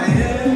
Yeah.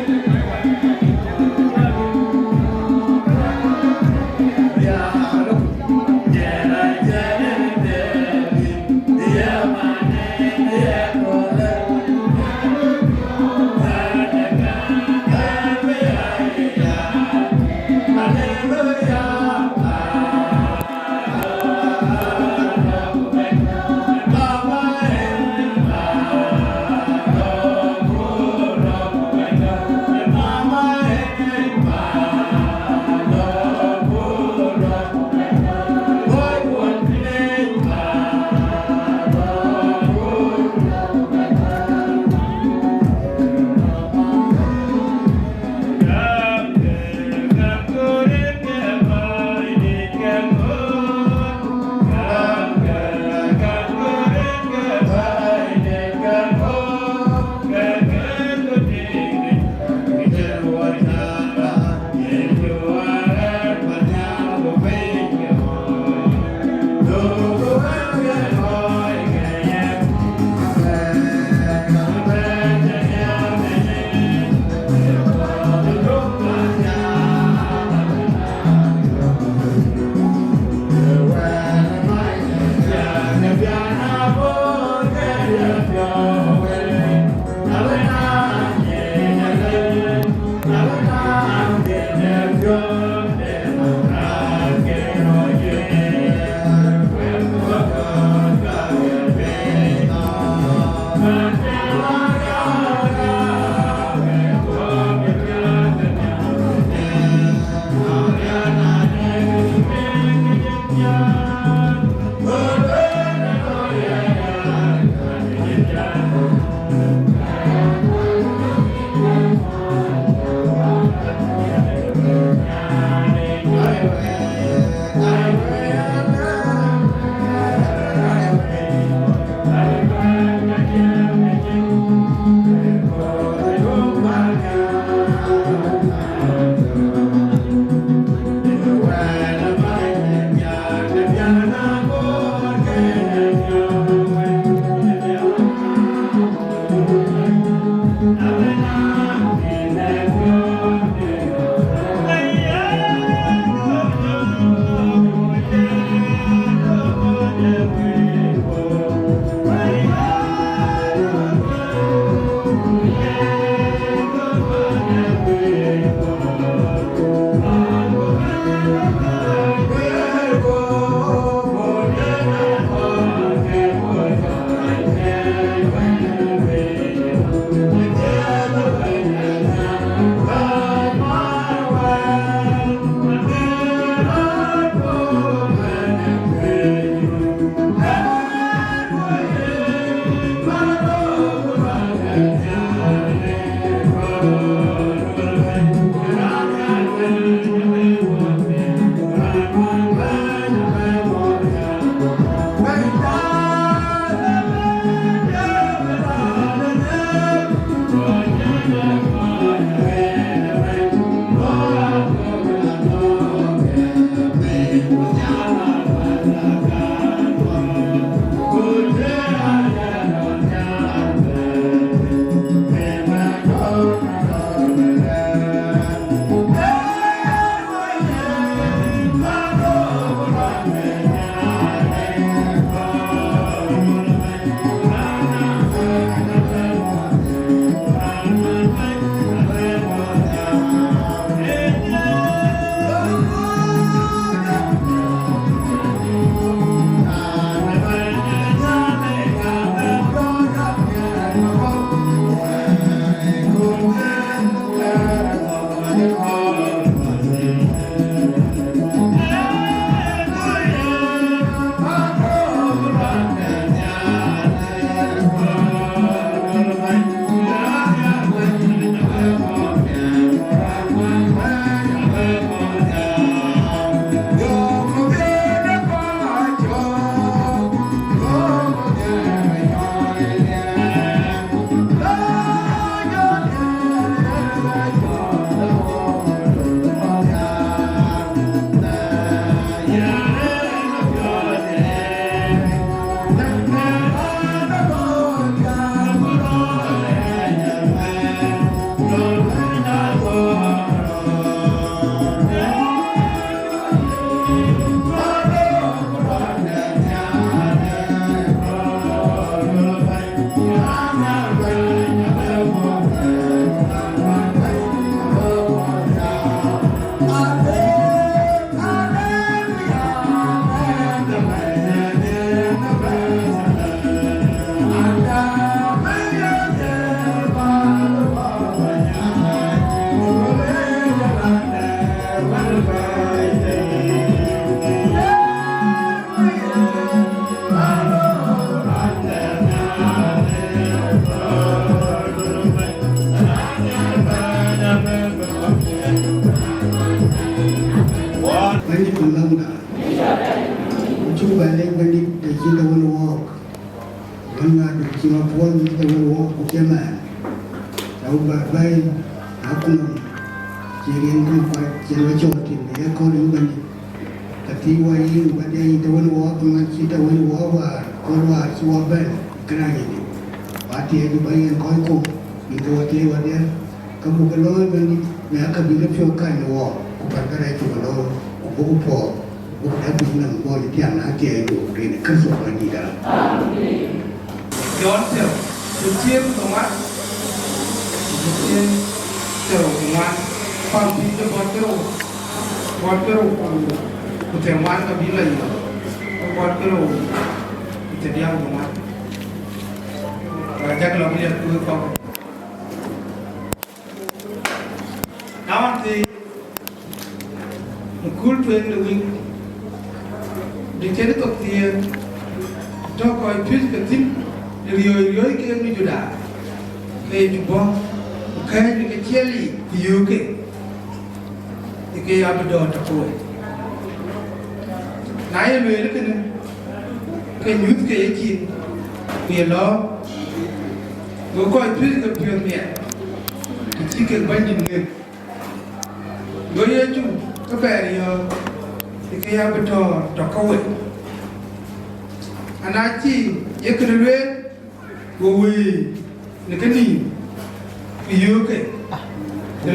yêu cái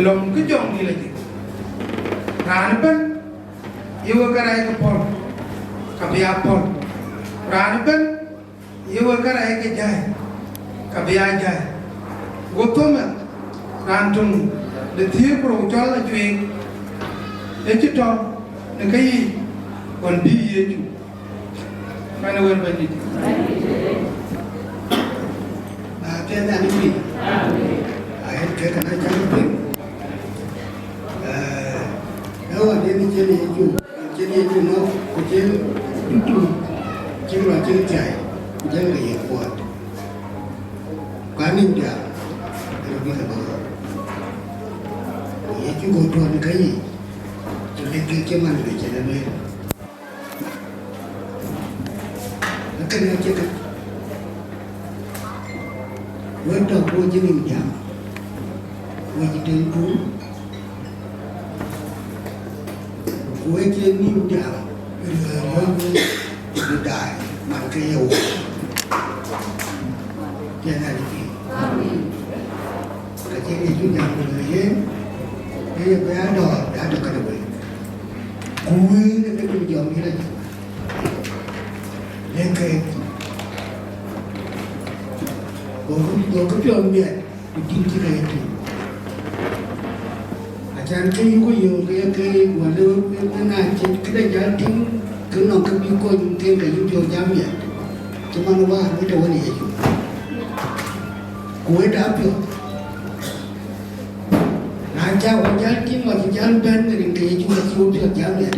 lòng cái chồng đi là gì rán bên yêu cái này cái pon cái bia pon rán bên yêu cái này cái jai cái bia jai gotom rán tung để thiếu pro cho là chuyện để chết cho để cái gì còn đi gì chứ phải là quên gì trên là gì cái này chẳng biết nếu mà đến trên này chú nó có trên là trên chạy trên là hiện quạt cá ninh trả để biết là bao giờ chú ngồi tuần cái gì chú lên cái màn để chạy lên nó cái này chưa cái với đầu cô chỉ mình giảm với chỉ đến cú với trên mình giảm người đại bằng cái dầu thế này thì cái chuyện này chúng ta người đến cái bé đỏ đã được cái đầu cuối cái mình dọn như này lên cái có chuyện biệt chính trị này thì chẳng cái có nhiều cái mà lưu cái này cái đánh giá tính cứ nó cứ bị coi thêm cái những điều giảm nhẹ cho mà nó vào cái đồ này cuối đã được là cháu anh giá chính mà chỉ giảm bên thì cái chúng ta chịu được giảm nhẹ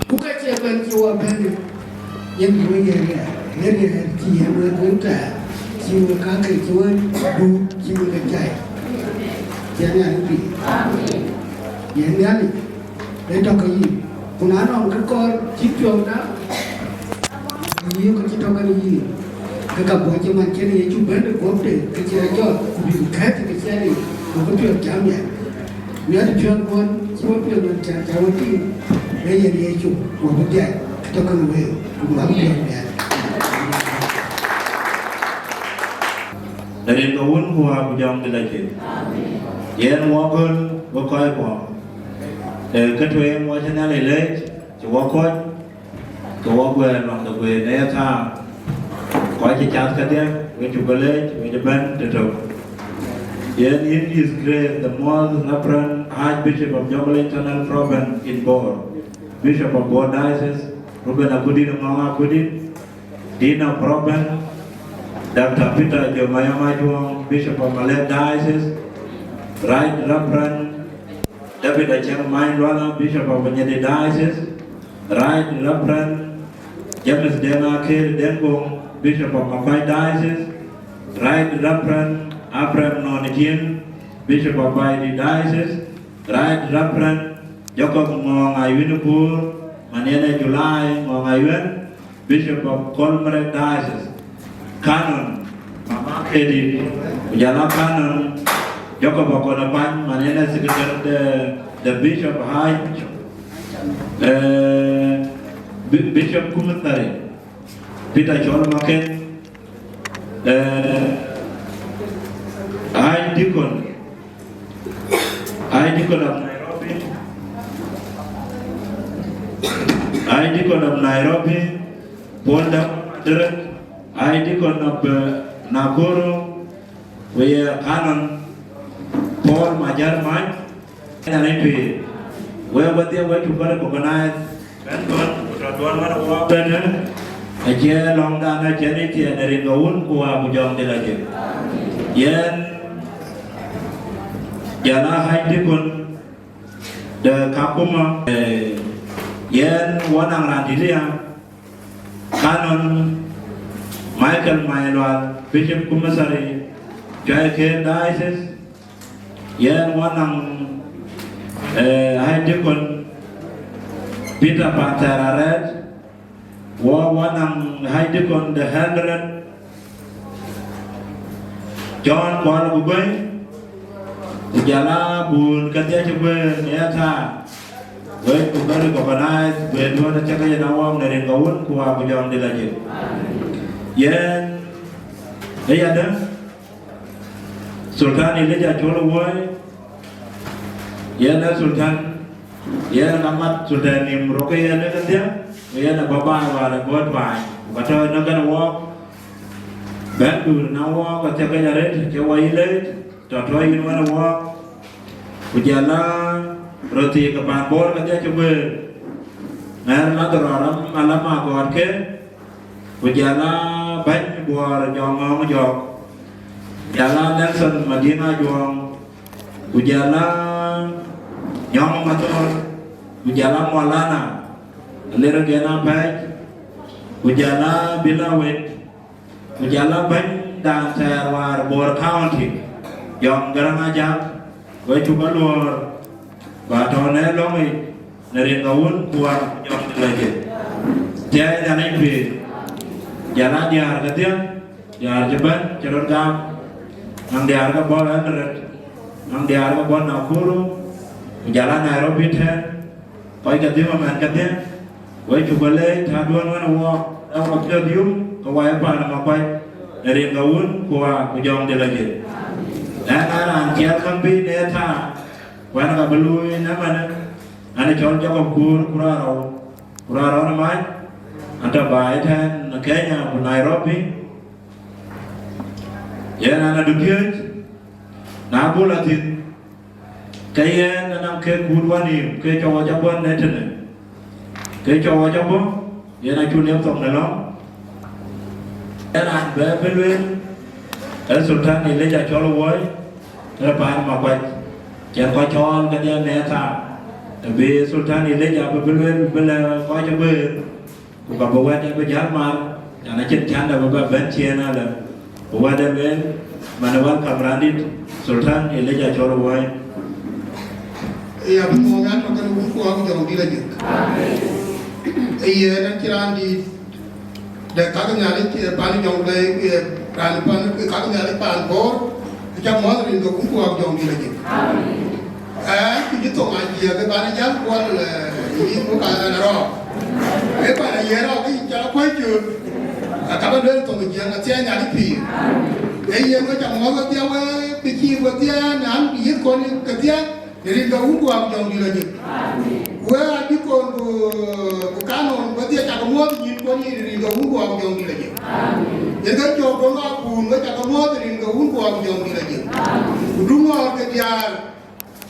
cũng cái chuyện bên chùa bên những người này chỉ người cũng cả chịu các cái chúa đủ chịu cái chạy thế này bị vậy này để cho cái gì cũng nói cái con chín chuồng đó nhiều cái cho cái gì cái cặp vợ chồng anh cái này chú bé được có để cái xe cho bị khét cái xe này một cái chuyện chán nhẹ nhớ thì chuyện con chúa chuyện mình chán chán một tí bây giờ đi chụp một cái chạy cho con người cũng lắm chuyện nhẹ dari kawan kuah bujang dilajin, yang wakil wakai kuah, dari ketua macamnya lelai, cewakon, cewakwen waktu gue naya ta, kuah cicat katanya, gue coba lelai, gue jaban tetap. Yang in His grace, the most reverend Archbishop of Jonglei International Province in Bor, Bishop of Bor Diocese, Ruben Akudin Mama Akudin, Dina Province. Dr. Peter Jomaya Majuang, Bishop of Malay Diocese, Right Reverend David Acheng Mainwala, Bishop of Nyeri Diocese, Right Reverend James Deng Akeer Deng, Bishop of Makuach Diocese, Right Reverend Abraham Nonitien, Bishop of Baidi Diocese, Right Reverend Jacob Ngongayunupur, Maniana July Ngongayun, Bishop of Colmere Diocese. Canon, Mama Edith, Jala Canon, Jacob Okonapan, Manana Secretary, the Bishop High, Bishop Kumatari, Peter Cholmaken, High Deacon of Nairobi, High Deacon of Nairobi, Ponda Direct. I deacon of Nakuru, where Canon Paul Majarman, and I where were they were to organize a year long down a charity and a ringoon who are Bujong de la Jim. Yen Jala High Deacon, the Kapuma, Yen Wanang Randilia, Canon. Michael Mailwal, Bishop Kumasari, Deng Akeer Deng, Yan Wanang High Deacon Peter Pantera Red, Wanang High Deacon the Hundred, John Paul Bubay, Ujala Bun Katia Chubay, Niata, Wait to very organized, when one of the Chakayana Wang, the Ringawun, who are beyond the legend. yen ada Sultan Elijah Cholowoi yen Sultan yen amat Sultan Nimroke yen kan dia yen baba wala god bai bato no kan walk ben du na walk ka te nyare ke waile to yin wana walk ujala roti ke ban bor ka dia coba ngar na doram alama god ke ujala ban buar jongong jok Jala Nelson Madina Juang Ujala Nyong Matur Ujala Maulana Lera Gena Baj Ujala Bilawit Ujala Ban Dan Sayarwar Bor County Yong Garang Ajak Wai Cuba Luar Batone Longi Nerin Gawun Buang Yong Dilajit Jaya Jana Ibi Jala Diar Katian Diar Jeban Cerut Gam Nang diar ka bol andret nang diar ka bol Nakuru jalan Nairobi ten koi ka Zimmerman ka dia wai chubale thaduan wana wa aw ka dium ka wai pa na mapai dari ngawun kuwa kujong dilajit ana kiat kambi ne tha wana ka belui na mana ana chol jakob kuraro na mai anta bai ten na Kenya Nairobi ya na dukiet na bulatin kaya na ke kurwani ke chawa jabon netene ke chawa jabon ya na chunem tong na lo ya na belwen el sultan Elijah Cholowoi la pa ma kwai chen ko chon ka dia neta be sultan Elijah belwen bela ko jabe ku ka bawa dia be jarmar na chin chan da ba ben chena la Wada ben manawan kamrandit Sultan Elijah Cholowoi. Iya pemohon akan hukum aku jangan dilajut. Iya nanti randi dekat nyali paling Jonglei paling kakak nyali paling bor kita mau rindu hukum aku jangan dilajut. Kita tu ngaji ke paling jam kuat ini bukan naro. Paling yero kita jalan kuat Kapan dulu tu menjadi nasihat nyari pi. Yang macam orang dia fikir dia nam dia kon dia dari dahulu aku jangan dilajut. Wah di kon bukan dia cakap muat ni kon dari dahulu aku jangan dilajut. Jadi jauh orang pun cakap muat dari dahulu aku jangan dilajut. Rumah kerja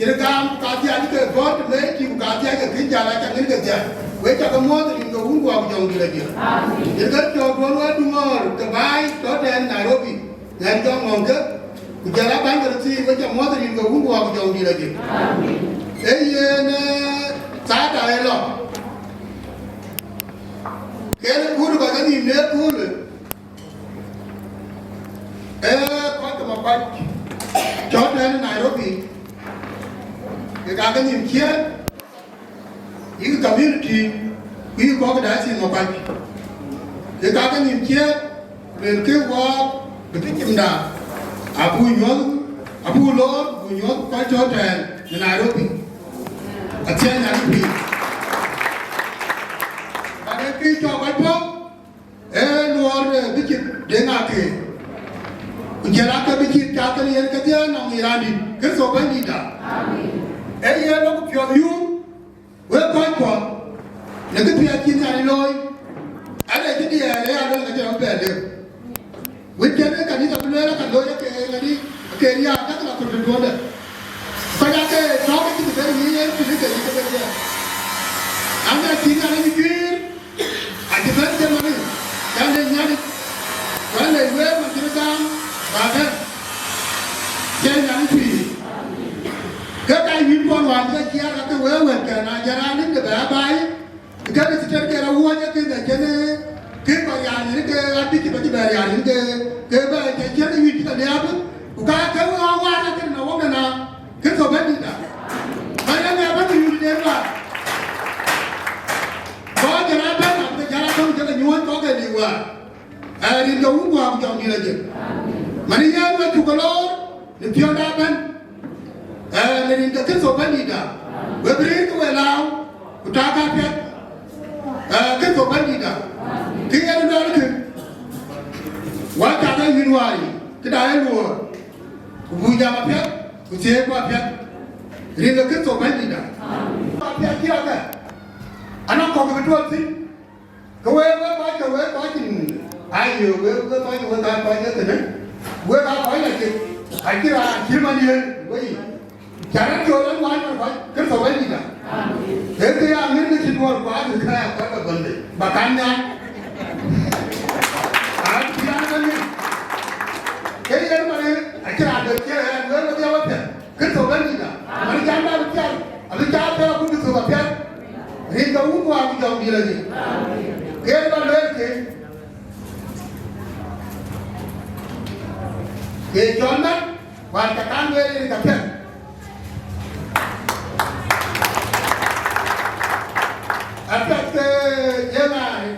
jadi kam kajian ke god mereka kajian ke kerja macam ni kerja. Wei cakap muat dari dahulu aku jangan dilajut. Jadi jauh orang dengar terbaik dan Nairobi. Dan jauh mangkep Kujalaban kerja macam muat dari dahulu aku jangan dilajut. Ni saya dah elok. Kalau guru bagai ni dia guru. Kau tu macam jauh dari Nairobi. Kalau ni kian, ini community, ini kau kedai sini macam. Kalau ni kian, mereka buat betul dah. Abu lor, kau jauh dari Nairobi. Acian Nairobi. Kalau kita jauh kau, luar betul Deng Akeer. Ujian betul jatuh ni yang kerja nak irani, kesopan ni dah. Yang nak pion you, kau, nak pion cina ni loy. Ada jadi ada kerja apa ada. Weekend ni kan ni tak boleh kan loy kerja tak nak kerja ada. Pada ke sampai kita beri ni kerja kerja. Anda cina ni mikir, ada berapa mana? Jangan nyari, kalau web macam tu, bahagian jangan nyari pi. Kalau ibu pun wajib kia kata web kan, ajaran ni kebabai. Kalau setiap kira uangnya kita jadi kebayar ni ke arti kita bayar ni ke bayar jadi ibu kita ni apa? Bukan kau awak nak kena awak mana? Kesobat ni dah. Mana ni apa tu ibu ni apa? Kau jangan apa? Jangan kau jangan nyuat kau ke dia. Di dalam gua aku jangan dilajut. Mana yang aku kalau ni pion dapat. Ni kesobat ni dah. Beri tu elau, utaka piat. Kesobat ni dah. Tinggal dulu ke. wa ta ga min wari kida ya luwa ku ja ma pya ku ce ko pya rin ga to ban dida ma pya kira ga ana ko ga to ti ko we ba kin ayo we ga ba ya ta ne we ga ba ya ke ai kira kirmani we Jangan jualan wine apa, kerja wine tidak. Itu yang ini situasi baru kaya apa benda, makanya. Tidak ada ni. Kaya yang mana, akhirnya ada kaya yang dia apa? Kerja wine tidak. Mana jangan berbiar, abis jangan aku tu berbiar. Ini kau aku jauh dia lagi. Kaya mana ke? Kaya jualan, wanita kan dia ini berbiar. Atas jangan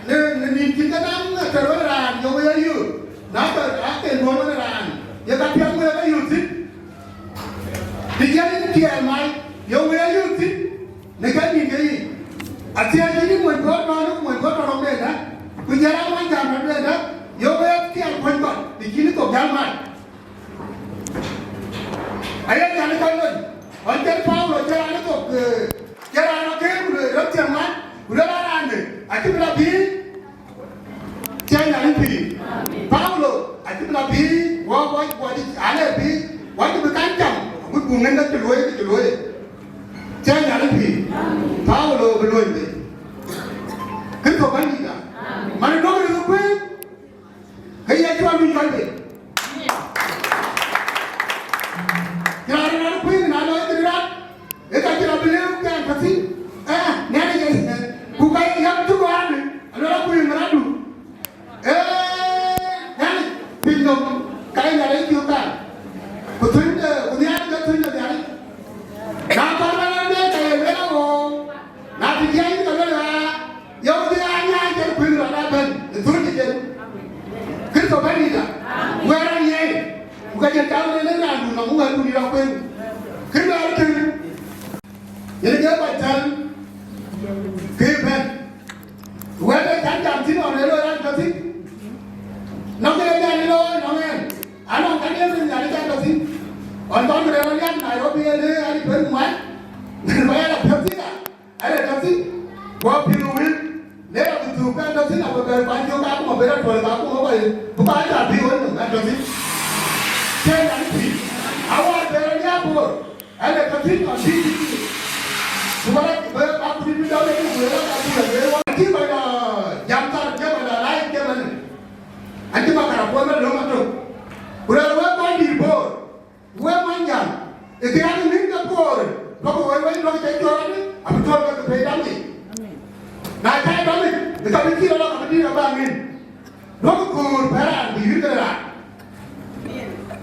ni kita nam teroran yang ayu, nak akan monoran, ya tapi yang ayu sih, dijadiin kiai mai yang ayu sih, negara ini, asyik jadi muncul orang beda, penjara macam beda, yang kiai muncul, di sini tu jalan. Ayat jangan kau, orang Paulo jalan tu, jalan ke, orang jalan. Udah larang deh, aku berlapi, jangan lupa. Paulo, aku berlapi, wah, ada pi, wah berkancam, aku bungan dah celui, jangan lupa. Paulo berluai deh, kita bani dah, mana dong itu pun, kayak cuma minta deh. Kalau ada pun, nado itu dah, kita kira beliau kan pasti, ni ada je. Bukan yang tu ada, ada aku yang meradu. Kan, pinjam, kain dari kita. Betul je, udah ada betul je dari. Nampak mana dia kayak berapa? Nanti dia itu kalau lah, yang dia hanya jadi pinjam ada betul je. Kita beri dah, orang ye, bukan yang tahu dia nak dulu, namun aku ni lakukan. Kita ada, jadi dia baca. Kepen, whether can see on the road and does it? Nothing again, no, I don't can even does it. On top of the Nairobi, I put one. Where I can see that. I don't see what you will. Let us do kind of thing. I will find you back or better for the back away. But I can't be one that does it. Ten and three. I want better airport. And I continue on TV. Semua aku di bidang ini berapa aku pada jantar pada lain mana, anti makar apa mana lama tu, berapa mandi bor, berapa manjang, itu yang ini tak bor, kalau berapa ini lagi cakap orang ni, apa tu orang tu beda ni, nak cakap orang ni, kita mikir orang apa dia bangin, lalu kur peran di hidup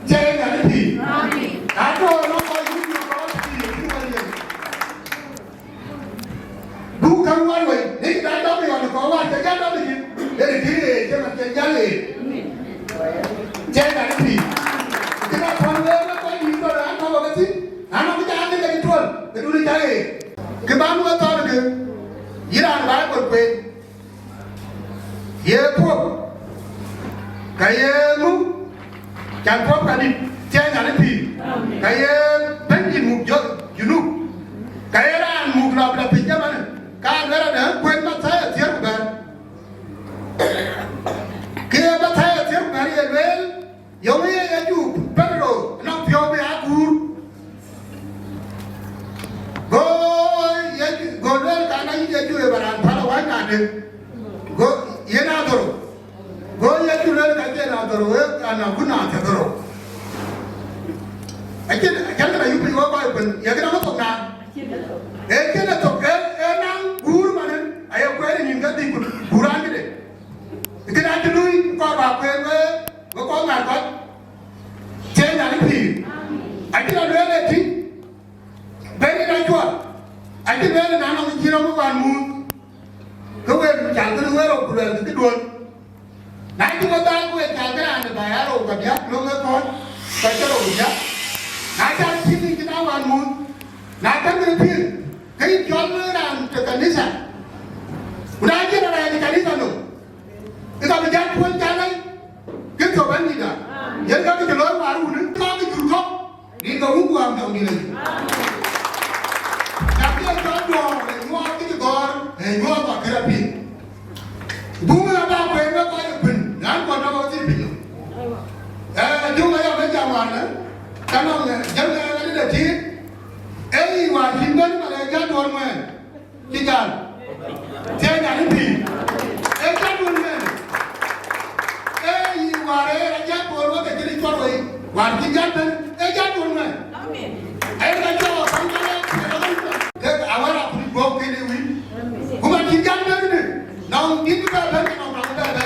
jangan nanti, aku orang kau ini bukan wae, ni kita tahu yang kau wae jangan tahu ni, jadi dia jangan jalan, jangan nanti, kita pandai apa ini tu orang tahu apa sih, anak kita ada yang jual, itu ni cari, kebantu tahu ni, Iran baik berpe, ye pun, kaya mu, jangan pun kadi, jangan nanti, kaya benci mu junub, kaya ran mu kalau berapa pinjam mana. Kan ada kuat mata saya bukan. Kita mata saya bukan ya well. Yang ni yang tu perlu nak piau beakur. Go well kan ini yang tu lebaran pada wajah ada. Go ia nak dorong. Go yang tu lebaran kan dia nak dorong. Anak pun nak dorong. Akhirnya kalau you pergi apa pun, ya kita masuk nak. Kita tu guru mana? Ayah kau ini hingga di guran ni. Kita ada dulu kau apa kau ngangkat. Jangan nanti. Akhirnya dua lagi. Beri rancun. Akhirnya nana mengira mukanmu. Kau jangan kedua orang bulan kedua. Nanti kau tahu kau jangan anda bayar orang dia. Lo ngekon. Kau orang dia. Nanti sini kita awanmu. Nanti berpikir. Kau jualan ke kanisa, udah aja ada yang di kanisa tu, kita berjalan pun jalan, kita cái chỗ bán gì đó dân các cái lối vào luôn nữa có cái chủ khóc đi đâu cũng vào đồng đi này đặc biệt có đồ để mua cái con để mua vào cái pin bung ra bao quên nó coi được pin ngán còn đâu có gì pin chúng ta phải chào hoàn nữa cảm ơn dân cái là chi ấy hoàn chính đến mà lại các đồ mà chi chào theo nhà đến pin ấy các đồ mà ấy hoàn ấy là các đồ mà cái gì cho rồi hoàn chính đến ấy các đồ mà ấy là cho không cho thế awal aku dibawa ke dewi bukan tinggal dari ni nang di juga dari nang dari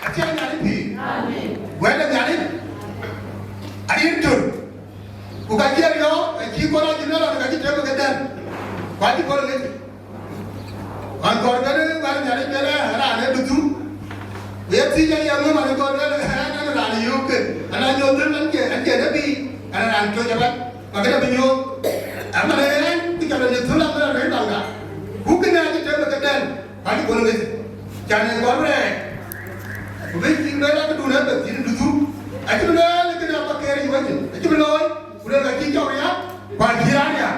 aja nyari di wala nyari air tur bukan dia yo ki kola jinala ka ki tebe gadan wadi kola le an kola dari wala nyari bela ara ne dutu yeti ya yang ma ne kola ana na ni yo ke ana yo dan an ke nabi ana an to jabat makanya bingung, apa nih? Kita ada jualan mana nih tangga? Bukan aja kita berkedan, pagi boleh ni, jangan korban. Bukan tinggal apa tu nak berjin dulu. Aja boleh, kita apa kiri macam, aja boleh. Boleh lagi jauh ya, bagian ya.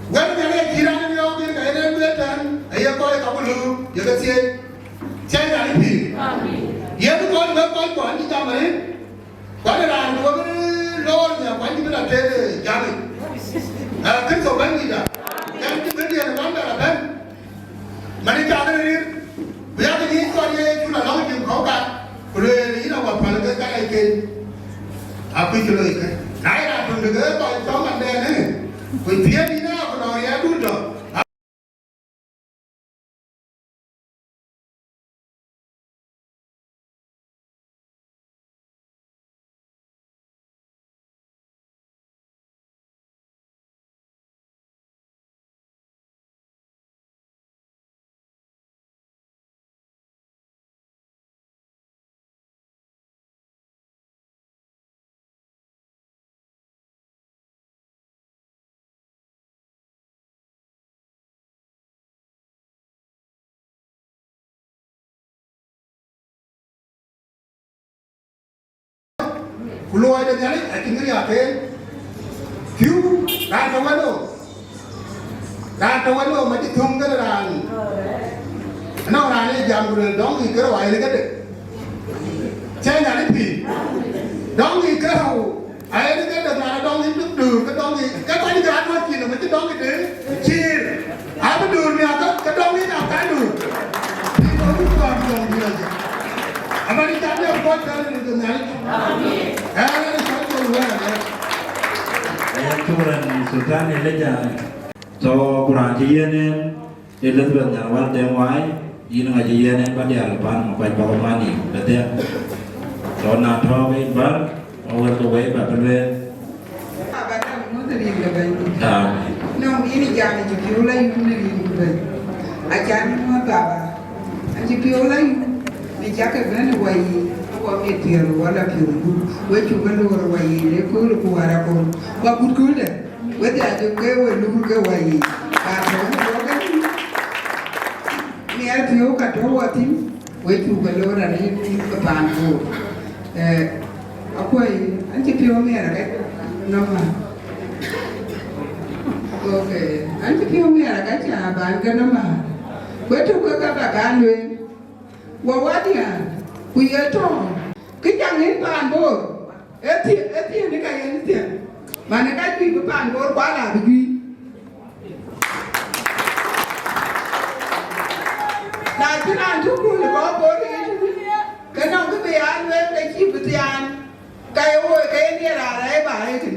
Bukan yang jiran ni orang yang kaya ni berdan, ayah kau yang kamu lu, ya betul. Jangan ni. Ya tu kau ni jangan ni. Kau ni orang tu Lord nhà quán như là thế gia đình cái số bánh gì đó em chỉ biết là quán là bánh mà đi chào cái đi bây giờ cái gì coi như chúng là nói chuyện khó khăn rồi lý đâu mà phải là cái này kia quy cho lời cái nãy là thường được cái coi chó mặt đen đấy vì phía đi nào còn nói em đúng rồi Keluar dari ni, akhirnya ni apa? Kau dah tahu lo, macam thung ke dah. Nak orang ni jam bulan dong ni kerana wajib ke dek. Saya nak ni, dong ni kerana ayah ni kerana nak dong ni duduk ke dong ni. Kau ni kerana apa sih? Macam dong ni dek, cil. Apa duduk ni agak ke dong ni nak kan duduk. Ni dong ni bukan dong ni aja. Apa ni tak ada buat kalau ni tu ni. Amin. Turan Sudan ni leja. So kurang jian ni, dia lebih nyawal tewai, ini ngaji jian ni pada harapan makai bawa mani, betul. So nak tahu ini bar, awal tu baik betul. Abang mau teri lepas. Amin. Nong ini jangan jepiola itu ni lepas. Ajar mau bapa, jepiola ni jaga benar wai. Kau meter wala piru, wei cuba luar wai, lekor kuara pun, wah kudu dah, wei dah juga wei luar ke wai, kalau kau kan, ni ada piru kata watin, wei cuba luar ni kebantu, aku anci piru ni ada kan, nama, okay, anci piru ni ada kan cina bangga nama, wei cuba kata kan wei, wawadian. Kuya tu, kita ni pan bor, eti ni kaya ni tiang, mana kaya tu pan bor kuala begini. Nah, jangan tu pun kau bor ni, kenapa tu biar we kaya betian, kaya kaya ni rara bahaya tu,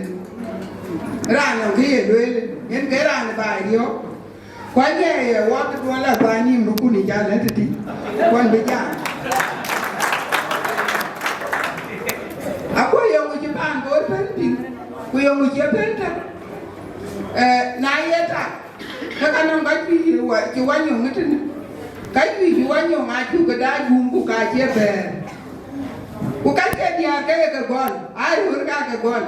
rara kaya we, yang kaya rara bahaya dia. Kau ni waktu tu lah bani rukun ni jalan tadi, kau berjalan. Aku yang uji pan bor penting, aku yang uji penting. Naya tak, kalau orang kaji jual yang itu, kaji jual yang aku kedai bumbu kaji ber. Aku kaji dia kaya kegol, air urga kegol.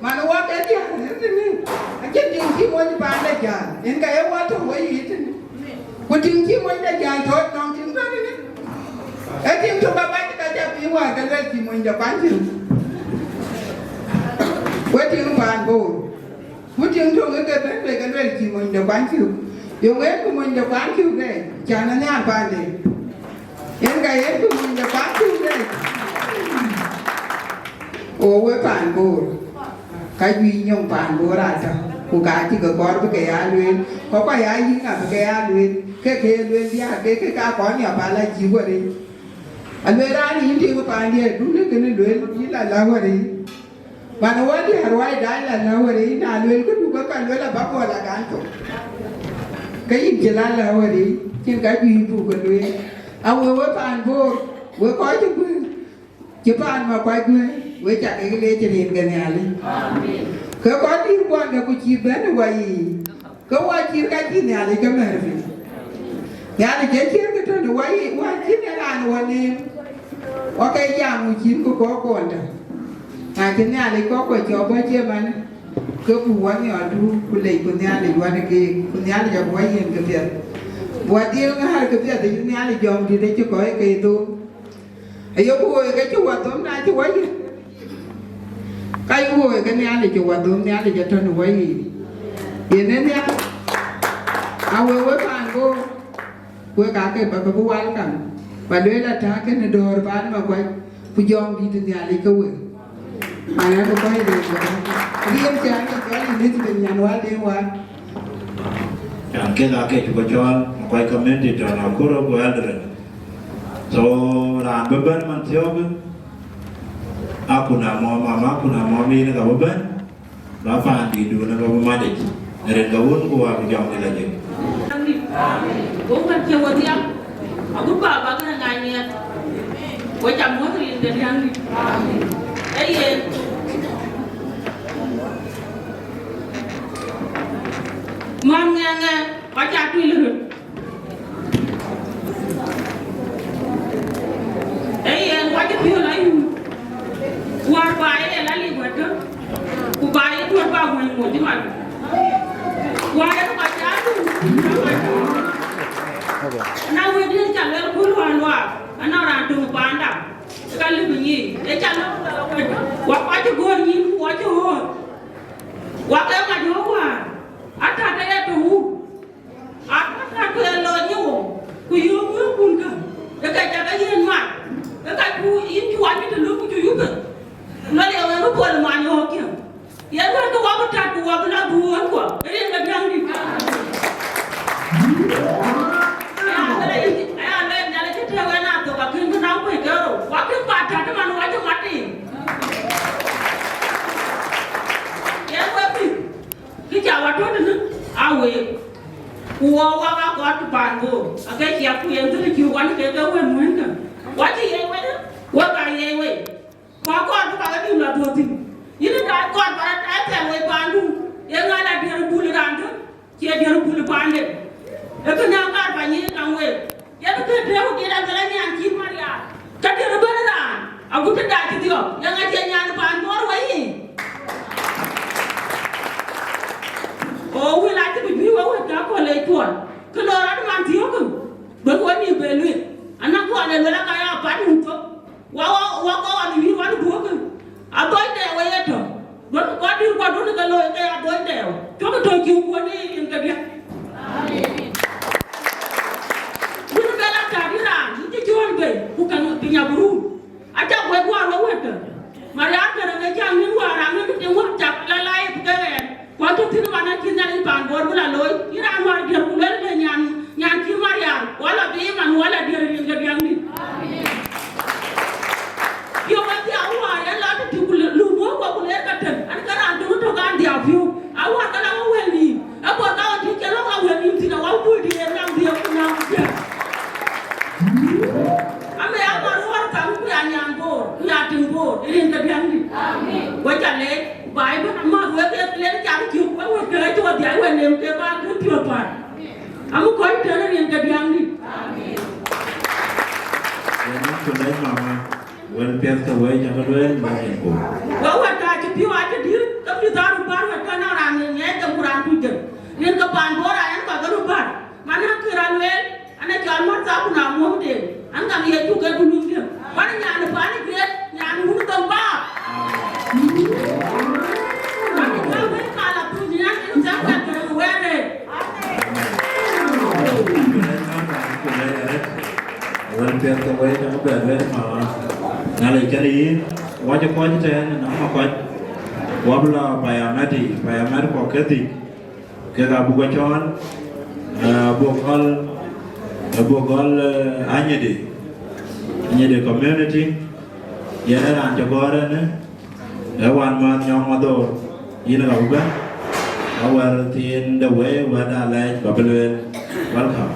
Mana waktu dia itu ni, aja tinggi mau dipandai jalan, yang kaya waktu wajib itu. Aku tinggi mau jalan, thot nong tinggal ni. tiếng ngoài cái lên chỉ mình được bán chịu quét tiếng bàn bồ quét tiếng thôi cái lên chỉ mình được bán chịu dùng hết của mình được bán chịu đây chả nó nhàn bàn đi những cái hết của mình được bán chịu đây ô với bàn bồ cái duy nhung bàn bồ ra sao cô cả chỉ có với cái ai luyện có phải ai gì cả với cái ai luyện cái luyện đi cái cá có nhà bà lại chịu rồi đi anh luyện ra thì những điều mà bạn đi đúng cái này luyện như là lâu rồi đi mà nó nói thì hỏi đại là lâu rồi đi là luyện có đủ các luyện là bắt qua là cán cục cái gì chỉ là lâu rồi đi trên cái duy phụ của luyện ông với bạn vô với có chứ bạn mà quay quê với chặt cái lê trên hiện cái nhà đi có tiếng quan cái chị bé nó quay có qua chia cái chi nhà đi cái này rồi nhà đi chế cái thôi nó quay qua chi nhà là nó anh qua cái nhà 19 có con đó cái nhà đi có quay cho bao nhiêu mà cứ phụ quán nhỏ tu phụ lấy của nhà đi qua cái của nhà đi cho quay hiện cái việc qua tiếng hai cái việc thì nhà đi dòm thì để cho có cái tu ấy có cái chú qua tóm ra chú quay cái vui cái nhà này chùa tôi nhà này cho nó quay hiện đến nha với bạn cô với cả cái bà cô quan cảnh và đấy là trả cái này đồ bán mà quay phụ dòm đi từ nhà đi câu mà nó có quay được riêng cha cái đi từ nhà nó đi qua cái là cái chụp cho quay comment thì cho nó có rồi rồi so làm bên mình thiếu aku nama mama aku nama mi na kawan bapa di dua na kawan mati dari kawan ku aku jauh di lagi. Bukan cewek dia, aku bapa kan nganya, aku jamu tu dari yang ni. Mam nganga, baca tu ilu. Baca tu ilu. War bae la li wet ku bae tu ba mo di man war ko ba ja tu na we di cha le ku wa ana ra tu pa nda ka li ni e cha lo wa pa ju go ni ku wa ju wa ka ma ju wa ata ta ya tu ata ku lo ni wo ku yu mu kun ka e ka ja ka yin ma e ka ku yin ju wa ni tu lu ku ju yu ka nó đều là nó buồn mà nhiều kìa, giờ tôi có một trại của tôi là buồn quá, cái này là đang đi, anh lên nhà lấy theo cái nào tôi bảo kinh cái nào phải cái rồi, quá kinh bát trại mà nó quá cho mắt đi, giờ tôi cái chào vào thôi nữa, vậy, qua có cái bàn vô, cái chè phụ em tôi chịu quán cái quên muốn cả, quá gì vậy đó, quá cái gì vậy. Có con các bạn đi là đùa thì những cái con bạn đã theo với bạn luôn, những người là đi bùn làm chứ, chỉ đi bùn bán đấy, cái nhà các bạn như thế nào vậy, những cái theo cái làm cái nhà chín mà ya, cái đi nó bên đó, aku tidak đại thì được, những cái nhà bán mua vậy, we lại thì bị vậy cái con lấy tuần, cái đó là nó thiếu cơ, bởi vì mình về luyện, anh nói con này là cái bán hụt thôi. Wako ni wan buok adoy de wayeto don ko dir ko don ga loy ke adoy de to ki ko ni in ka dia bunu bela ta dira ni jon be ku kan pinya buru aja we wa lo weta maria ka ga jang ni wa ra ni te wa chap la lai ke ko to tin wa na kin na ni ban bor bula loy ira war dia ku le nyan ki maria wala bi man wala dir ni ga dia ni yo ma ti awa ya la ti ku lu mo ko ku le ka ten an ka ran tu to kan dia view awa ka la we ni awa ka ti ke lo ka we ni ti na wa bu di na dia ku na ya ame ama ro ka ku ya nyang bo ya tin bo rin ka biang ni amen wa cha le bai ba ma we ke le cha ti ku wa ke to dia we nem ke ba ku ti pa amu ko ti na rin ka biang ni amen ya ni ku dai mama when Pierre away jangan duel macam tu. Bawa tak cepiu aja dia, tapi taruh bar macam orang ni campuran tujuh. Ni kepan bora yang bagai rubat. Mana kiran duel, anak jalan macam aku nak muam dia. Anda lihat juga dulu dia. Mana yang ada panik the way to the bed Nali Kadi, what you point to and I'm quite Wabla by a medical Kati, Kega Bugachon, Bogol Anyedi, Anyedi community, Yena and Jagoran, one man young mother, Yina our in the way when I like Babylon. Welcome.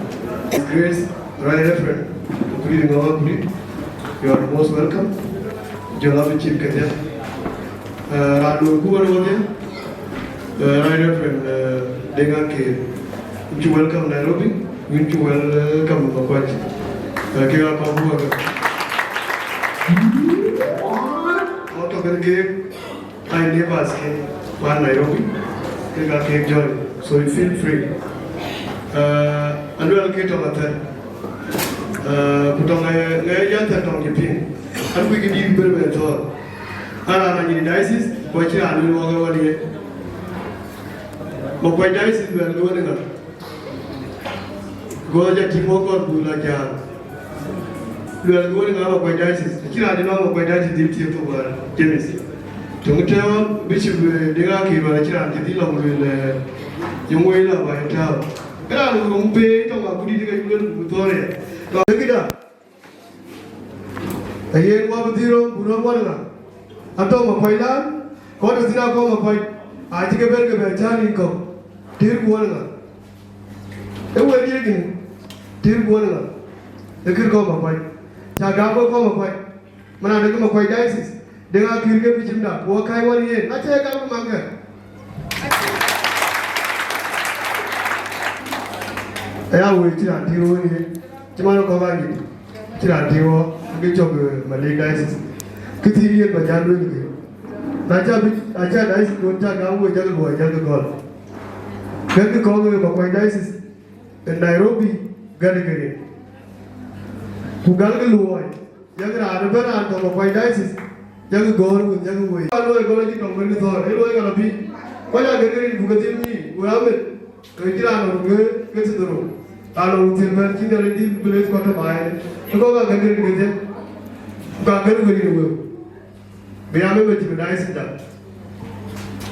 Grace, Right Reverend, greeting all of you. You are most welcome. Jolab Chief Kaja. Ranu Kuwanodia, Right Reverend Deng Akeer. You welcome Nairobi. You welcome Makuach. Kira Kabuaga. Out of the game, I never escaped one Nairobi. Kira Cake Joy. So you feel free. And we'll get on that. Put on a yata on your pin. And we can give you better at all. And in diocese, what you are doing over here. But by diocese, we are doing it. Go to Timoko, Bulajan. We are going out by diocese. You are the number by diocese, deep to Genesis. To tell Bishop Deng Akeer and the deal with Jonglei by town. I will pay to my good Victoria. Look it up. A year 1 0, Buddha. I told my point, what is now called my point? I take a better by Charlie come. Dear Warner. They were digging. Dear Warner. They could go my point. Chagabo come my point. When I become a quite diocese, they are curious to him. Walk I 1 year. I take out my gun. I will tell you, tomorrow Kavani, Tiratio, which of Malay dices, Kitty and Bajan. Naja dice don't tag down with young boy, young girl. Then the call of my dices in Nairobi, Garigari. Who got the boy, young Arabana of my dices, young girl with young way. I know a college of Minnesota, hello, going to be. What are they going to get me? Well, Kirano gets in the room. I know Zimmerman, Kinderly, village got a mile. To go back and get it. Got very well. We are able to dice it up.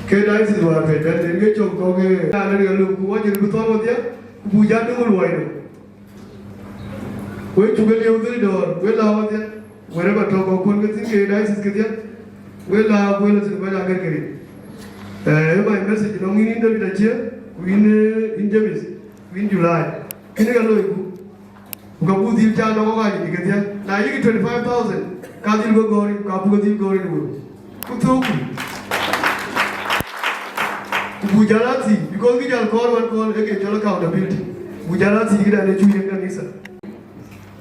Dice is what I said. Then get your coffee. And look what you put on there. Who got the whole wine. Wait to go to the door. We'll have it. Wherever talk of Congress, dice is good. We'll have well as well as I get it. My message long in the chair. In James, in July. Can you go to the channel? Now you get 25,000. Kazil go going, Kapu go in. Gujarati, because we are called again, your accountability. Gujarati, you get a Julian Ganisa.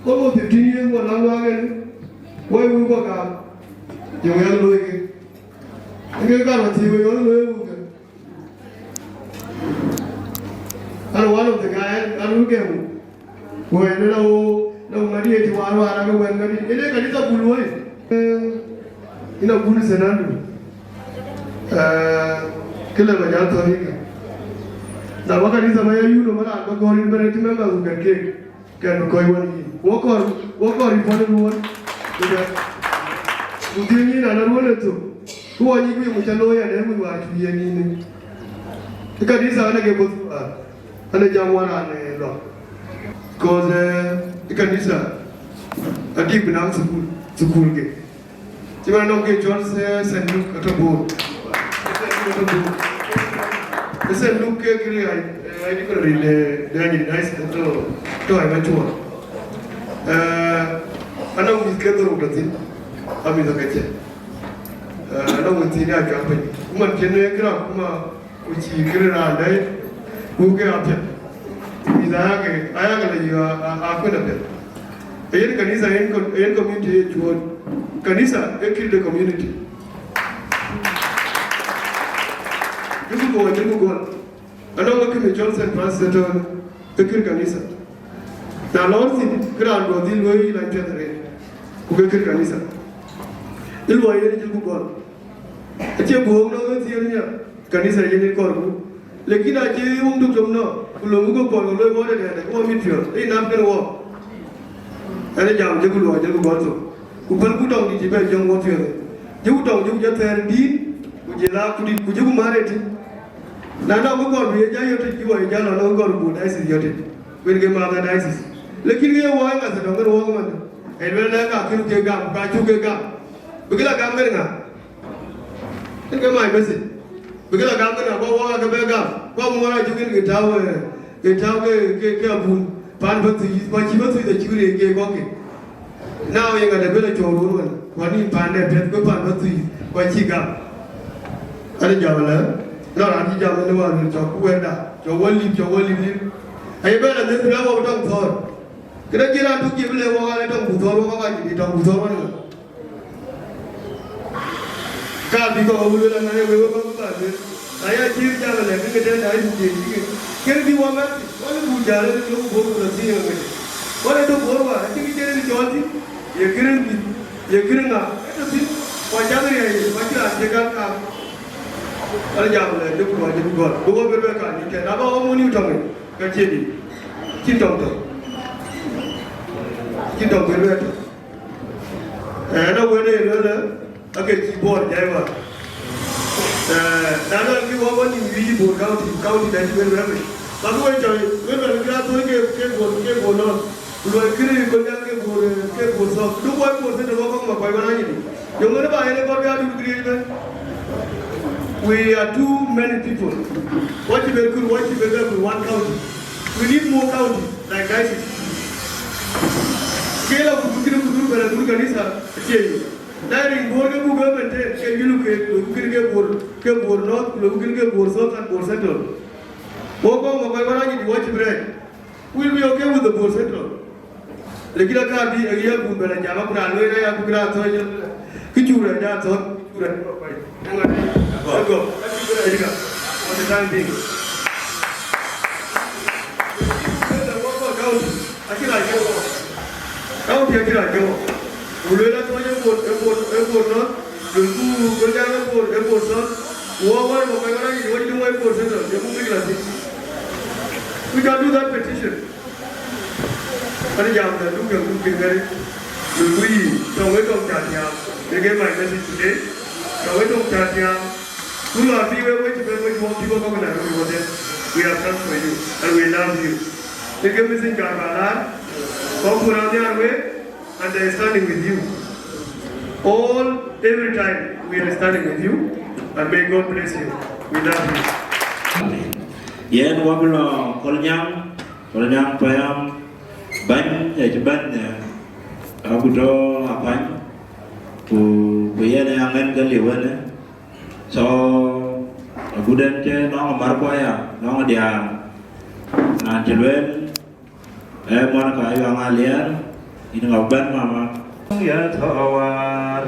Almost 15 years, one hour. Why we work out? You will do it. You got to see we all do it. And one of the guys, I look at him. When no Maria to Ara, when Maria is a good in a good scenario. Killer Majalto. Now, what is a Maya, you know, I'm going to remember who can cake. Can go one. Walk on, important one. Who do you mean another one or two? Who are you with a lawyer and everyone to be in? Because these are like a and the young one and law. Because you can use a deep enough to cool game. You are not get John says and look at a boat. They said, look, I didn't really nice to I went to one. I know we get the road of it. I'm in the kitchen. I know what's in that company. One general, which you get around. Who get up here? Is I am you are going to bed. A Kanisa community toward Kanisa, kill the community. You go. I don't look at Johnson Francis kill Kanisa. Now, Lord, Grand was in way like that. Who kill Kanisa? Ilway, you go. It's your bone over the Kanisa, you call. लेकिन आज ये उम्मीद करना लोगों को call लो बोले नहीं है वो मित्र ये नाम के वो Ane jam jago luar jago gonzo. Kupal kutong di tiba jong wafi. Jago tong jago jatuh di, kujela kudi kujago mareti. Nana mukor biar jaya yote jiwa jala na mukor bu diocese yote. Kau mata diocese. Lekin dia wang asal dongker wang mana. Elwel dah kakiru ke gam, kacu ke gam. Begitu gam kan ngah. Ini mai masih. Begitu gam kan bawa ke begam. Bawa mula juga ke tahu ke abun. Pan batu, macam batu itu curi ke koki. Now yang ada bela corong kan. Wani pandai bet ke pan batu, macam gam. Ada jawalan. Nah, nanti jawalan luar cakap ada. Jawal lip. Ayah bela ni berapa orang thor. Kira-kira tu kita boleh orang ada orang thor orang ni, orang thor mana? Kalau kita orang boleh nak ayah berapa orang? Ayah ciri jalan ni kita dah ayah ciri. Kira di orang tu jalan tu baru berasi yang ni. Orang tu baru apa? Kita ni jual ni. Ya kira ngah. Itu sih. Wajah ni ayah. Wajah jaga kah. Ada jalan ni dua. Dua berbeza. Kita nama orang ni utang ni. Kecil ni. Kita berbeza. Ada wede ada. Okey keyboard jaya. Nana ni orang ni keyboard kau di dalam berbeza. Lalu macam berbeza tu ke bonon. Lalu kiri kerja ke bonon so. Tu buat bonon tu orang macam mana ni? Yang mana bahaya kau biar tu kiri. We are too many people. What you better one county. We need more county like diocese. Scale of Kudu Kanisa, change. That in Borga government, you look at Bor North, looking at Bor South and Bor Central. Boko, Makarani, watch bread. We'll be okay with the Bor Central. Regular car be a year, but a Java Pranway, Kudu, Kichura, that's all. Go. For the time being. County. Ulula tu airport no. Dulu kerja airport South. Wawar makanya ni wajib dua airport Central. Dia mungkin lagi. We can do that petition. Ada jam dah tu yang mungkin kali. Dulu tahu itu caranya. Jadi my message today. Tahu itu caranya. Dulu api we want people come and we are come for you and we love you. Jadi mesti caranya. Kau kurang dia and they are standing with you. Every time we are standing with you and may God bless you. We love you. Yen wablo kolnyang payam ban aku do apan ku yen angen galiwan so aku dan ke nong marpoya nong dia na jelwen mon ka yo ngalian ini ngaban mama ya tawar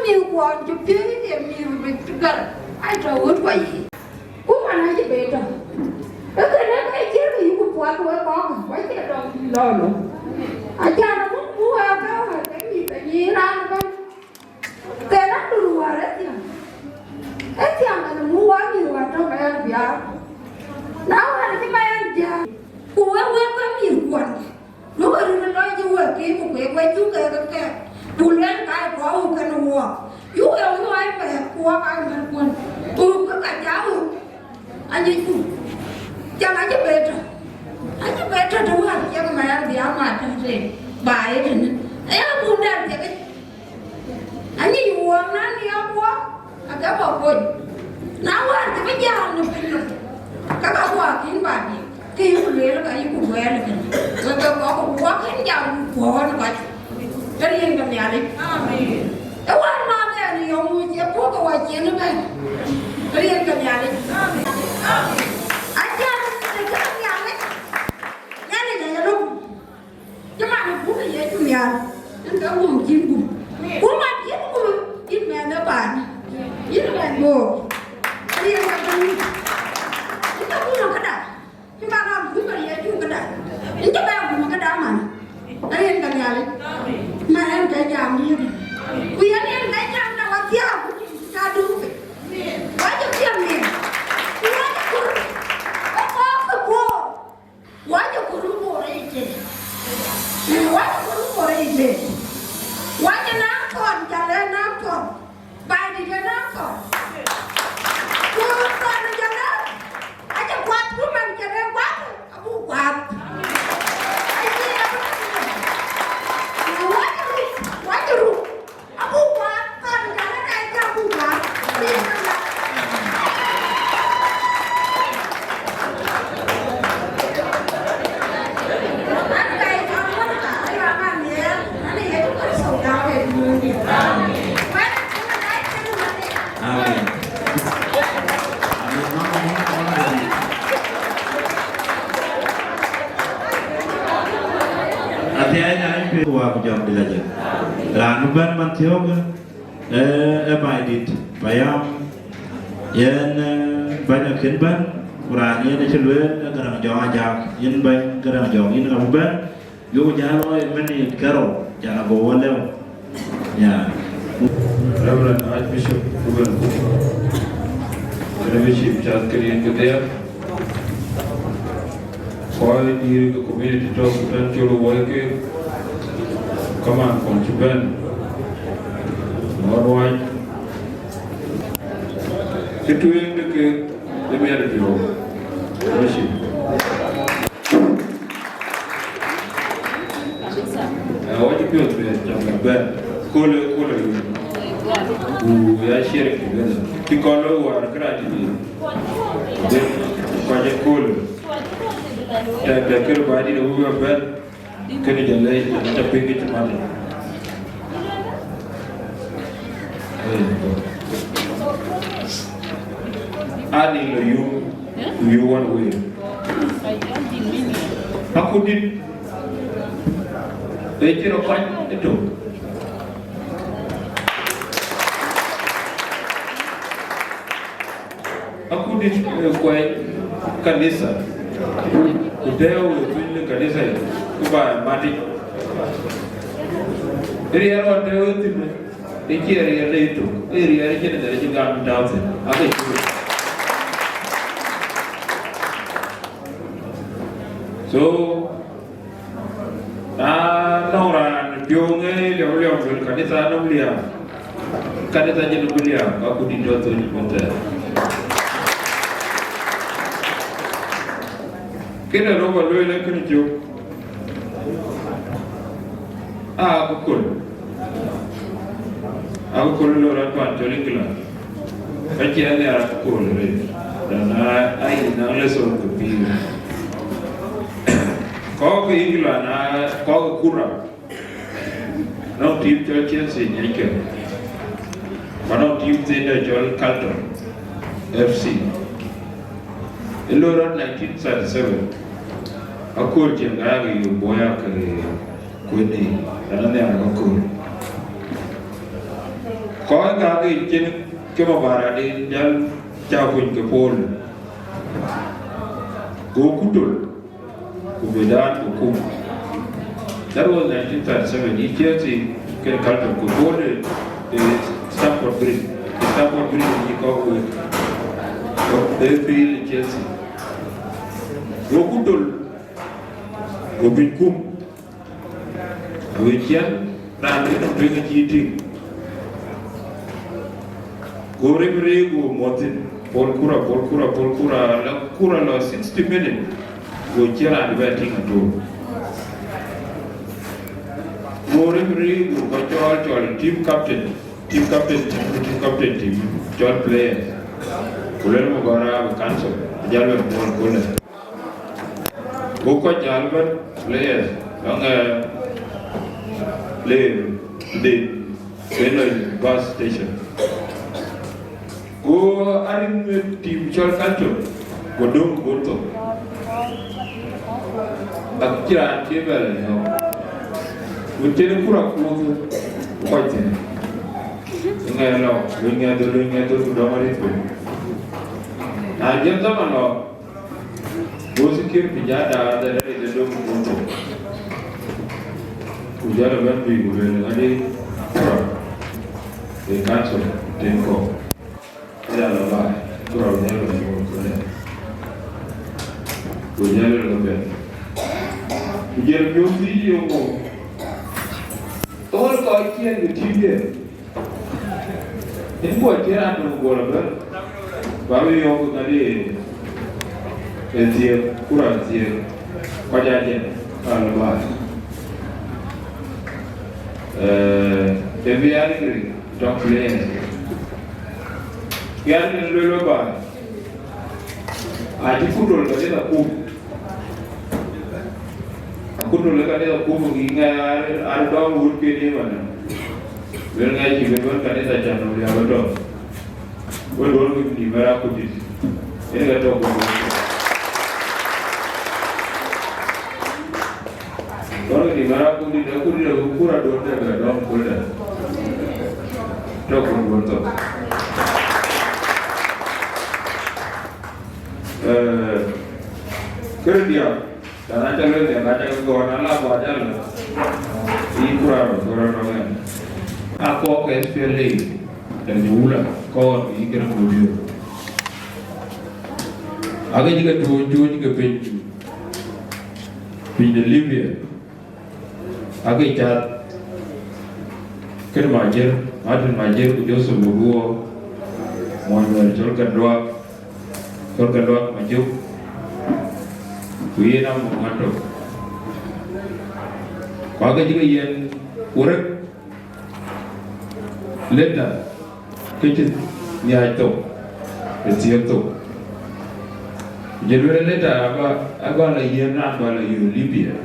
mi kwa ju pi mi mi tugar ai to wo kwa yi ku ma na ji be to e ke na ke ji ri ku kwa ko ko wa ke do lo lo a ja na mu a ka ke mi pe ni ra ko ke na tu wa re ti e ti ama na mu wa mi wa to ka ya bia na wa ti ma ya ja ku wa ka mi kwa no wa ri lo ji wa ke ku ke ju ke tu len ka ko ke no wa yu e no ai pe ku ka ma ku tu ka ja u anh ấy cũng chẳng ai biết đâu mà chẳng mà đi ăn mà thế bài thế này em muốn làm gì cái anh ấy uống nó đi ăn quá à cái bảo quên nào ăn thì bây giờ nó các bạn qua kín bàn gì cái hôm nay nó cái cũng quen rồi cái có quá kín dòng của nó vậy cái gì cái nhà đi cái quán nào này thì ông mua chiếc phố cái quầy chuyện nữa cái gì cái nhà đi aja sekarang yang ni lu cuma aku ni ya cuma dan kamu mungkin kuma in mana ban in mana go dia kata ni kita punya kada cuma kamu bukan ya cuma kada itu kamu kada mana ada yang kaya ni mana yang jam dia kuya ni yang jam nak wajib kadu wajib jam ni wajah kurung orang itu, wajah nakon, jalan nakon, bayi dia nakon, kurang jalan, aja kuat rumah jalan kuat, aku kuat. Wajah ru, aku kuat, kan jalan aja aku kuat. Wa jam dilaja la nuban man tioga baidit bayam yen banya kenban quran yen chelwe garang jawa jak yen bay garang jawa yen ngaban yo jalo meni karo jana go wala ya Reverend Archbishop Ruben Bishop Charles Karian Gudea for the community to spend your work. Come on, from Sudan, Norway. Situing the marriage of worship. What you feel to be Cola, we are sharing together. The color were gratitude. Then, Cola. The Kiribati who were bad. Can you delay the big it money? I need you one way. How could it? They can't find the door. How could it quite Kanisa? Udeo with the Kanisa. Kuba mati. Area on the ultimate. The area later. Area that you got down. So, Nora, Pyonga, Leon, Kanisa, Nolia, Kanisa, Jenulia, Kakudi, Johnson, Get a rover, Loyal, and you. Aku lora tuan jolikula. Kajian ni aku lori. Dan ai nang lesson kepi. Kau ke England, kau ke Kurang. Nau tim Chelsea ni ke. Mana tim Zeda Jol Carlton FC. Elora 1937. Aku jengar you boya ke Kuni, dan ni aku. có cái trên cái mà bà đã đi nhân trao quyền cái phone cố cút của Việt Nam của cung. That was 1937. He changed the culture của phone the Stamford Bridge. The Stamford Bridge he called with they feel Chelsea. Cố cút của Việt cung. Việt chân đang cái đồng cái chi tiết. Gore bere go motin polkura la kura la 60 minutes go chera and waiting at all. Gore bere go chol team captain team player. Kulen mo gara cancel jalwe ball kule. Go ko jalwe players ang the bus station. Go arin team chol culture go dum go to akira tebel no utene kura ko ko tene ngelo lunya do do mari to a jem zaman no go sikir pijada da dum go to ujara ban bi go le ade kura e kanso tenko ya la ba kura ne lo ko le ujara lo be ujara yo video ko tol ko kien de tinde en ko tera no go la ba wi yo ko kali ezie kura ezie ko ja je ala ba eviari don't play yan lolo ba ati kudol ka deda ku kudol ka deda ku nginga ar do wut ke ni mana wel ngai ji be ka deda jano ya do wo do ni mara ku ti ene ga to ko do ni mara ku ni da ku ni ku ra do da do ko da to ko to kerja dan aja lu dia baca ke orang lah baca lu ini kurang orang aku ke SPLA dan diulang kau ini kira video agak juga juga pinju Libya agak cat kena majer kujo sebuah mau mencolkan doa maju kuye na muhato kaga juga yen urek leta kecil nyaito etieto jelure leta aba la yen na ba la Libya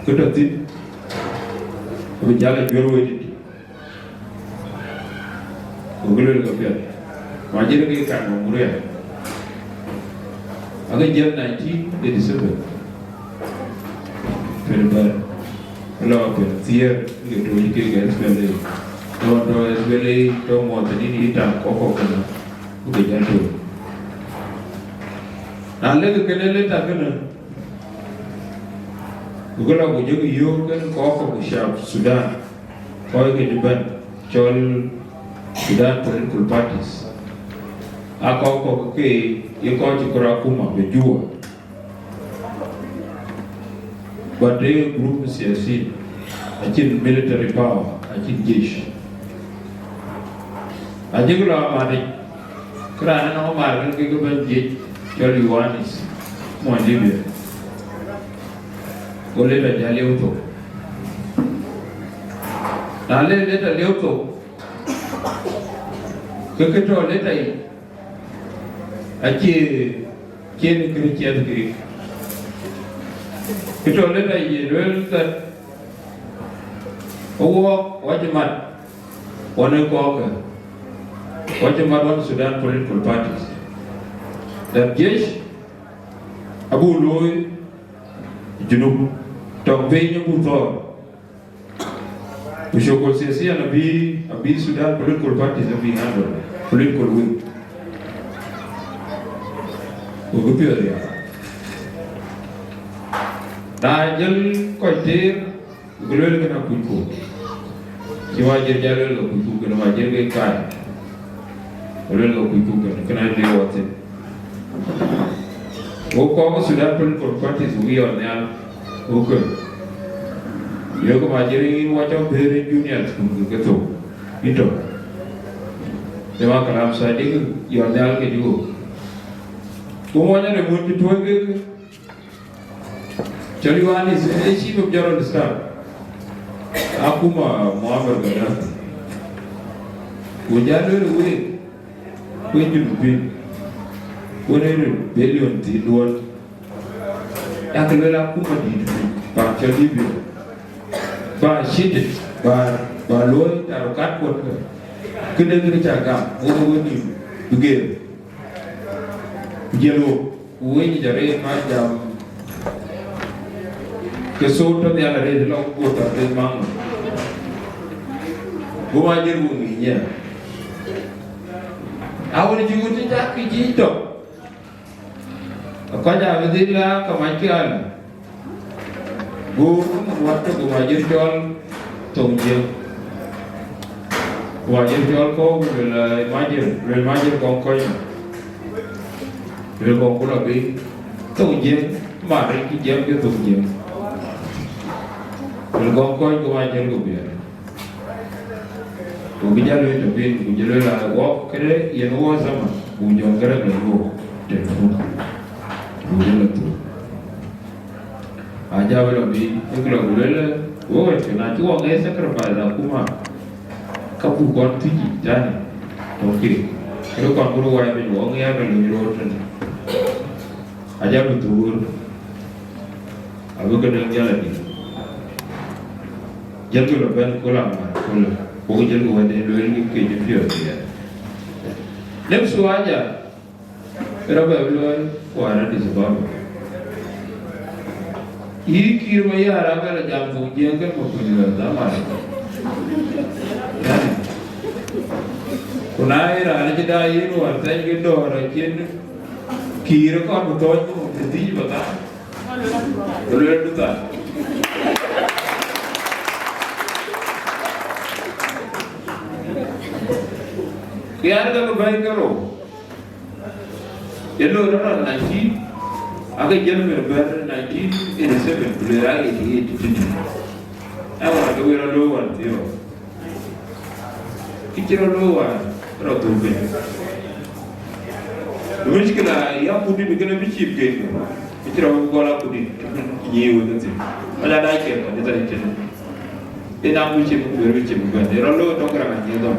kedoti bijala joro wedi ogulul ko pia majir ke kan muria aga jam 1987 February lo pe tier gitu ke guys bele do bele do mo tani ni ta ko kana ke janto alle ke kenele ta kana ugala ko jogi yo kan ko shab Sudan ko ke diban chol Sudan political parties ako ke yeko chikora kuma bejua bade group siasi achin military power achin jeshi ajigula amani krana no mar ke banje choli wanis mo Libya kole la jale uto dale leta leuto keketo leta yi Aki kien Christian Greek. Itu oleh dari Yerusalem. Wajimat, wana koke. Wajimat wana Sudan political parties. Dan jesh Abu Loi Junub Tokbenya Butor. Ushokol sesi anabi be Sudan political parties are being handled, political wing. We go there. Najal koiter gulel kana kuiku. Siwa jerjalo lo kuiku kana wajer ke kai. Gulel lo kuiku kana dia watin. Wo ko Sudan political parties we on now. Okay. Yo ko wajer in wacho bere unions kuketo. Ito. Dewa kalam sa ding yo dal ke jugo. Kumanya ne mun tuwe Chaliwan is a chief of general staff. Akuma Muammar Gaddafi. Wajadu we you be 1 billion $1. Yakela Akuma did by Chalibio. By shit, by loy, Tarokat water. Couldn't reach a gap over you to give. Yellow, when the rain might jam. Que Suoth de la red long water de mang. Go on your woman, yeah. I want you to jack Jito. A Kaja Vidilla, Kamakian. Go, what to go, my usual Tongjil. Why you all go will imagine Concoy. Will go full of it. Tongjil, Mariki Jam, you Tongjil. Will go coin to my general beer. To be able to be Gujalala walk, you know, some who don't get a go. I will be a global word, and I do a sacrifice of Kuma. Kapu got to eat, Danny. Okay. You can't go away with one year and you wrote. I have to work. I look at the gallery. Jatuh lepas kolam, kolam jatuh ada luar ke jepit. Lepas tu aja, berapa luar kuara di sebab. Ini kira maya araba la jam tu dia kan mungkin zaman. Kunai rana jadi ini luar saya gitu orang jen kira kau betul tu jadi betul. Luar betul. Kaya ada kebaik karo. Yellow orang nanti, agak jauh berber nanti ini sebab belajar ini itu. Awak tu orang luar tu. Kita luar, orang tu pun. Mungkin kalau ia putih begini macam ni. Kita orang kalau putih, ni itu tu. Ada dah ikan, ada dah ikan. Ini nama macam macam bukan. Orang luar tu orang ni tu.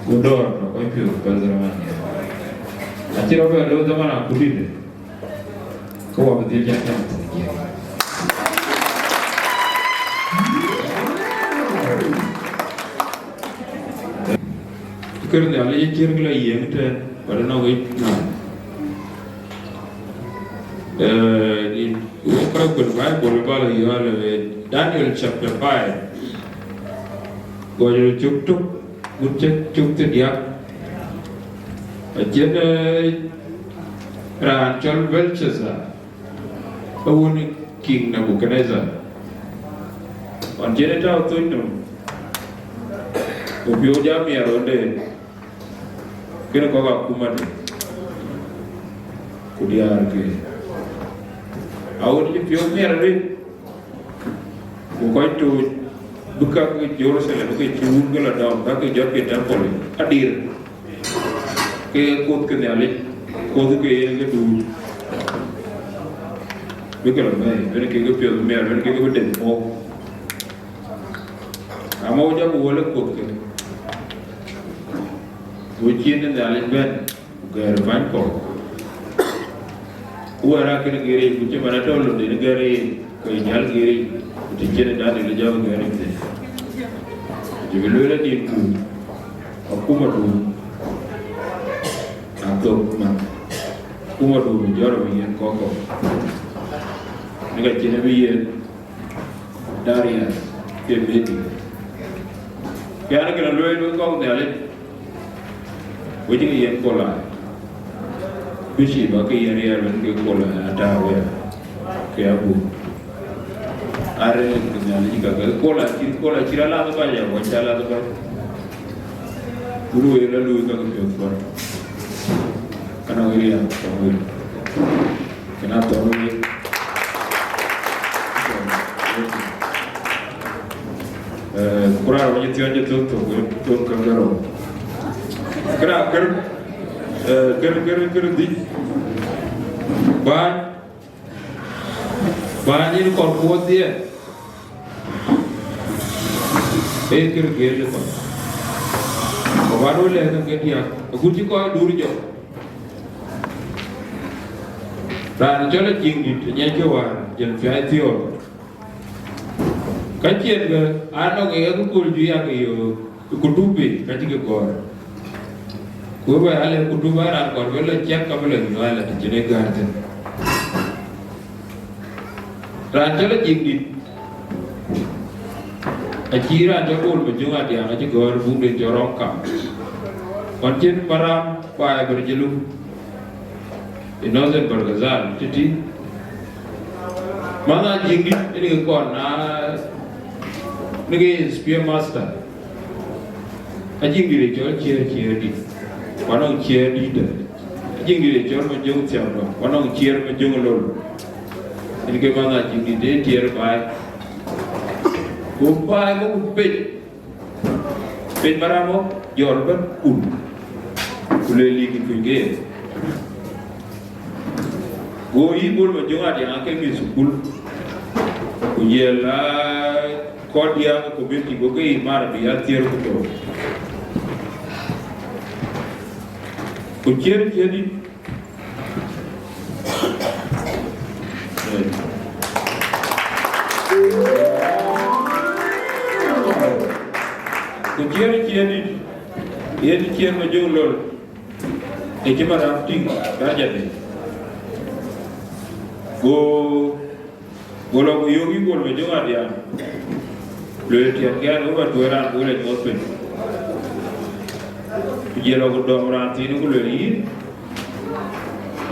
Udor, kau itu perjalanan. Akhirnya apa lewat zaman aku ni, kau apa dia jangan. Kerana ada yang kira kira yang tu, pada nak itu. Ini orang berbaik boleh bala ia Daniel chapter 5. Kau jadi cukup. Ucap cukup dia, jadi rancol Belshazzar, awak king Nebuchadnezzar. Anjir tahu tu itu, ubiu jam ya ronde, kena kau aku mati, kudiar ke, awak ni ubiu ni ronde, bukan itu. Buka ke Jerusalem, buka Jurun ke ladang, buka ke Jor ke temple, hadir. Ke kot ke nyali, kot ke yang ke dulu. Bukan lah, mereka ke pion mer, mereka ke beden mo. Amau jam boleh kot ke. Ujian nyali ben, gerban kok. Uara ke negeri, ujian mana tahu lu di negeri, ke nyali negeri. Ujian dah di jauh negeri ni. Jadi luar ni tu, aku mahu atau aku mahu menjual bagian koko. Negara Cina bagian dari pembeli. Kaya kena luar kau ni alih. Wajib yang kola. Bisi bagi yang dia yang kola ada awak. Kaya bu. Are kena alih juga kola cira lah tu banyak, wajah lah tu banyak. Guru yang lalu itu kau pun. Karena dia tahu. Kenapa tahu ni? Kurang banyak tiada tu kangaro. Kerana di banyak ni korporat dia. Ker lepas. Baru leh kan dia. Aku cakap dulu je. Dan jalan tinggi tu nyawa jalan fiatio. Kajian ke, anak aku kurju yang iyo, kutubi kaji ke kor. Kau ale kutubaran kor, bela cek kamu lagi nuala tu jenis garden. Rancang tinggi. Akira jauh berjumpa dia, aja kor bumi jorong kam. Kajian maram, pai berjelum. Inozen bergazal, jadi mana tinggi ini kor na. Negi spear master. Ajing diri jual cheer di. Wanong cheer di dah. Ajing diri jual menjung siapa. Wanong cheer menjung lor. Ini ke mana ajing diri cheer baik. Umpai ko pet. Pet maramo jual ber kuleli kikuige. Go ibul menjung ada angke misukul. Kuyela. Kau dia community go ke imar dia tiar kudo. Kuciar jadi. Kuciar jadi. Ia diciar majung lor. Cuma rafting raja ni. Go lagu yogi go majung ada. Lalu tiap-tiap orang tuaran boleh ngopi. Jika lagu dua orang ini boleh,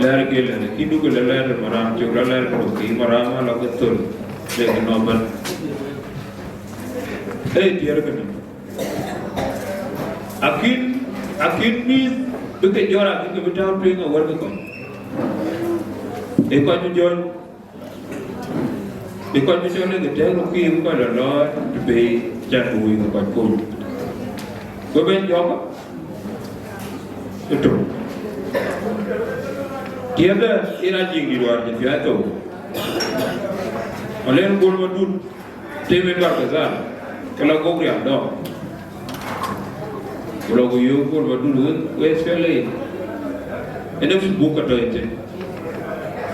lari ke lari, kini boleh lari maram, juga lari pergi maram lagu betul, lagi nombor. Tiada kena. Akin ni betul juara, kita betul peleng awal betul. Kau jual. Because we only the tell of him got a lot to pay just doing about food. Go back, Yoga. Itu. Tiada irajing di luar jadi itu. Oleh gol madun, teme berkazar. Kalau kau kriam dong. Kalau kau yo gol madun, wes fele. Ini buka tu aja.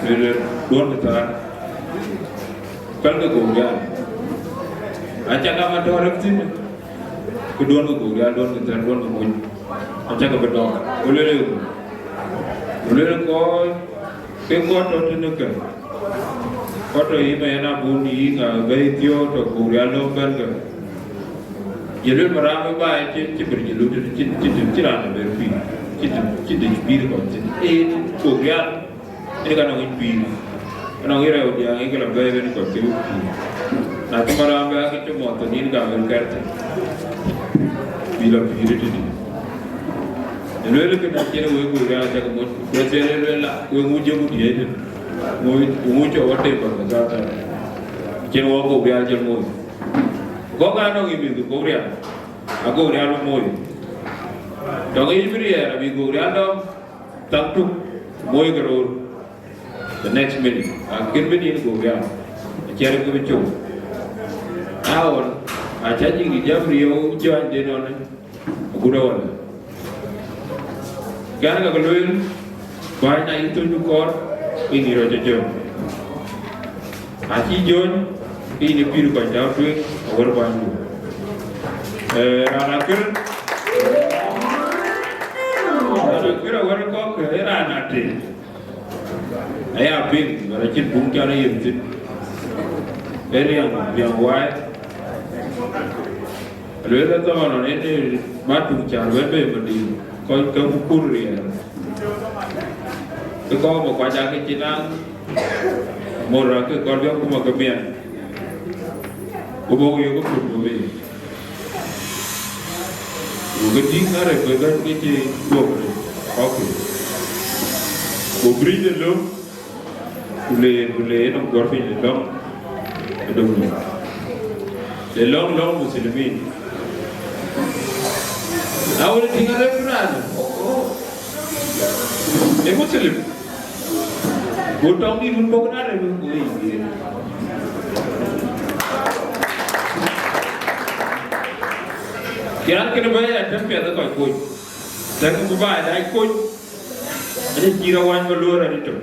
Jadi dua kita. Kalau keguguran, acak nama orang tu, kedua keguguran, dua keguguran, acak kebetul, boleh kau, kau tu nak, kau tu ini mana buni, gaya tio, tu keguguran lomban ke, jadi meramai baik, berjelu, cerana berpi, bir kau, keguguran, ini kan orang bir. Orang Israel dia ini kalau gaya ni kau tu, nanti malam kita mau tu ni dah berkerja, bila pilih tu ni. Lalu kita nak kena buat gaya macam tu, presiden lah, buat muncul dia tu, muncul apa berkata, kena buat gaya macam tu. Kau kan orang ini tu gaya, aku gaya lu moi. Orang ini dia, tapi gaya tu, tentu moi keror. The next minute, akhir minute go down. Cari ke bencong. Awal, aja jadi jam Rio jalan jenon, aku dah wala. Karena kalau banyak itu juga ini raja jom. Aci John ini piru kacau tu, awal banyu. Ranakir awal kau kera nanti. Ayah ping, kalau cip bungkar ni yang cip, yang white, Alwela zaman ini batu carwebe mandi kau kebukur ya. Kau mau baca ke Cina, murah ke kau dia kuma kemian. Kau yo ko kurbe. Ugati ngare began ke ci dobre. Oke. Bobri de lo. Ule no gorfi de lo. Dong. Le long muslimin. Awal tinggal di mana? Muslim. Botong di pun bukan ada begini. Kian kena bayar tempat ada kau. Jangan berbayar ada kau. Ada kirawan berluar ada tu.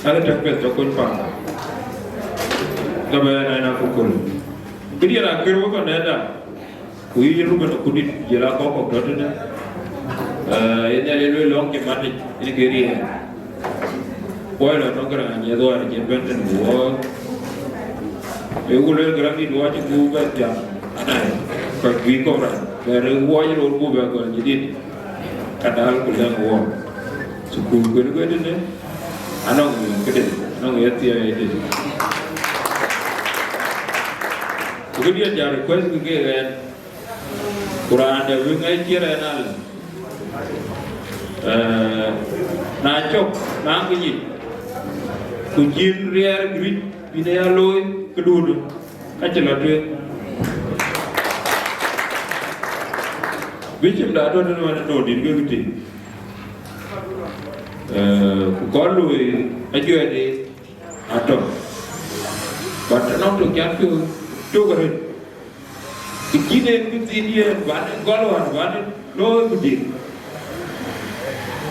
Ada tempat tu kau faham. Kabar anak pukul. Jadi ada kerja kan ada. Kui rumah nak kudit jelah kau tu dah. Ini ada long ke mana ini kiri. Kau lah nak kerana ni dua ada jemputan dua. Aku le kerana ni dua cikgu baca. Anak kau kui kau orang. Kerana dua je orang kau baca jadi kadal kuliah dua. Suku kau ni ni. Anak kedai, anak yati itu. Kemudian jadi request ke kan Quran ada wingai kira nal nacok nanggi kujin riar grit binaya loy kedua kacela tu bicam dah ada mana tu di gitu kalau aja ada atau baca nak tu kian tu Tugarin, ikine kuzidia, banen lo kudi.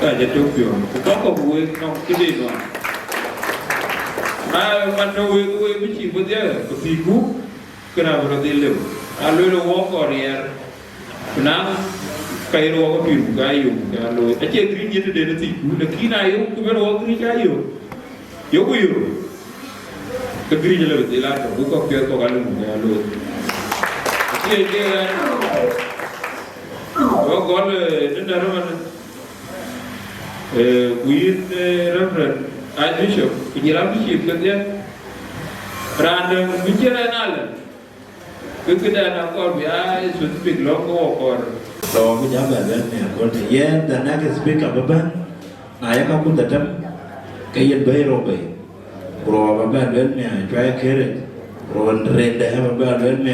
Aja Tokyo, kau buat nak kudi no. Mana buat bici buat dia, kepiku, kena berdiri. Alu lo walk orier, kenang kayu walk piru kayu, kalau aja green je tu dia nanti. Nak kina ayu, tu baru walk green kayu. Yo. Kegeri je lebih jelas, buka kau kalau muda lu. Dia, kalau ni dah mana? Kuih referent, bishop, penjiran bishop kerja. Random bicara nalar. Kemudian nak kau biar speak logo kau. Kalau kita berada ni, kalau dia dan nak speak apa pun, ayah kamu tetap kaya bayar. Pro baban ni cuai keret, pro renda baban ni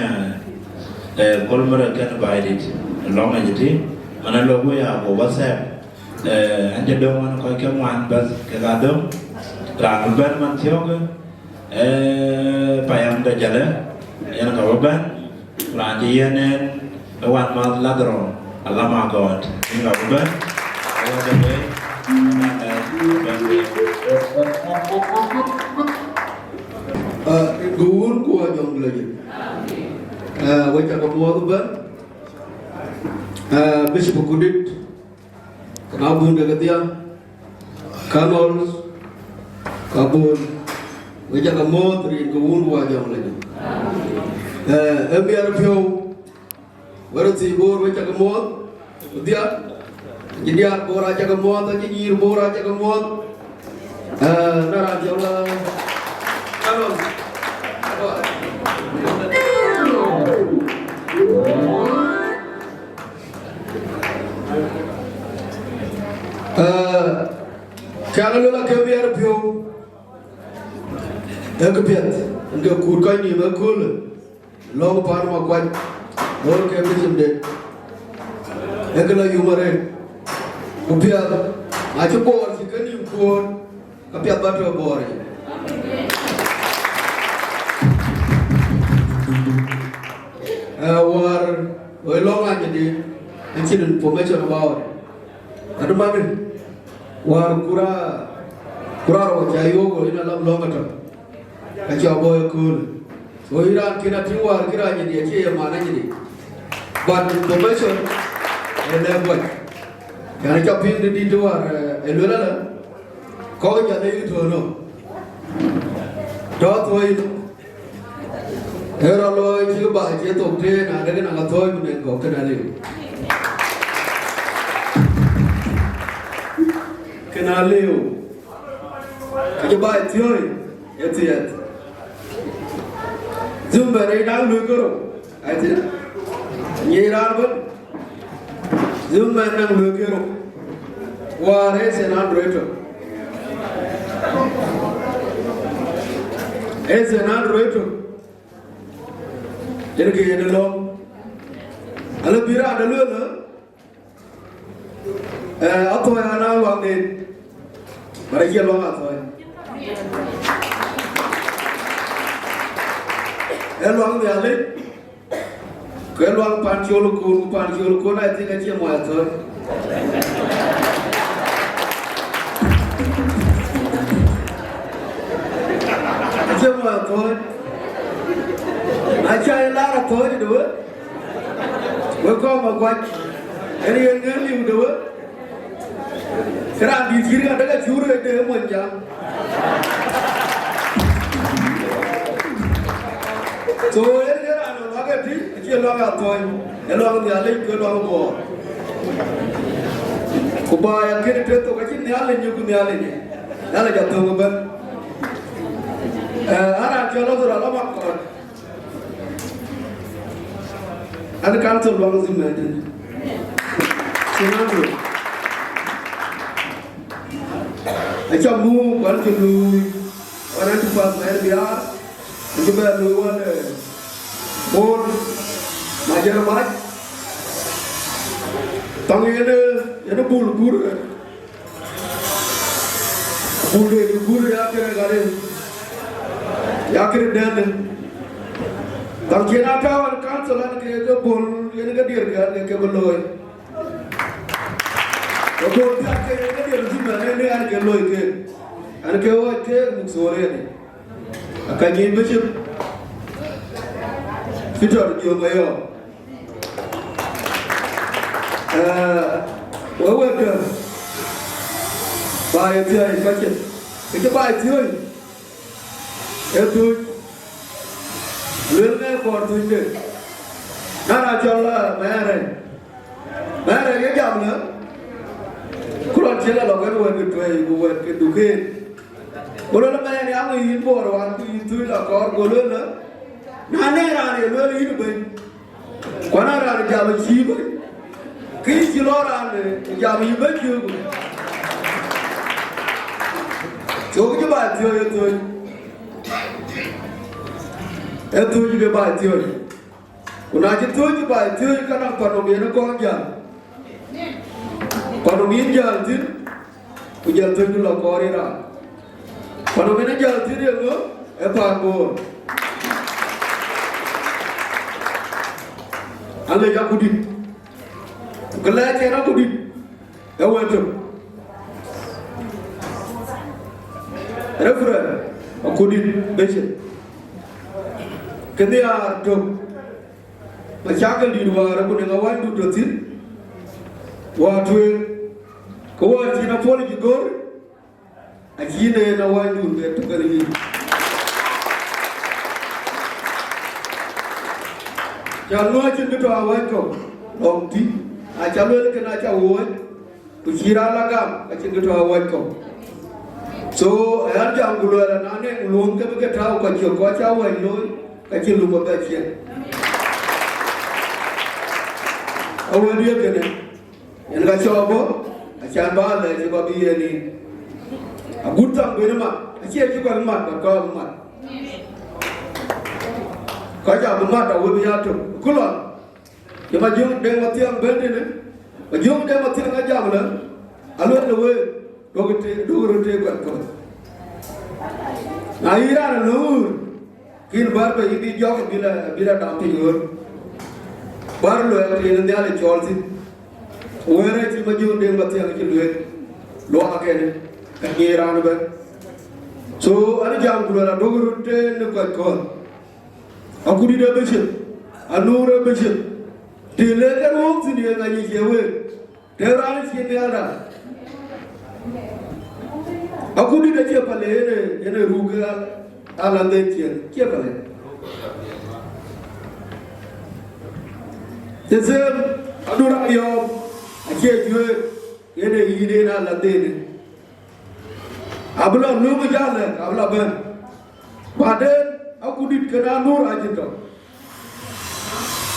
kolmar kan baidit. Long aja ti, mana logo ya aku WhatsApp. Anja dong mana kau kemuan bas kegadong, rakyat man tiaga, payam dah jalan, yang kau baban, lanjianen, wan mal ladron, alama God, ini kau baban, Guru kuah Jonglei. Wajah kamu tu ber. Episcopal kudit. Kabun dekat dia. Kanol. Kabun. Wajah kamu dari guru kuah Jonglei. Biar piau. Berarti bor wajah kamu. Dia. Jadi bor aja kamu. Tadi nyir bor aja kamu. Nara jauh. Kanol. Kalau lu lagi biar piau, kebiat, enggak kurkai ni makul, long pan makuach, orang kami sendiri, enggak lagi umare, kebiat, aja bor, si kani bor, kebiat batu bor. War long aja di, incident information about. Ada mana? War kura jayo ko ina lam long ato. Kaca boy cool. So Iran kina tiwar kira jadi aja mana jadi. But information ene buat. Karena caping di luar elula la. Kau jadi itu no. Dot way. Hero lo chiu ba che to te na de na ga thoi ne ko kana le. Kana le. Ke ba thioi etiet. Zimmerman na lu ko. Ati. Ni ra ba. Zimmerman na lu ko. Wa re se na droito. Ese na droito. Jadi kita dalam, kalau bira ada lu apa yang anak luang ni, mereka luang apa? Luang ni ada, kalau luang panciol kun, nanti kacau muat tu. Kacau muat tu. Acha lara thoi do we ko ma gwaj eni ngeli do kra di jiri daga jure de monja so era no lagati che loga thoi elo ngi ale ko lo bo ko ba ya kire te to gachi ne ale nyu ku ne ale ni ala ja to ba ara jolo do la ma ko ada kantor luang Zimmerman. Senang. Aja mu kan dulu orang tu pas air biar, kita luar bon majar mat. Tangi ada bul ya kira kali ya kira dan Tang kena kawan kanselan ke bol ini ke dia ke beloi. Bol tak ke dia Zimmerman ini an ke loi ke muksore ni. Akan ni macam fitur dia mayo. Wawa ke bayar dia macam kita bayar dia. Itu Lelne for tuinde. Nara chola mere ye jamna. Kuran chela logan wen ke duke. Kuran mere yang yin bor wan ku itu la kor golona. Nane rane lo yin ben. Kwana rane jam chibu. Ki chilorane jam yibe chibu. Chok ba tyo yo to. Itu juga baik tioi. Kuna jitu juga baik tioi karena panomia nak korang panomia jalan tin, ujar tioi tu lak korira. Panomia jalan tin dia tu, parbon. Ane jak kudit, kelai cina kudit, awal tu. Referen, kudit bencin. Kendi arto macakal di luar aku dengan wan du dotin watu ko wati na poli gor ajine na wan du be to kali jallo cin to awan ko lomti a jallo ke na cha won tu jira lagam cin to awan ko so ayar jam gulora nane ulun ke be tau ka ko cha wan loy kecil lupa baca. Awal dia kena, yang kacau apa? Acan bala sebab dia ni. Agutang berema, acan juga mat, kau mat. Kacau mat awal dia tu, kulon. Dia maju dengan mati yang benda ni, maju dengan mati yang ajar mana? Alur lewe, dua roti kau. Nairan lur. Kin bar pe ibi jog bila dampi gur bar lo ya ni ale cholsi were ci maju de mati ang ci luet lo akene ka ngiran be so ani jam gulo la doguru te ne ko aku di de beche anure beche de le ka wong ci ni nga ni jewe de ran ci ni ala aku di de ci pale ene ruga ala de ci pale the same Adura Yom, I can't do it. Yene yine na ladene abla numu jale abla ben baden aku dit kena nur ajito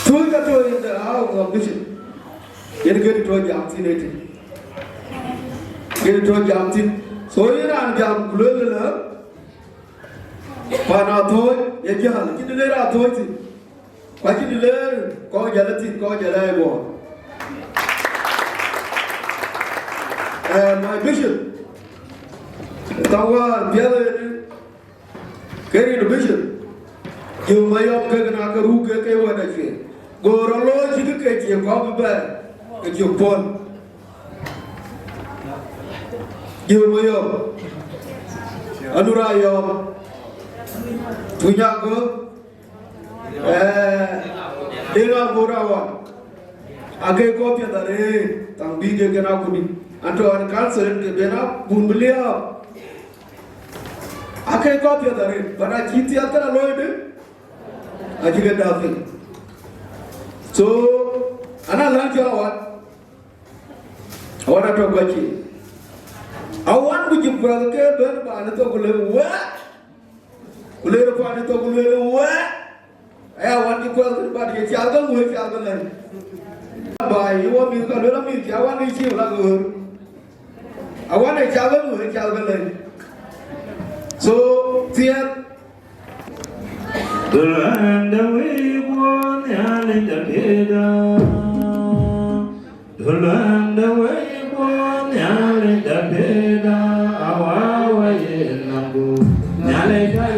tu ka to in the house of mission yene gedi to jam tinete gedi to jam tin so ira jam kulele pana to ye jale kidile ra to tin kwa kidile ko jale tin ko jale bo. My bishop, Tawa, the other carry the bishop. You may have taken a rook, what I say. Go along, you get your coffee back at your phone. You may have Anurayam, Tunyago, Dela Borawa. I get copy of the rain, Tambi Ganakuni. And to our council, they are Bumbulia. I can't copy of the rate, but I keep the other alone. I get nothing. So, and I learned you what? I want to talk about you. I want to give brother Kerber, but I talk a little what? Little part of a little what? I want to call the body, a child with Alban. By you want me to go to me, I want to see you. I want a child with Calvin. So, fear the land away one, the Peda. The land away one, the Peda. Our way in Nambu, Naleka,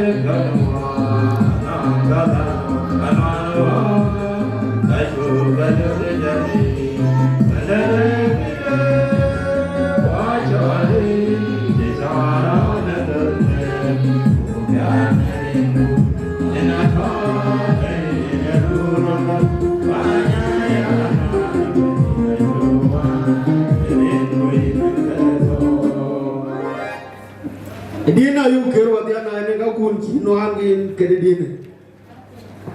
Dina you care what they are going to no one in Kedidine.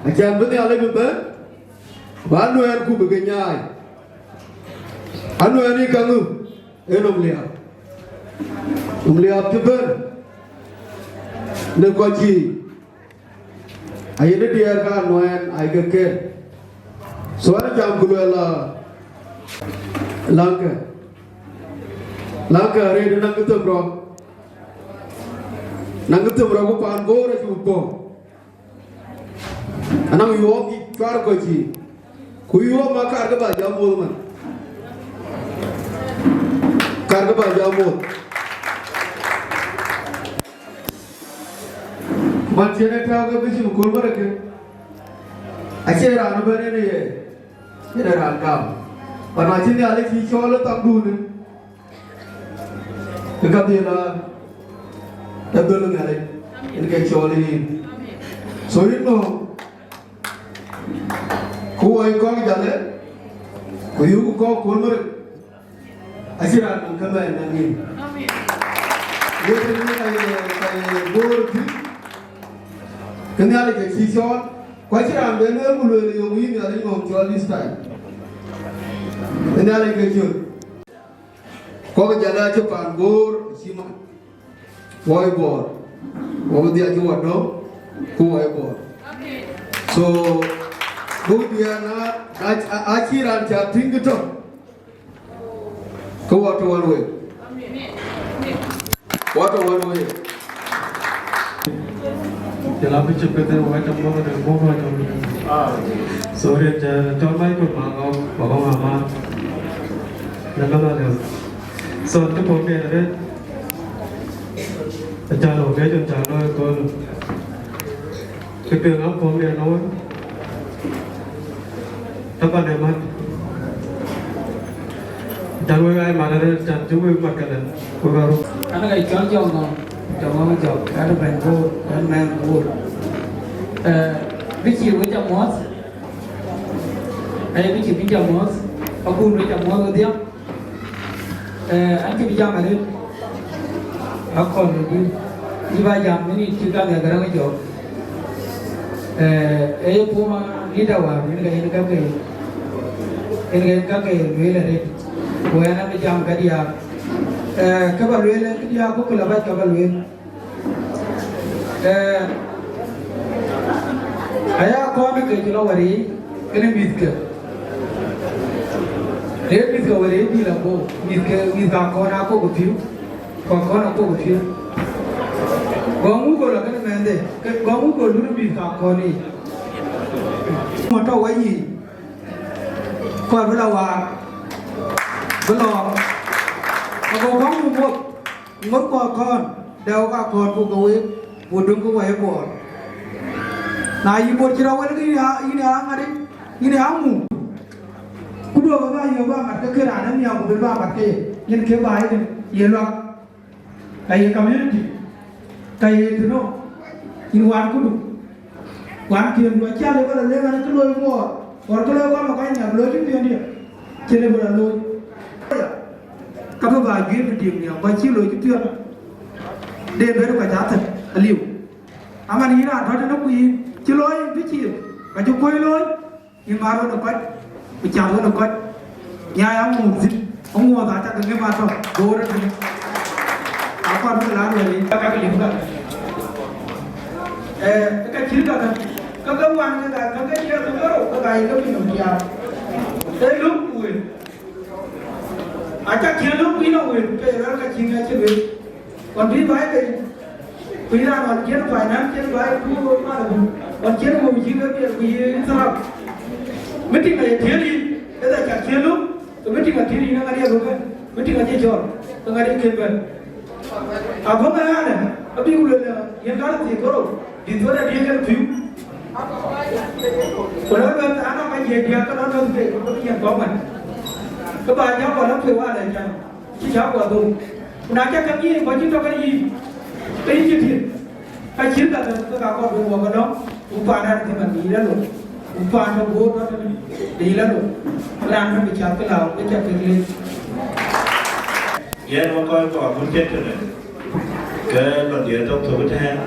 I can't put the Alabama. One way and Kubaganyai. I know any Kamu, Enomlia. Umlia to burn. The Kochi. I had a dear car, no one I can care. So I jump to Lanka. Lanka, read another bro. Nangutu Ragu Pangora to Pong. And now you walk in Karkochi. Who you are Makargaba Jamulman? Kargaba Jamul. But Jenna Bishop Kulmarake. I said, I'm a banana. Here I come. But I think Alex is all a taboo. The Kabila. The building in Kacholi. So you know who I call Jale, who you call Kulmer. I said, I'm coming and in. Later, I go to Canali, she's on. Quite I'm the normal you win the ring of Jolly style. And I like you. Call Jala Japan, go, Simon. Boy board. Over the other one, no? Who I board. So, who we are not, I hear and think it up. Go out one way. What one way? The language of the white and woman and woman. So, it told my good Mango, Bagama, Nagama. So, to go get cha đồ kế cho cha nói con cái trường ấp con này nói các bạn em ăn cha nuôi ai mà đây cha chú nuôi mặt cái này cô vào anh ấy chọn chọn nó chọn cái nó bền vô cái mang vô ví dụ với chọn mốt hay ví dụ với chọn mốt ở khu với chọn mốt cái tiếp anh chỉ chọn cái Aku ni ba jam ni kita ni agak ramai jauh. Puma ni dah wah ni kan Ini kan ke luar ni, bukan apa jam kerja. Kabar luar kerja aku kelabat kabar luar. Ayah kau ni kerja lawari, kena miskin. Dia miskin lawari di lampu, miskin kau nak aku betul, kau nak aku betul. Kamu kau nak kena mende, kamu kau dulu miskin kau ni. Mata wajib. Kau berlawan, belum. Aku kamu buat kau, dah kau buat budung kau buat. Nah, ibu cerawal ini angari, ini amu. Kudu apa ya bang? Kekerangan ni aku berbahas ke, yang kebaik ni, ialah kaya community, kaya itu no, ini wan kudu, wan kian dua cari pada lepas itu loy buat, orang tu loy buat makanya loy itu dia, ciri pada loy. Kamu bagi video ni, baca loy itu dia, dia baru baca tu, aliu. Aman ini ada nak kui. Ciloi bici, baju koi loi, imaru nak, bicara nak, yang mungkin, orang baca dengan mata, borat ni. Apa tu lalu ni, kakak lihat. Kakak cerita kan, kakak wan kakak dia tu baru, kakak itu minum dia. Lup pun, acak dia lup minum pun, kerana kakak cinta cewek, kondi baik. Pilihan orang finance yang baik tu mana pun, orang mau bicara dia insaf. Meeting aja theory, ada cak theory, tu meeting aja theory nak ada bukan, meeting aja jual, tu ada kempen. Abang ada, abis ulah yang kalau tu koro, di tu ada dia kan view. Kalau kan anak macam dia kan orang tu tu yang kawan. Kebanyakan orang tu ada yang siapa tu, nak cakap ni baju tu kan ni. Ini jadi, kacir kata tu kakak dua orang, upanan di mana dia lalu, upanan dua orang dia lalu, pelan bicara kelau, bicara keliru. Yang makai tu aku cakap tu, kalau dia tu tu betul.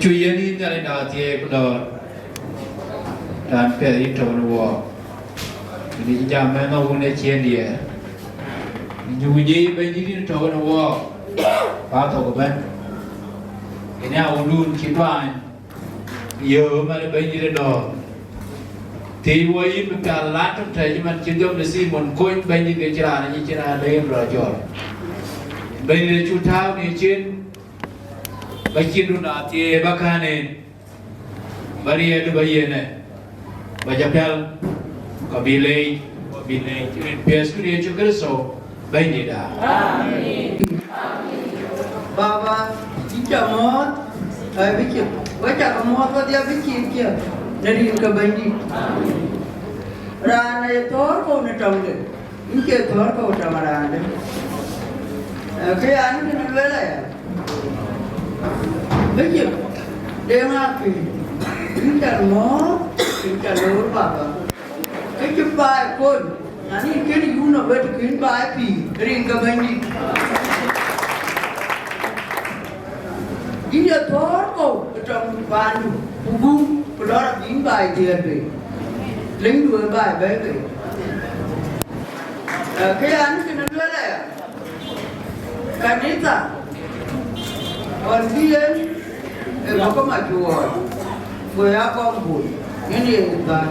Chuyeni dari natie kuda dan peri tawanwa. Ini jamnya no gune cien dia. Nyuji benjiri tawanwa. Patau keban. Ini awalun kipan. Yo mana benjiri do. Tiwai berkalat terjadi macam jom nasi mon koin benjiri cerana ni cerana lain belajar. Benjiri cutau ni cien. Bakin duna tie bakane bari adu bayene bajapel kabile tuin pias kuri chukar so bainida amin baba icamot ay bikin baca kamot wat dia bikin kia dari ke baini rana tor ko ne tamde inke tor ko tamarane kaya anu ni bela ya Begitu, Deng Akeer, kita mau, kita lor bapa, kita buy pun, nanti kita guna betul kita buy pi, ring kebanyi. Dia thor ko, kita bantu, hubung, pelor bin buy dia be, ling dua buy be. Kaya anu kita dua lah ya, kanita. Còn viên nó có mà chùa với con bụi những gì ta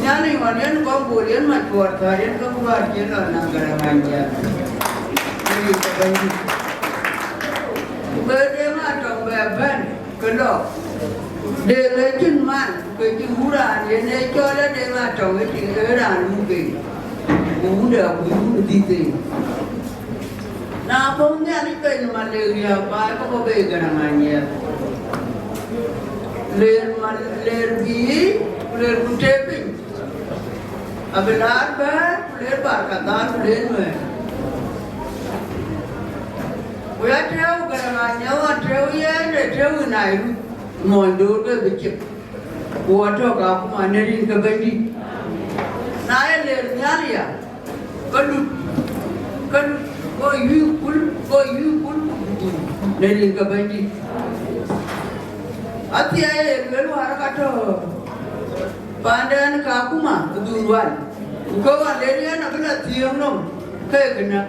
nhà này mà đến con bụi đến mà chùa thời đến có qua chiến là nàng gần hàng nhà đi cái bên bên đây mà trồng về bên cái đó để lấy chân man cái chân hú đàn đến đây cho đến đây mà trồng cái chuyện cái đàn mu kỳ hú đều hú đi tìm na pun dia ni pen malaria pa ko be gananganya ler bi ler kutepi abelar ba ler bar katan ler me ya treo gananganya wa treo ye de treo nai mondo ke bichip wato ka kuma ne rin ka bandi na ye ler nyaria kadut go you pul dari ke bandi ati ay lelu harakato pandan ka kuma duruan ko wa leri na bila tiang nom ke kena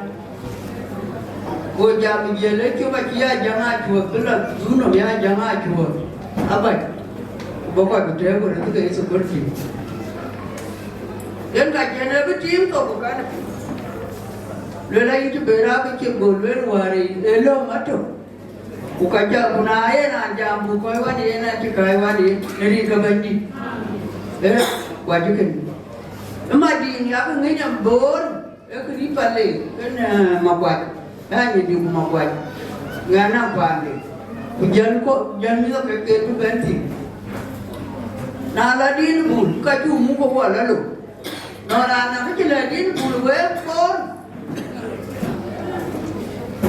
go jam jele coba kia jangan cua bila duno ya jangan cua apa bapak gede ko itu kayak seperti dan kajian betim ko bukan Lela itu berapa cik boleh wari, elo macam. Bukan jam guna air nak jam bukan wadi nak cikai wadi dari kebandi. Wajib kan. Madi ni aku ngejam bor, aku di pale, kan makuat. Hanya di makuat. Ngana pale. Jangan kok jangan juga kekeh tu ganti. Naladin bul, kaju muka wala lo. Narana kecil ladin bul wepon.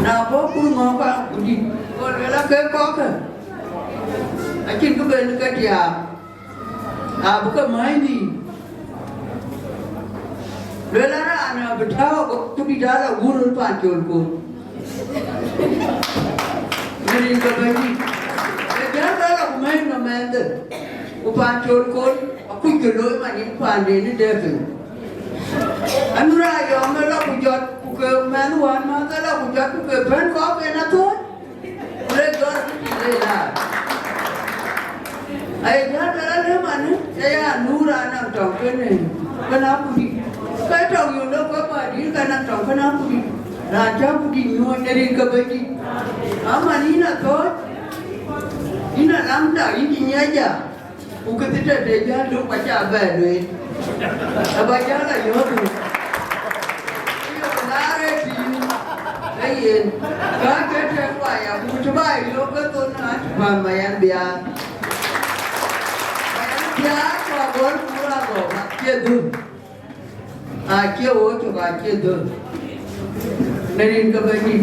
Nào có cứ ngó qua đi còn là cái có cả ở trên cái bên cái nhà bữa cái máy gì Lela na ana betao kudi dala gurun pan jolko. Nari ka bani. Dia dala main no mende. Upan jolko aku geloi mani pan ni defu. Anura yo mela kujat ke manuan ma kala kujat ke ban ko ke na tu. Le dor lela. Ai dia dala le mani. Saya nura na tong ke ni. Kenapa di? Cái trồng nhiều đâu có mà đi cái năng trồng cái nào cũng đi là cho cũng đi nuôi gia đình cơ đi mà đi là tốt đi là lắm đã đi nhớ giờ cũng cái thứ để ra lúc bà cha về rồi bà cha là nhớ rồi lá đấy thì cái gì cái trên ngoài cũng cho bài lúc cái tôi nói mà mày ăn bia qua bốn cũng là bỏ kia đường kia ôi cho kia đường nên cái gì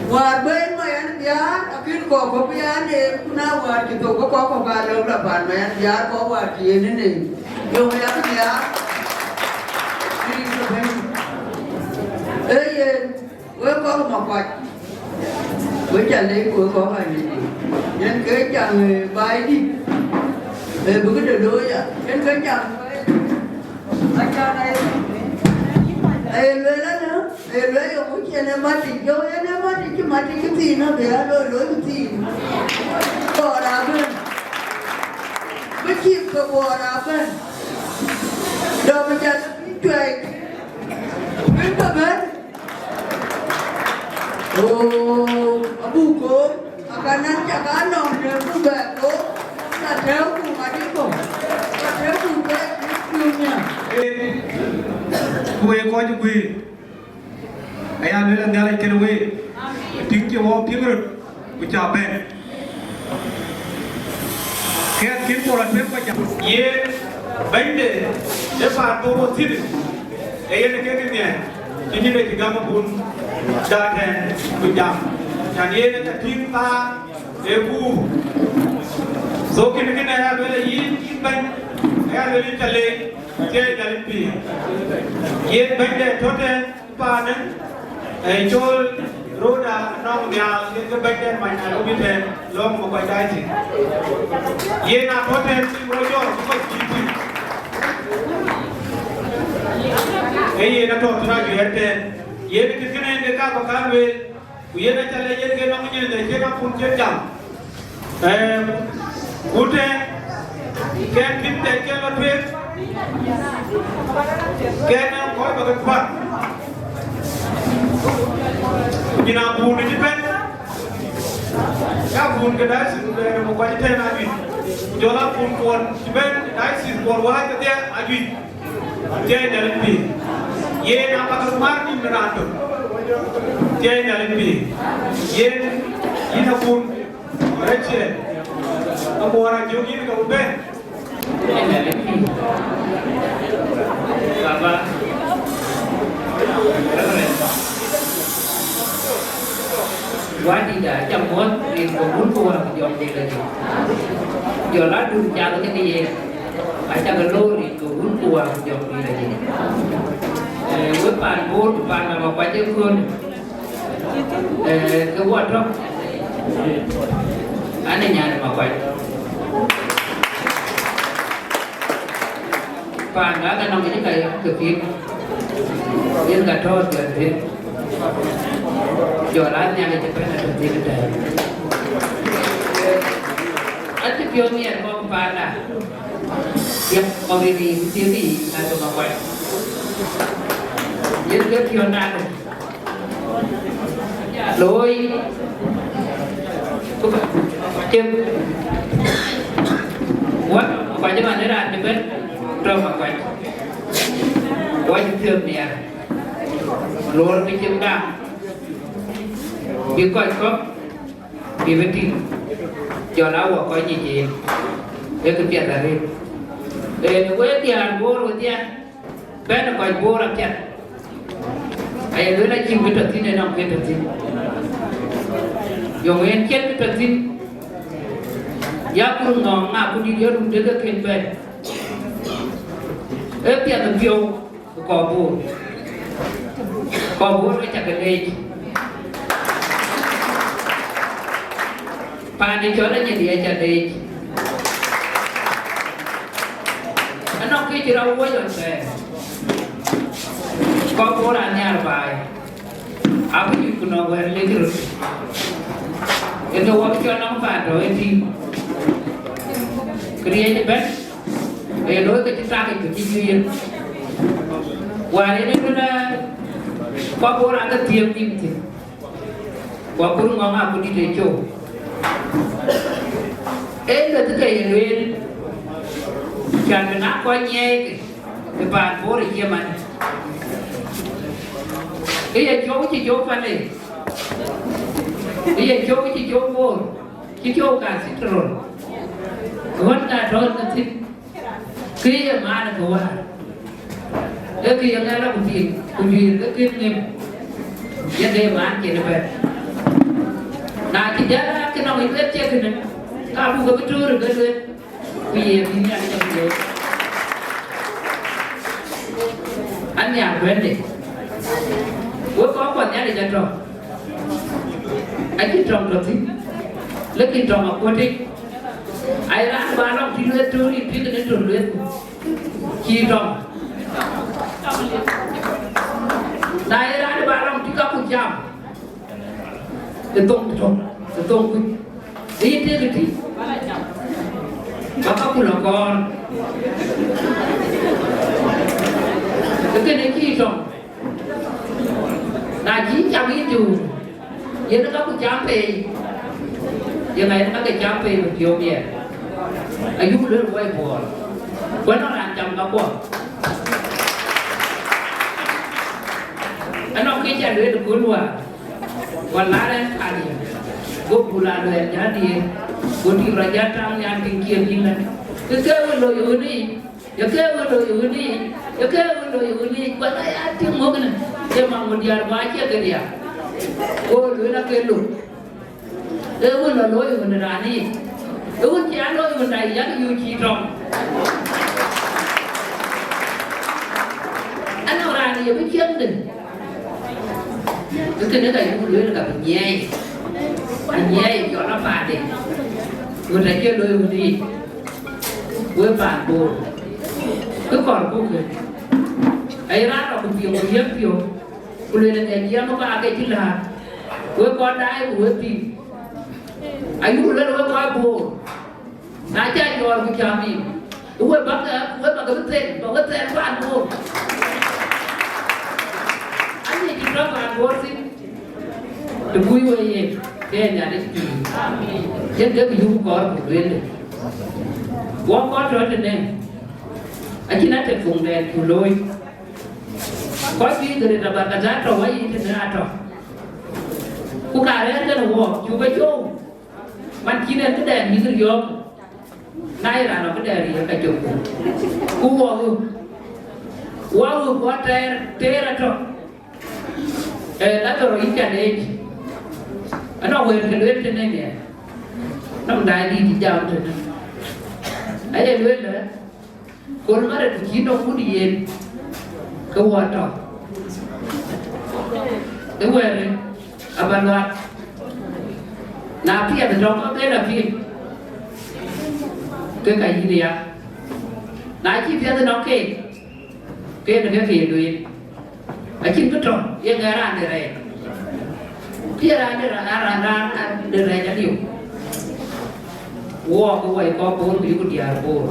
và bên mà anh giá cái có cái anh này cũng nào và cái tôi có cái đâu là bạn mà anh giá có và kia nên này dùng cái giá nên cái gì ấy với có một vài với chàng đấy của có vài gì nhân cái chàng bài đi để bữa cái đôi à nhân cái chàng anh cha này lấy nữa lấy ở mũi chân em mati vô em mati chứ mati cái gì nó về lối cái gì bò đá bên cái chim cái bò đá bên đâu bây giờ cái chuyện cái gì bên abu ko akanan cakan nong dia tu beko tak tahu tu mati ko tak tahu tu bekulnya quê coi cho quê ai ăn lên nhà lại cái quê tiếng chiều hôm tiếng rực của chào bè cái tiếng của lần tiếng quay chào ye bánh để phạt tôi một thiết ai ăn cái này chỉ như vậy thì gam bún đa thèn của chào chẳng ye nó tiếng ta để vu số cái này là về là yên bánh ai ăn lên trả lệ chơi là lên bì yên bánh để thoát ra pa nè ai cho roda nong nhà cái bánh để mày nào biết thế long một cái đại gì yên nào thoát ra thì rồi cho có gì cái yên nó thoát ra cái hết thế yên cái này người ta có cái về yên nó chạy lên cái nong như này cái nó phun chết chậm cút ra cái kinh tế cái nó thuê cái nào có một cái phần như nào buồn thì bên các buồn cái đấy sự là một cái thế nào vậy cho là buồn buồn bên đấy sự buồn quá cái thế à vậy chơi nhà lên bì ye nào bắt đầu mát đi mà làm được chơi nhà lên bì ye như nào buồn đấy chơi ông bố ra chịu gì cái bên Bapak quá đi đã trong mốt thì còn muốn cô làm dọn gì là gì giờ lá đun cha cái gì vậy phải cha cái lô thì còn muốn cô làm dọn gì là gì với bạn bố bạn là một quái chơi khôn cái quạt đó anh ở nhà này mà quay và đã cái nông cái này thực hiện những cái thôi thực hiện giờ lá nhà này chỉ phải là thực hiện cái này anh chỉ kêu miền con phàn à việc có gì gì là tụi nó quay những cái kêu na này lối chim quát quay cho bạn đấy là những cái trong mà quay thương nè luôn cái chim đam bị coi có bị vấn đề cho nó hoặc coi gì để cái tiền là đi để nó quét tiền bố rồi tiền bé nó coi bố làm tiền ai lưới lại chim cái trật tin này nằm cái trật tin dùng em chết cái trật tin giá cũng ngon mà cũng đi nhớ đúng đến cái khen về ép tiền là nhiều Kobu cái này pani cho nó như vậy cho đi nó khi chỉ đâu có dọn xe Kobu là nhà bài apa yang kuna buat lagi tu itu waktu orang faham rồi thì kerja best đối với kita itu cincin Wari itu dah Kobu ada tiap tim Kobu ngomong aku di dejo itu kayak ini jangan nak kau nyek depan boleh kiamat Iya jauh chỉ jauh pandai, iya jauh chỉ jauh bol, chỉ jauh kasih terus. Tuhan dah terus nanti, kaya mana tuan? Lagi yang ada bukti, lagi ni, yang dia mana kita ber. Nah kita kena melihat cek ni, kamu kebetul betul, biar ini ada yang Anh nhà quen đi. Ủa có còn nhà để cho trồng anh cứ trồng được thì lấy cái trồng mà quên đi ai ra ba long thì luyện trôi đi thì cái trồng luyện chi trồng đại ra ba long thì có một trăm cái tông đi thế thì có một lòng con cái này chi trồng là 900 ít dù vậy nó có 100 phê giờ này nó có cái 100 phê một triệu vậy ai giúp lớn quay buồn quên nó làm chồng nó buồn anh nói cái cha đứa được cuốn qua còn lá đấy à đi gốc gula đuôi giá đi cuốn đi ra giá trang nhà tiền kia đi lên cứ kêu đôi ưu đi ya kêu đôi ưu đi ya kêu đôi ưu đi quên ai ăn tiếng mốc này dia mengudiar baca ke dia. Oh, dia nak kelu. Dia pun loi beneran ni. Dia pun jangan loi beneran yang you citrong. Anh orang ni dia pun ni. Itu ni dah you loi kat penyai cho nó phạt đi. Người ta kia loi đi. Với phạt cô. Cứ còn cô kìa. Ai ra nó cũng nhiều hiếm nhiều, tôi lên đây hiếm nó có cái gì là, với con đái với tìm, anh cũng lên với con bồ, nãy cha cho cái cha mình, với bác cái tên con bồ, anh ấy chỉ cho con bồ xin, tôi vui vậy, cái nhà đấy thì, nhất cái dùng con của lên này, con rồi trên này, anh chỉ nói chuyện cùng đèn cùng lôi. Có gì từ đây là bạn cả giá trâu ấy thì ra trâu, cô cả đấy cái đồ chú bé chú, bạn chỉ nên cái đèn như thế gì nay là nó cái đèn gì cái chụp, cô wow có tre ra trâu, đã rồi ít chả đấy, nó quên cái luyện trên đây nè, nó đại đi thì giàu trên đây, ấy luyện nữa, cô nó được chỉ nó cũng đi yên. Cái hoa tròn cái quê này ở bên ngoài là phía bên trong có cái là phía cái gì vậy nãy chi phía nó cái là cái phía đuôi ở trên cái tròn yên nghe ra để này phía ra để này cho điều wow cái quay có bốn cái của địa bốn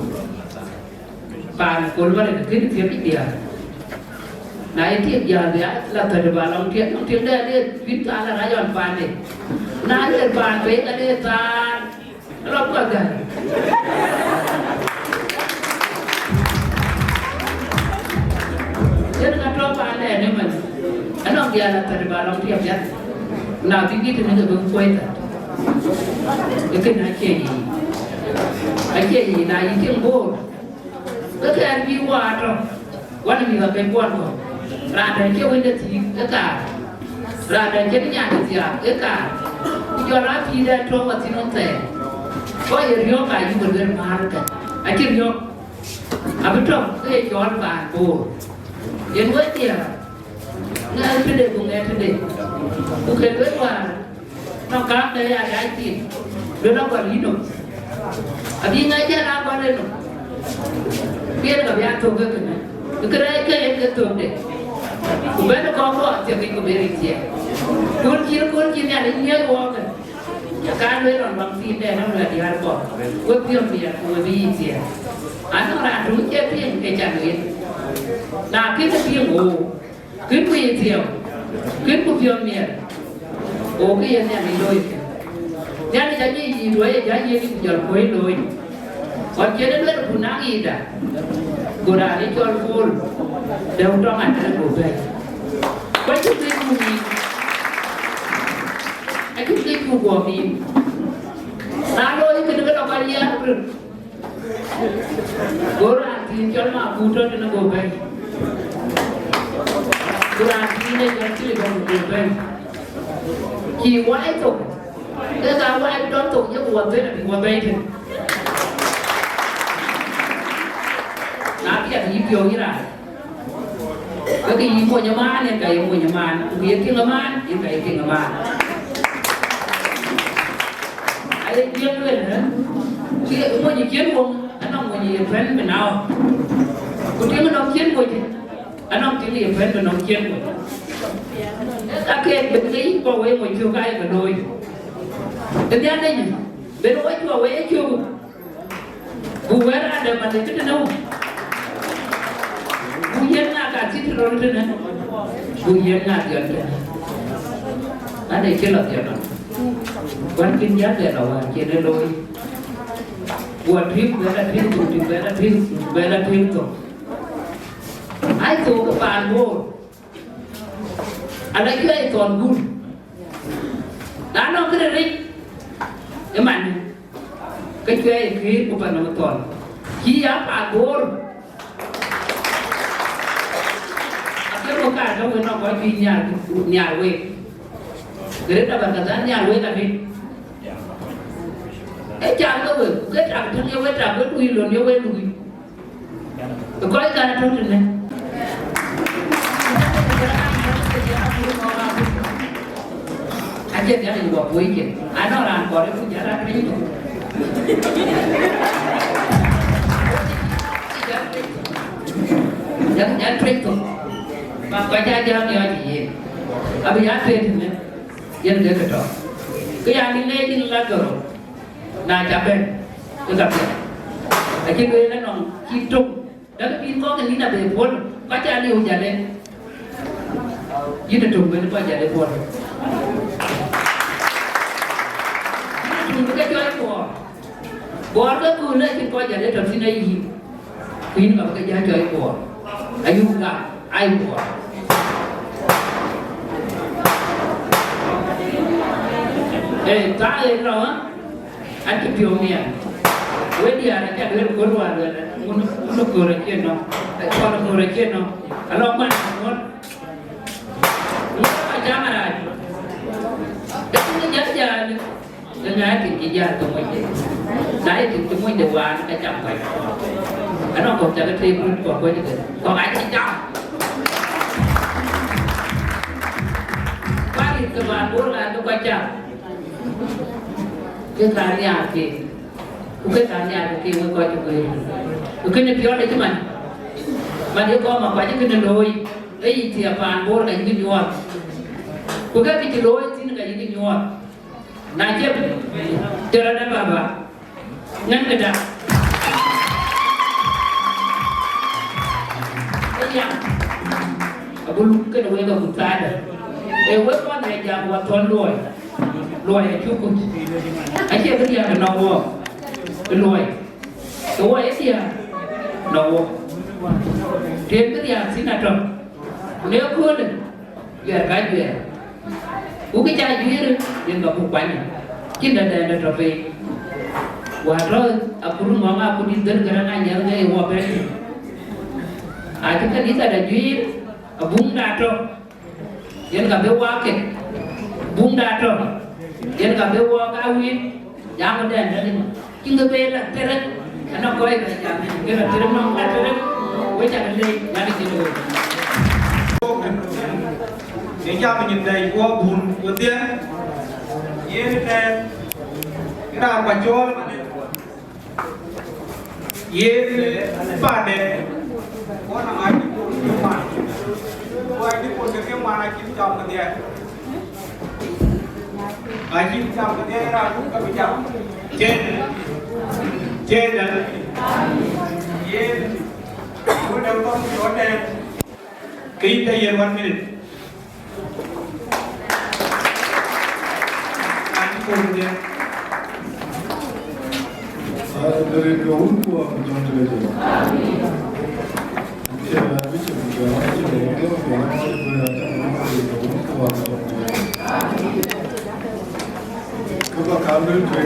và con vẫn là cái phía cái địa Nah itu yang dia lah terdebat orang dia dia kita lah rayon pandai. Nah dia pandai ada tan, apa kan? Dia nak tahu pandai ni mana? Anak dia lah terdebat orang dia. Nah tinggi tu nak berkuat. Dia kena aje nah itu bor. Kekan biwa tu, wan biwa perempuan tu. Rada ke wanda ti ka rada ke nya ti ka yo rapi da to wa ti non te ko yo ka yu ber mar ka a ti yo abeto ke yo ba bo Yên với tiền nghe cái đề cùng nghe cái đề cũng kể với là nó cá đây là cái tiền đứa nó quản lý được đi ngay chứ làm qua đây rồi biết là biết thôi cái này cái thường đấy cũng biết nó có chuyện gì cũng biết gì cuốn kia nhà đến nhớ qua cái cái nơi còn bằng tin đây nó là đi ăn bỏ quên phim gì cũng bị gì anh nó là đúng chết phim cái chàng ấy là cái phim ngủ cái quỷ thiểu cái cuộc phim miền ồ cái nhà này đôi nhà này cái gì đôi cái gì cũng giờ quấy đôi còn chế đến lúc cũng nắng gì đã cô đã đi cho phun đều trong ảnh là của về quay chút đi cùng mình anh chút đi cùng của mình ta đôi cái đứa nó bay ra rồi cô đã thì cho mà phụ cho nó của về cô đã thì này cái gì của về chỉ quay tục cái sao quay đón tục với của về là của về thì tapi ada hipio kira. Bagi ibu nyaman yang kaya ibu nyaman, dia kengaman, yang kaya kengaman. Ada dia tu kan? Dia ibu ni kian pun, anak ibu ni friend benau. Kemudian anak kian pun, anak ni friend benau kian pun. Akhir begini kau ibu ibu kaya berdoi. Kemudian ni, berdoi tu ibu ibu. Bukan ada macam itu tahu. Bukan nak kasih terus tu kan? Bukan nak dia tu. Ada kelak dia tu. Bukan kinjal dia lawan, kena loi. Buat trip, bela trip tu. Ai tu kepan bol. Ada juga ikon bul. Anak kena rik. Eman. Cái khí của phần nó còn chi áp à bố cái một cả trong nó có gì nhà quê cái đó là cả nhà quê là gì cái chàng đó rồi cái chàng thân yêu cái chàng cái quỳ luôn yêu quê quỳ có cái này trong trường này anh chết nhà này bỏ quỳ kìa anh nó làm có đấy cũng trả ra cái jangan trik tu, makanya jangan nyanyi. Abi jangan trik tu, jangan dia kata. Kaya ni ni lagu, na capek, tetap dia. Aje kau ni nong hitung, dah pin kau ni nak berpon, baca ni hujan ni. Ini tu berapa baca berpon. Ini bukan jual pon. Buat ke tu nak kita jadi terus ni lagi. Ini apa kerja jual pon. Ayuh lah, ayuh. Tak ada orang, ada pionir. Dia ada kerja keluar, untuk kerja no, kalau kerja no, kalau mana, jangan ada. Tapi jalan. Dengan kerja tu macam, saya tu cuma dewan macam apa? Anak kau jaga tribun kau juga, kau ada kerja. Pagi sebab bola tu baca. Kerana apa? Bukan kerana apa kau juga. Bukan ni pion itu mana? Mana kau mak baca kena loi. Siapa bola ini jual. Bukan kita loi sini kan ini jual. Najib, terada baba, ngan keda. Ayam, abu luka dah wega kutada. Wega mana yang buat tuan loi cukup. Aje kerja ke nawa, loi dia nawa. Dia kerja sinatron. Leo kau biar kaya. Bukan cara jual, yang tak bukan. Kita ada trofi. Walau aku rumah aku di dergarana yang ada wabah. Ada kan kita ada jual, bung dato, yang tak berwakil, bung dato, yang tak berwakil kawin, yang ada dari kita bela terus, anak kau yang kita terus nak terus, kita ada lagi, yang itu. để cho mình nhìn đầy qua bùn của tiên yên nè cái đàn bà cho mà yên bà đẻ có thằng ai đi buồn nhưng mà ai đi buồn cái mà ai kiếm chồng cái gì ai kiếm chồng cái gì ra cũng có bị chồng trên là yên bữa đầu con chỗ này kỹ tay yên 1 minute anh cùng đi dari gaul của Jonglei ya bisa juga itu kalau kamu itu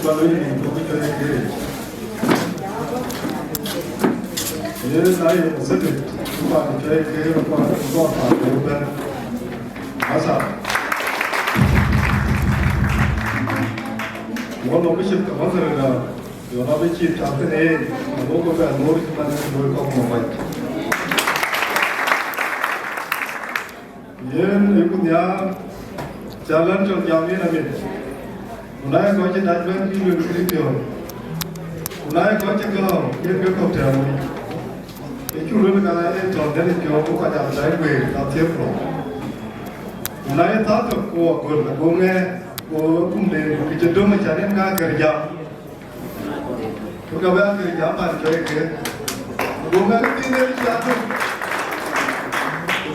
kalau ini kita ini ya saya sedih bukan saya kira bukan apa masa One of the commander, you know, which is Captain A, and local and more command of Mumbai. Yen, you could ya challenge of Yamin a bit. When I got it, I went to the video. When I got to go, you can tell me. If you look at it, then it goes to a sideway, not here from. When I thought of going वो तुमने kitchen में जाने का कर जा तो कब आकर जा पार जाए के वो मैं कितनी देर जाता हूँ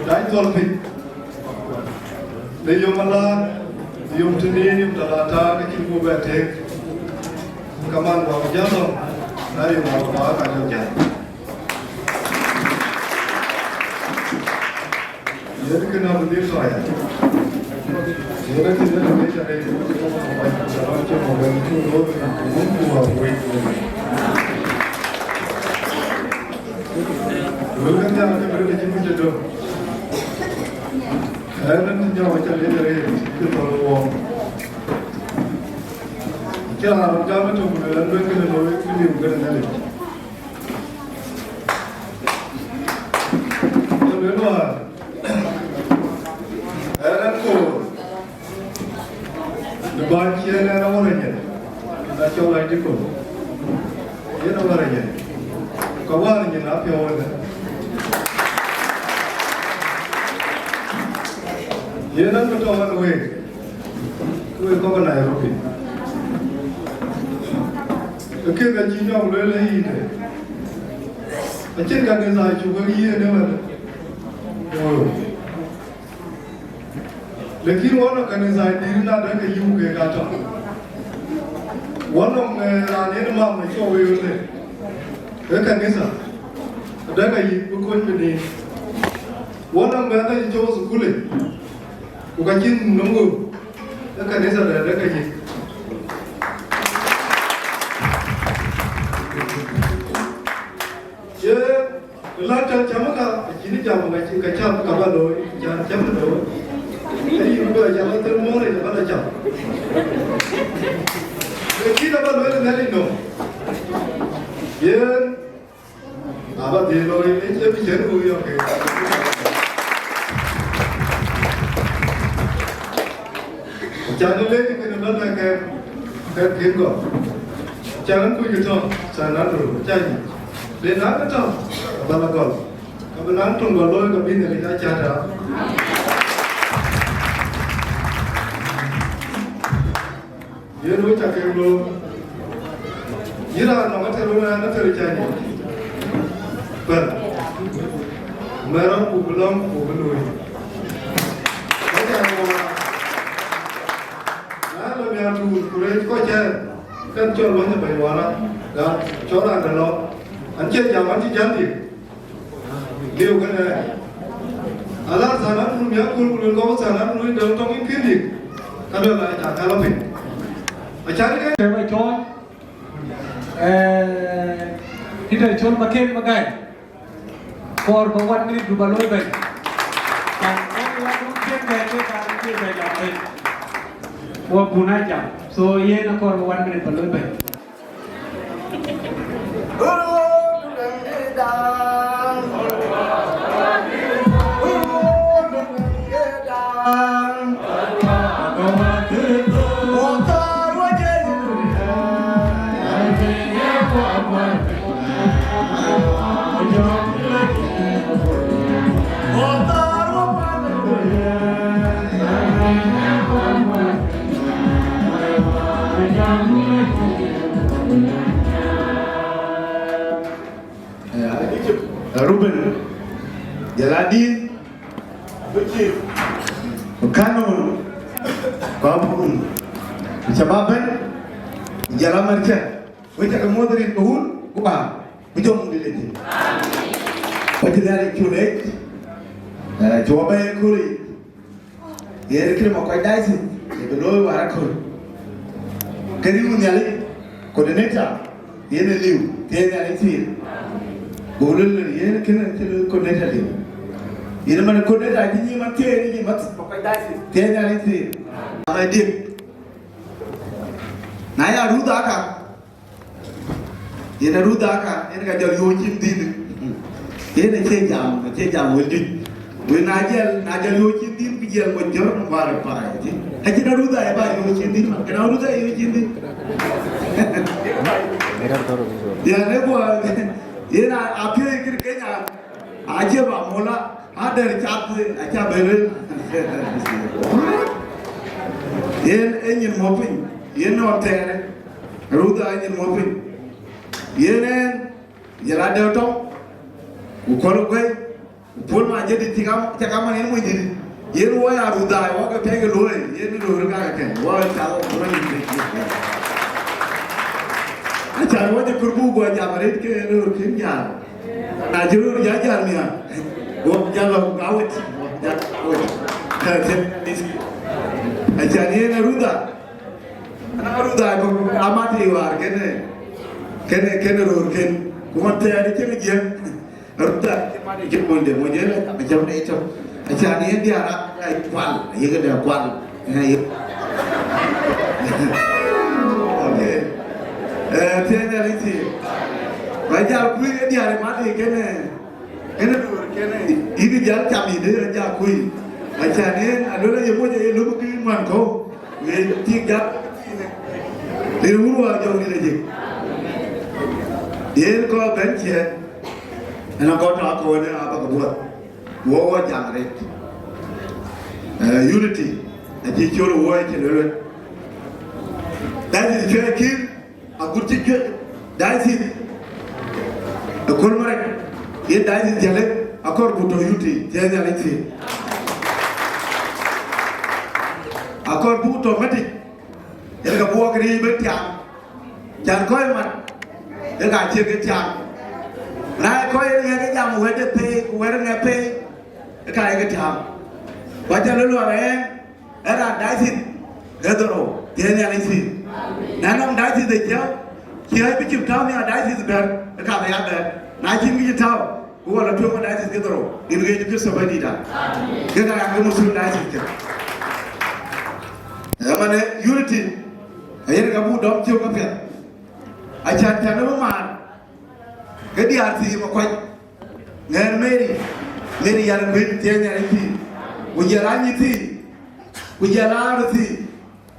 दाई तौल पे नहीं मला यूं चुनी यूं तलाता लेकिन वो बैठे कमान बाग जाता नहीं वो बाग आ जाता ये कि ना बंदी तो आया Jadi kita boleh cari cara macam mobil itu dua weight. Dulu kan dia ada beri macam itu. Karena dia macam ni dari itu terlalu. Kita orang jaman tu boleh lalu kita boleh pilih bukan nanti. Jadi dua. Baca dan awalnya, nak coba itu pun, dia awalnya, kawannya nak awalnya, dia nak betul awal kue kau kan Nairobi, okey kan Cina boleh lagi ni, macam kan dia saya cuba ia ni mana, oh. लेकिन वो लोग कहने जाए दीदी ना देखे यूं के काटा वो लोग रानी ने माँ में क्यों हुए उन्हें एक कहने सा देखे ये कुछ भी नहीं वो लोग मैंने जो स्कूले वो कहीं नंगू एक कहने सा देखे ये लाट चमका जिन्हें चमका कच्चा कबाल हो या चमक हो Jadi juga jangan termore jangan macam. Kita baru ada nanti no. Yen, apa dia lor ini jadi bicara hujan ke? Jangan lagi kita nak ke kego. Jangan kuy kita sana dulu, jangan. Lenak kita, balakol. Kapan tunggu baloi kabin ni kita cara. ये लोग चाहे लोग ये ना नमस्ते लोग ना तेरे चाहिए पर मेरा उपलम उपलोई ऐसे है वो ना लोग यहाँ टूर पूरे को चाहे kan col banyak bayuana dan coran dalo anjir zaman ci janti liu kan ala sana pun ya kul ko sana pun dong tong kindi kada la ta kalapi Macam ni kan? Saya cakap, kita cakap makan makan. For bawa ni dua baloi baik. Kalau orang mungkin baik, kalau mungkin baik apa? Wah punah jam. So ye nak for bawa ni baloi baik. Guru Deng Akeer Deng. Jaladi Bukit Kano Kabun Sababan Jalan Marca Wajah kemudian Tuhun Kuah Bujung Diliti Wajah dari Kulit Coba yang Kulit Dia kira Makuach Diocese Itu dulu Warakul Keriu nyali Koordinator Dia liu Dia nyali sih Boleh dia kena koordinator liu Ini mana koordinator ini mati ini mat Makuach Diocese Dia nyali sih Amai dia Naya ruda ka Ini ruda ka Ini kajar yojim dini Ini cejam wajib When Najal yojim dini Kijal wajor Nomor apa ini Haji na ruda ya pak yojim dini Kena ruda yojim dini Dia nebo Ini api ikir kenya Aja pak mola Ada ricat Aja beril Ini mopin Ini hotel Ruda ini mopin Ini Jalan deotong Ukor gue Pul manja di tiga cakaman ini mau jadi Ini wah ruda wah kepeng loe Ini loe kan wah calo orang ini Acara wajah kurbu gua jamarit ke loe kimnya Nah jurur jajar nih Gua jalan kawit Acara ini ruda Ruda amati war kene rurken kumante ari kene jam ruda mari jemonde mojel jam ne itu acha ni dia ara kwal ye gede kwal oke tene riti baja kui dia ari mati kene rur kene ini jal chami de aja kui acha ni adola ye moje ye lubu ki man ko ye tiga Dia urut jauh ni lagi. Dia kau benci, anak kau tak kau ni apa kau buat? Wawa jangan red. Unity, jadi curu wawa itu lho. Dari curu kir, aku curu dari akor mereka. Dia dari jalan, akor butuh unity, dia jalan sih. Akor butuh otomatik. Jadi kalau buat kiri bertiang, jangan kau emat, jangan ciri tiang. Nah kau yang jam wede pay, wede ngepay, kau yang tiang. Baca dulu orang, era daisit, gedoro, dia ni alisi. Nanam daisit dejau, kira bicu tahu ni daisit ber, kau yang ber. Najin bicu tahu, gua lalu tuh daisit gedoro, ini gaya juga sebab tidak. Kita yang muslim daisit je. Mana unity. Ayat kamu dom cium kafe. Ajar jangan memar. Kedi arti Makuach. Ngan Mary yang bertianya itu. Ujalan itu. Ujalan itu.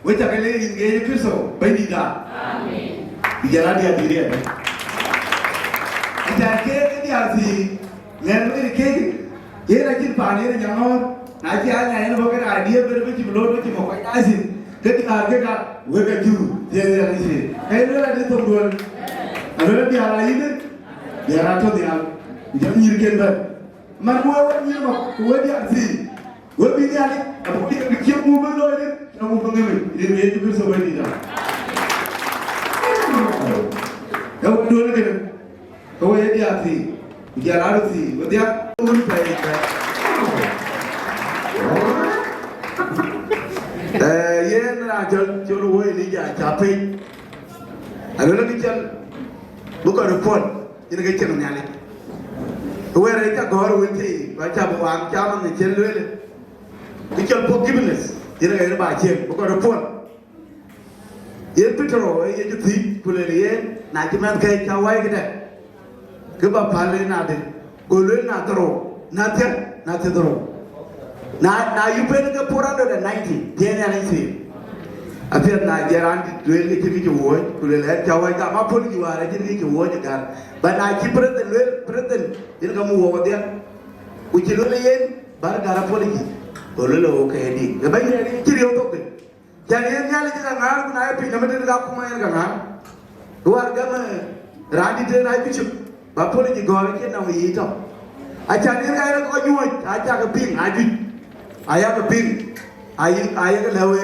Wajah kali ini Kristo. Baik tidak. Ujalan dia diri ada. Ajar kedi arti. Ngan Mary kedi. Ia rajin panen jangan. Nanti hanya ini bukan idea berbeza belum macam Makuach asin. Jadi harga wega juru dia ni. Kalau ada tu dua, ada dia lain dia rata dia. Dia nyirken ber. Marwah nyirma, wega si. Wega ni ada. Apa dia kecil mula ni? Kamu pengen ini juga sebab ini dah. Kau dua ni kan? Kau dia si. Dia rata si. Dia urut baik. Yen ajal jolo woi ni ja capek. Ado lagi jal buka report ini kecil nyali. Tuwe reka gor winti baca buang jaman ni jel wele. Kecil forgiveness ini kaya baca buka report. Yen pitero yen juti kulele yen nanti man kaya kawai kita. Keba pale nade golwe natero natero. Na yupen ke pura do 90 dia ni alisi. Apiat na jaran di duel ke kiri ke woi kulele kawai ka ma pun juara kiri ke woi jagar. Bana kipret duel preten ini kamu woi dia. Ucilole yen bar gara polisi. Golole oke di. Kebai ni kiri otok deh. Jadi yen nyali kita ngar ku naik pi namanya kita aku main ngar. Keluarga me radi dia naik picu. Ba polisi gawai ke nama itu. acha ni ga ko nyuo acha ka ping aji aya ka ping aya ka lewe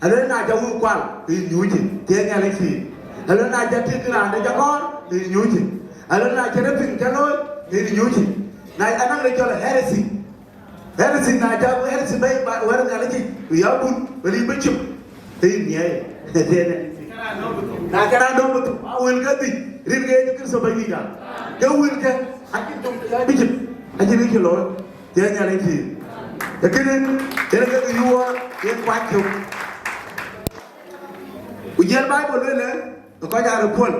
alo na ja wu kwal nyuji te nya le ki alo na ja ti na ja ko nyuji alo na ja ping ja no nyuji na anang le jola heresy na ja heresy bai ba wara nya le ki ya bun bali bichum te nya te na kana do butu awel ga bi rin ga ji kirso bai ga ga wil ka akin tum ga bichum aji ki lo te nya le ki da kinin da ga yuwa ye kwacho ujel bible le ko ja ro pol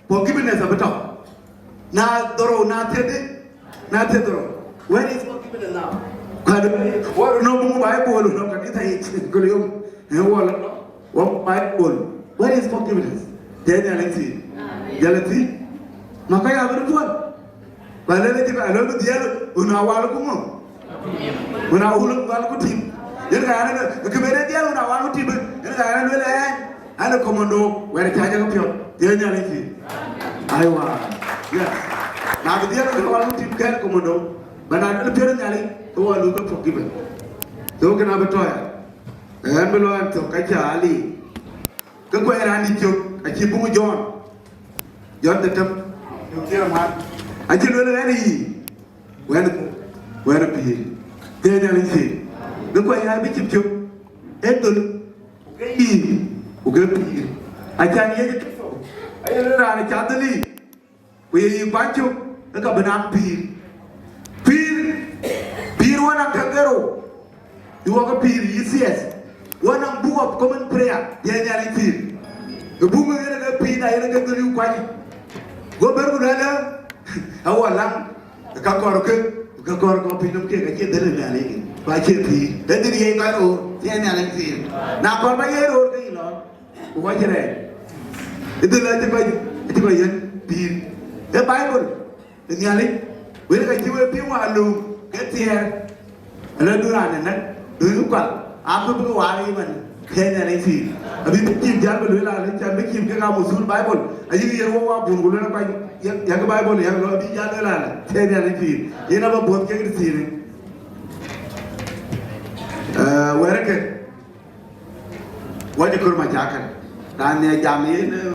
forgiveness abato na doro na tede doro where is forgiveness now kada what no mu bible no ka kita yi ko yo e wala wa bible where is forgiveness de reality reality maka ya ro pol bale le ti ba lo bu dialo una wala ko mo una hulu wala ko tim yen ga ana ko mere dialo una wala ko tim yen ga ana le ana komando where chaja ko pyo de reality aiwa yes na bi dialo ko wala ko tim kan komando bana le pyo nyali ko wala ko forgiven to kana betoya en belo an to ka jali ko ko era ni jok a ci bu mu jon de tam yo tira ma a ci lo le ni wen bi de nyali ci ko era bi ci jok etol yi ugapi achani ye kifo ayere rani chandali we bacho ka banam pir wana kagero yuwa pir E.C.S. wana book of common prayer ye nyali pir the book ngere ga pir na yere ga gari kwani go beru dala awalan ka kor ko pinum ke ga che dele nyali ba che pir de diri ye ba ro ye nyali pir na kor ba ye ro ke lo wajere itu la te ko yen pir e bible ni ali we ka jiwe pi wa lu ke tier ala durane nak du ko apu bu wa ri man ke ne ni fi abi bu kim jar ba lu la le cha be kim ke ga musul bible aji yer wo wa bun gulu na ba ya ga bible ya lo bi ja la la ke ne ni fi ina ba bo ke ti ni were ke waje kurma jakan dan ya jamin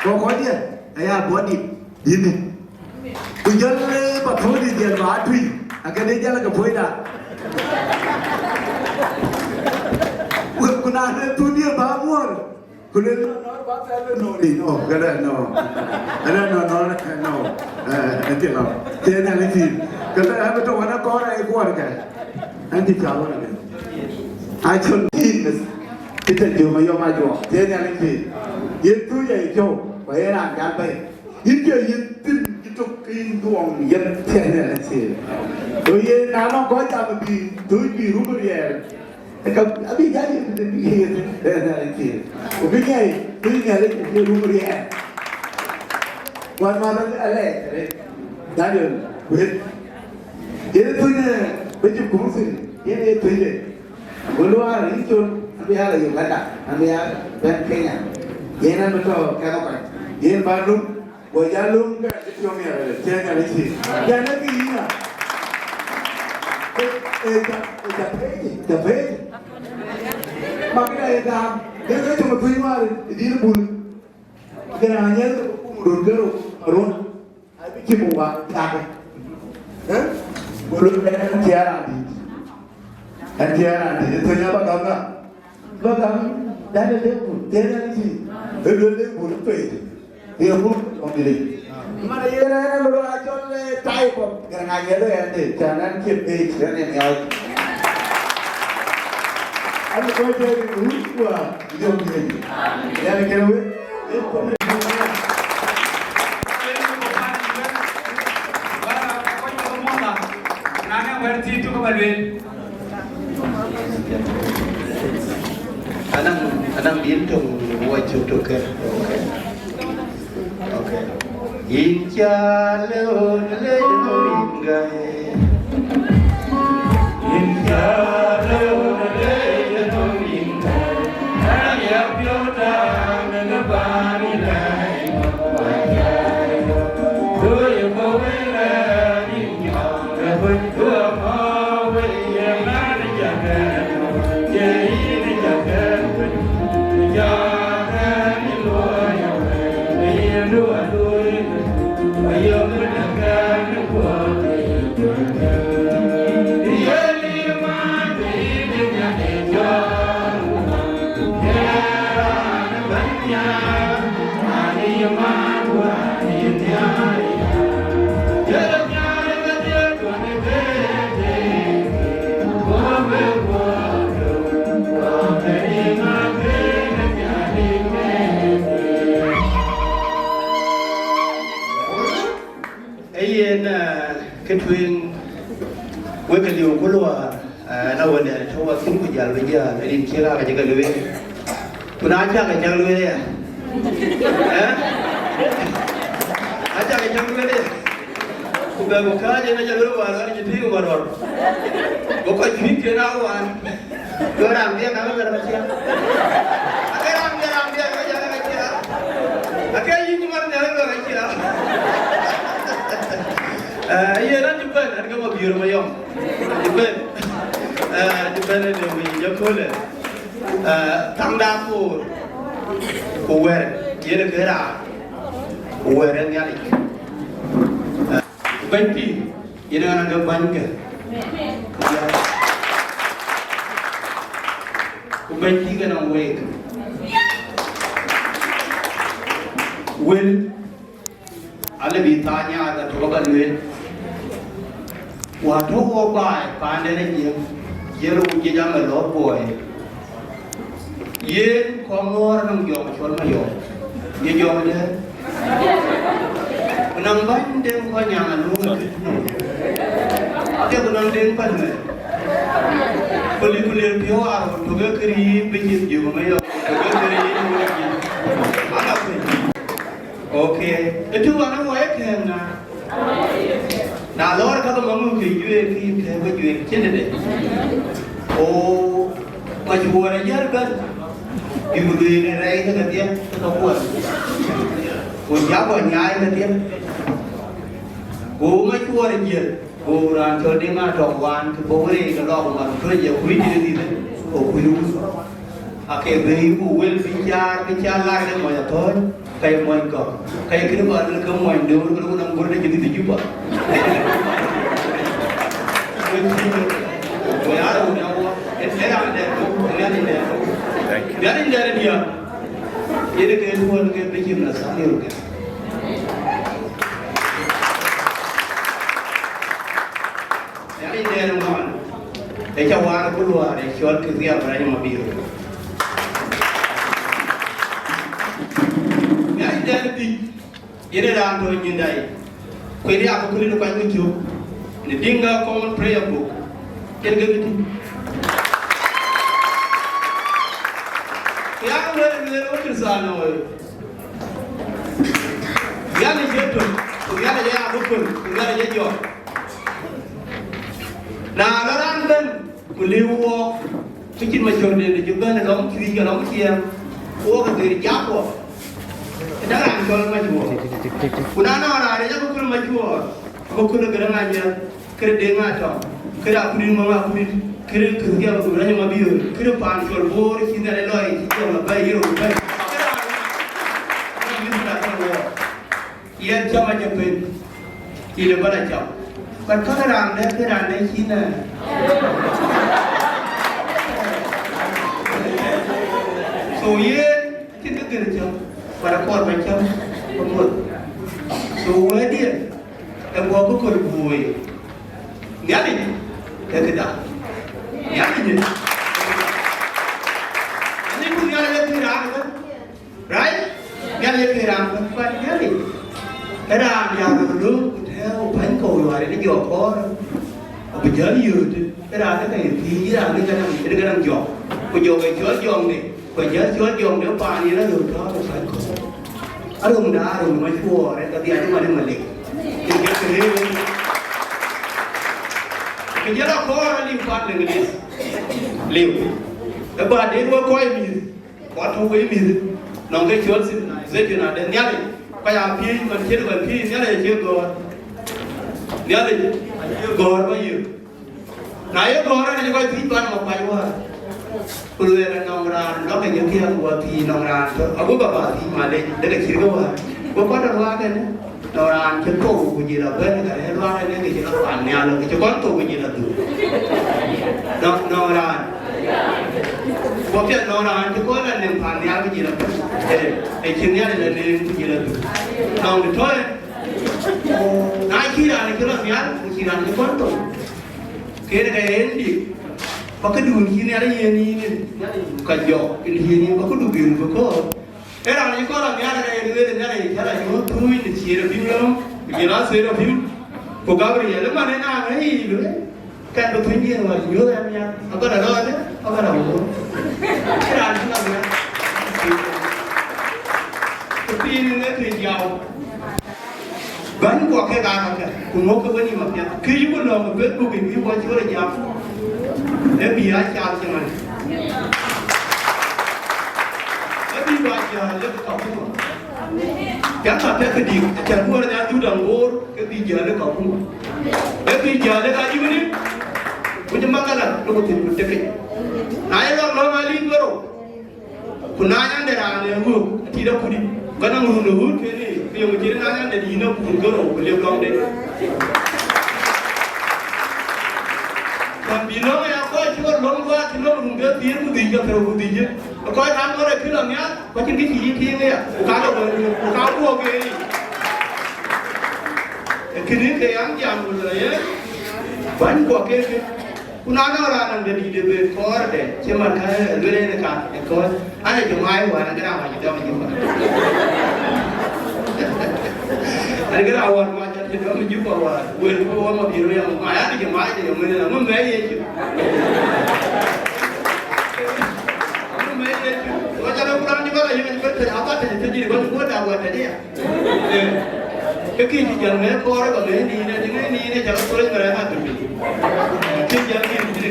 pokoknya aya body ini ujal ba thodi dia ba thui akade jala ka phoida kuna ne dunia ba mor kuna no ba tele no ni no kada no ente no tena leti kada ha to wana ko ra ko ra ka anti chawo na achon this kita cuma yo maju dia ni lagi itu je itu bayaran kan bay itu itu kinduang yang dia ni lagi tu ye nama kau jam bi tu bi rumah dia kalau abi jadi itu dia ni lagi ubingnya tu ni lagi rumah dia wan malam ale jadi wait jadi tu ni baju kurus ini tu je keluar itu biar lagi lada, biar ben Kenya. Yenan betul kalau kan. Yen balum, bojalum ke diplomi ada. Jangan lagi. Jangan lagi ina. Tapi, maknanya dah. Dia cuma terima di bul. Kerana umur gero, ron. Abi cimuwa tak. Belum ada tiara di. Tiara di. Ternyata apa Bagam dah ada pun, tiada lagi. Dulu pun pay, dia pun ambil. Mana yang ada baru ajar le type of kerana dia tu yang ni, jangan keep age kerana ni out. Aku kau jadi lupa, dia ambil. Yang kena we, Nana berarti itu kembali. Anang bintung buat cutuk ke. Okay. Inja leon ingai. Inja leon ingai. Naya piota ngebani lai. Do you go in inja? với cái điều của lúa nó vấn đề choว่าขึ้นกุญแจไปเยอะไอ้ดินเชื่อกันจะกันเลยคุณอาจารย์กันจังเลยอ่ะอาจารย์กันจังเลยคุณแบบบุคคลจะไม่จะรู้ว่าอะไรจะทิ้งมาหรอกบุคคลชีวิตเจ้าหน้าวันก็รำเดียกันไม่เป็นไรเชียวอะไรรำเดียก็ยังไม่เชียวอะไรยิ่งมันยังไม่เชียวiya kan juga nanti kamu biar mayom juga nanti minyak kule tang dapur uwer iya nak kera uwer yang nyali banti iya dengan ada banyak banti kan orang wake well ada ditanya ada coba kan wato wo bai pande ne yelo ke jam lo boy ye ko ngor nang yo chol ma yo ye yo de nang ban de ko nyang lu de ko nang de pa ne kuli pyo ar to ge kri be ji yo ma yo to ge kri ana ko okay itu ana wo ek na nah lor kalau ngomong ke jual cendera deh oh macam orang ajar kan ibu ini rai kan dia ketahuan oh siapa nyai kan dia oh macam orang ajar oh orang coding ada wan ke bawah kalau orang kerja kuih jadi oh kuih akhir beri well bicara lagi mau jatuh kayak mau kau kayak kira baru kamu mau dulu kalau orang boleh jadi tujuh pak Dari dia, ini kehidupan kita bikin rasa hidup. Dari dia rumah, dia war keluar, dia jual kerja berani mobil. Dari dia ini dah tu nyindai. Kau dia aku kulit lupa itu. Ini tinggal common prayer book. Kira gitu. Yang boleh waktu sana, yang ni jatuh, yang ni yang bukul, yang ni jauh. Nah, orang kan kuliah, bikin macam ni juga, orang kiri orang kiam, orang kiri jauh. Jangan kalau macam. Kunana orang ada yang bukul macam, bukul kerana aja, kerana atau kerana kulit mama kulit. Kira kerja berani mobil, kira pancol bor, kita ada loi, kita orang bayar orang. Ia jam aja pun, ia pada jam. Kadang-kadang dia Cina. So ia kita kerja pada korban jam pemut. So dia yang buat bukan buai. Ni dia tidak. Yang ini pun yang ada kiram kan, right? Yang ada kiram kan, bukan yang ini. Kiram yang dulu kita upain kau luar ini jauh kor, apa jadi itu? Kiram itu kayak kiram ini kan jauh, kau jauh jauh ni, kau jauh ni pani lah tu kau upain kau. Arum macam orang tadi ada mana malik, kita kering. Kerja kor ni buat dengan liu. Lepas dia dua koi mi, waktu koi mi, nongke jual sih, saya ada nyali. Kayak pi, macam pi, nyali je gor, nyali gor bayu. Naya gor ni koi pi tuan mau bayu ah. Puluhan nongran, nak yang kia buat pi nongran. Aku bapa pi malay, dekat kiri gua. Gua pada luar kan. Nongran cepu puji lah, kan? Kalau luar ni kita luar ni alam, kita kontu puji lah tu. Nongran. Bukti nongran cepu lah ni pani alam puji lah. Cina ni ni puji lah tu. Nong tu toy. Naik kira ni kira ni kontu. Kira kaya ni. Pakai dun kini ada ni kajo, ini pakai dun pakai. Era ni kalau ni ada ni cara ni tu ni ciri film, kita ciri film. Kau kau ni ada mana nak ni? kan between dia wa yo ya ya apa dah dah ni apa dah bu kira ni lah ya tapi ni ni kerjau ban ko ke ga ka ku mo ko ni ma ya ke yu ko no be ko bi yu ko chi ora ya e bi ya cha chi man e bi ba ya le ka ku ya ta ke di cha mu ra ya tu dang bor ke bi ja le ka ku e bi ja le ka ji ni ku ji makala lo ko tin ku te ke na ya lo ma li ngoro ku na ya de ra ne mu ti da ku di kana mu no hu ke ni ke yo ji na ya de di no ku ngoro ku le long de Bino ya ko ci ko long wa ci long nge bir mu di ja ko di je ko tam ko re kilo nya ko ci ki ti ne ya ka do ka ko ge ni e kini ke yang jam lu ye ban ko ke kuna na ra nan de di de be ko de ci man ka lu ne ka e ko ai ju mai wa na ga ma ji do ni ma ai ga awan ma jadi kami jumpa wah, buat buat mau biru yang maya ni jemaah je, yang mana nama maya je. Nama maya je. Macam orang kurang juga lah, yang macam apa terjadi, buat apa tadi ya? Kekini jangan maya korang kalau ini jangan korang mereka tu. Kekini jangan ini.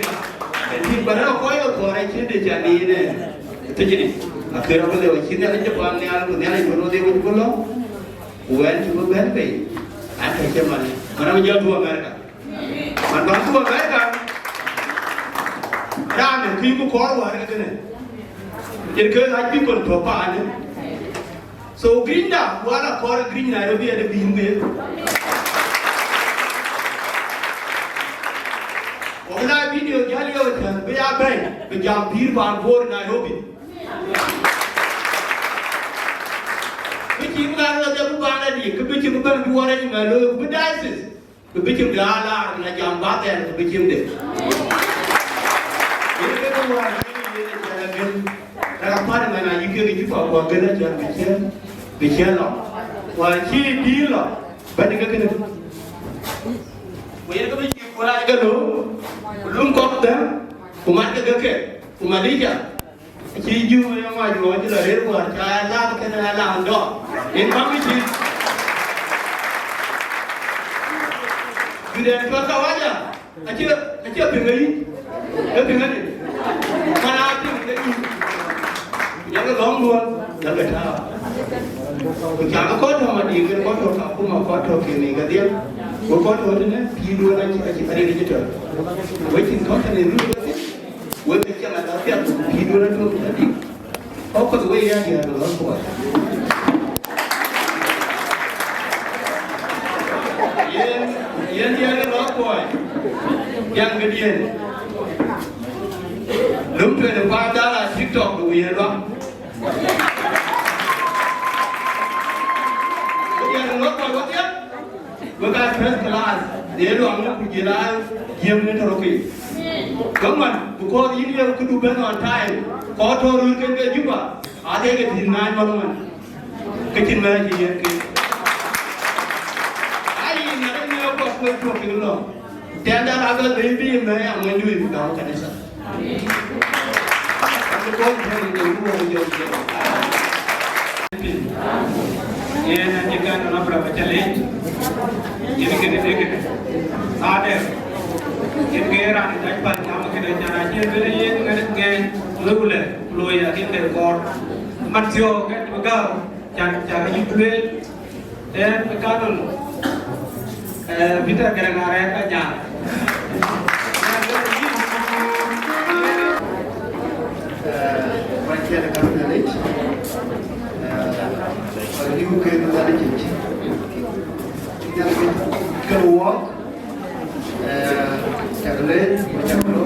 Jadi pada orang korang itu jadi ini terjadi. Akhirnya apa dia? Kita ni Jepang ni alam ni alam bunuh dia bunuh. Uang cuba berapa? Ada zaman mana menjual dua mereka, mana dua mereka, ramai kiku korwar kan? Jadi kalau lagi pun berapa ada, so green dah, wala kor green Nairobi ada bingkai. Orang video jadi orang berapa, berjam bir bangor Nairobi. Bikin kalau ada bukan lagi, kebikin bukan dua orang malu, Diocesan, kebikin galah, nak jambatan, kebikin deh. Ini kan orang ini jangan, kalau pada mana jika dijumpa orang kena jangan bikin lah, wajib deal lah, banding kena. Wajib kebikin orang kalau belum kau dah, umat kegak, umat dia. Ciju yang maju aja lah, reruan, jalan kena alam dok. Ini kami sih. Sudah kau aja. Aja pengen ni. Mana ada ni? Jangan lombuan, jangan tahu. Jangan kau tahu mati, kau tahu aku mau kau tahu kini dia. Kau tahu ni, tidur lagi ada di situ. Wajib kau kena dulu. Wah macam ada apa tu hidup tu tadi. Apa tu yang dia dalam buat? Yang dia dalam buat, yang kemudian, lumpur yang pada lah TikTok tu yang dalam. Yang dalam buat dia, bukan first class, dia dalam perjalanan jam ni terokai. Kaman, bukan ini yang kedua on time. Kau tahu rukun ke juga? Ada ke tinai maluman? Kecil mana dia ke? Ayi, nanti ni aku buat tu kilo. Tiada lagi lebih mana menjual kau kan esok. Aku kau cari dia buat jual. Ia nanti kan orang berapa challenge? Jadi kita ada. Yang kerana dapat nama kita jangan jadi yang ngerti lule loya kita kor masih kan juga jangan YouTube dan kanun kita gara-gara aja. Macam ada kanun ni, ini bukan ada cincin. Kita keluar. Jonglei, macam tu,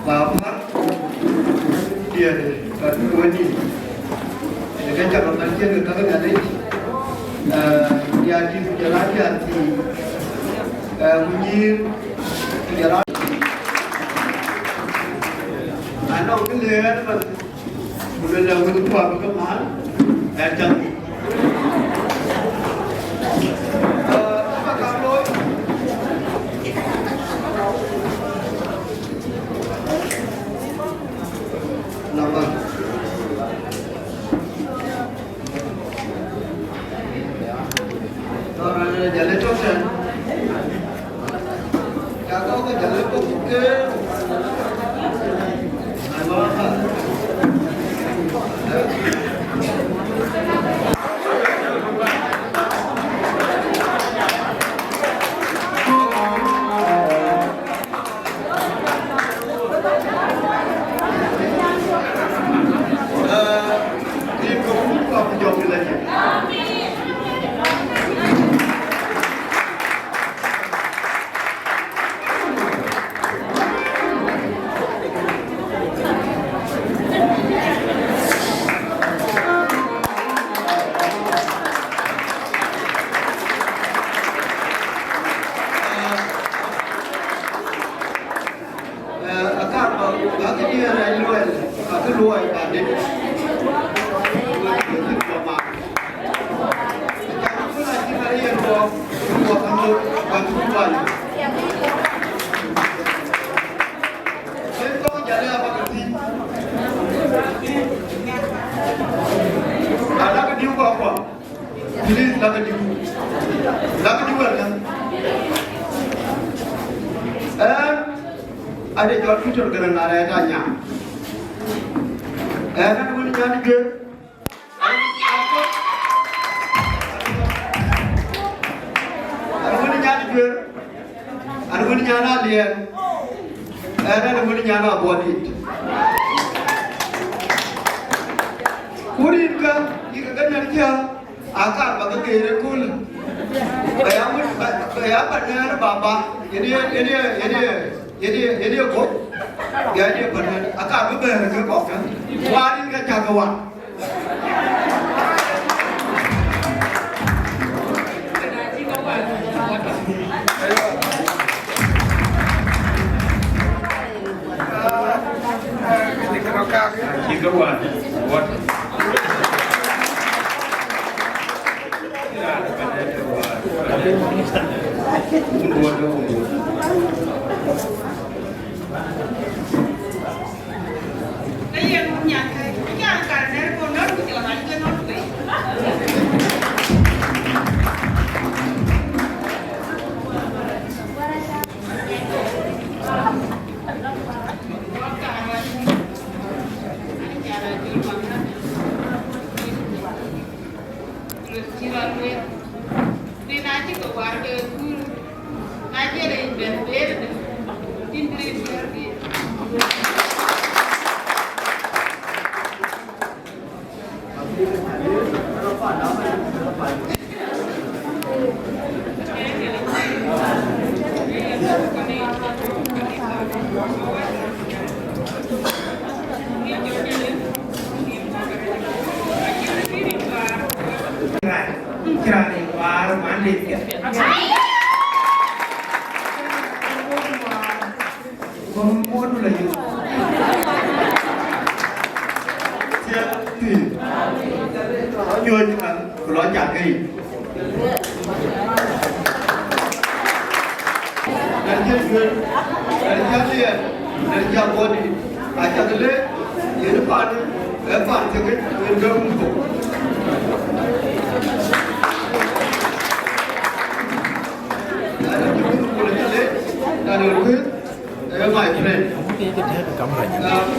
bapa dia dua ni, dengan cara nanti kita kalau ada, dia di jalan hati, bunyi jalan, anak tu lihat, boleh lawan tu apa kemana, macam. ada jual fitur dengan area tanya. Kan boleh jadi ke? Ada boleh jadi ke? Ada boleh nyana dia. Ada boleh nyana body. Kurin ka, jika kan kerja, akar bagai kira kul. Kayak pada bapa, jadi kok, jadi pada akar beberapa ke kok kan, warin ke jagawan. Jagawan, what?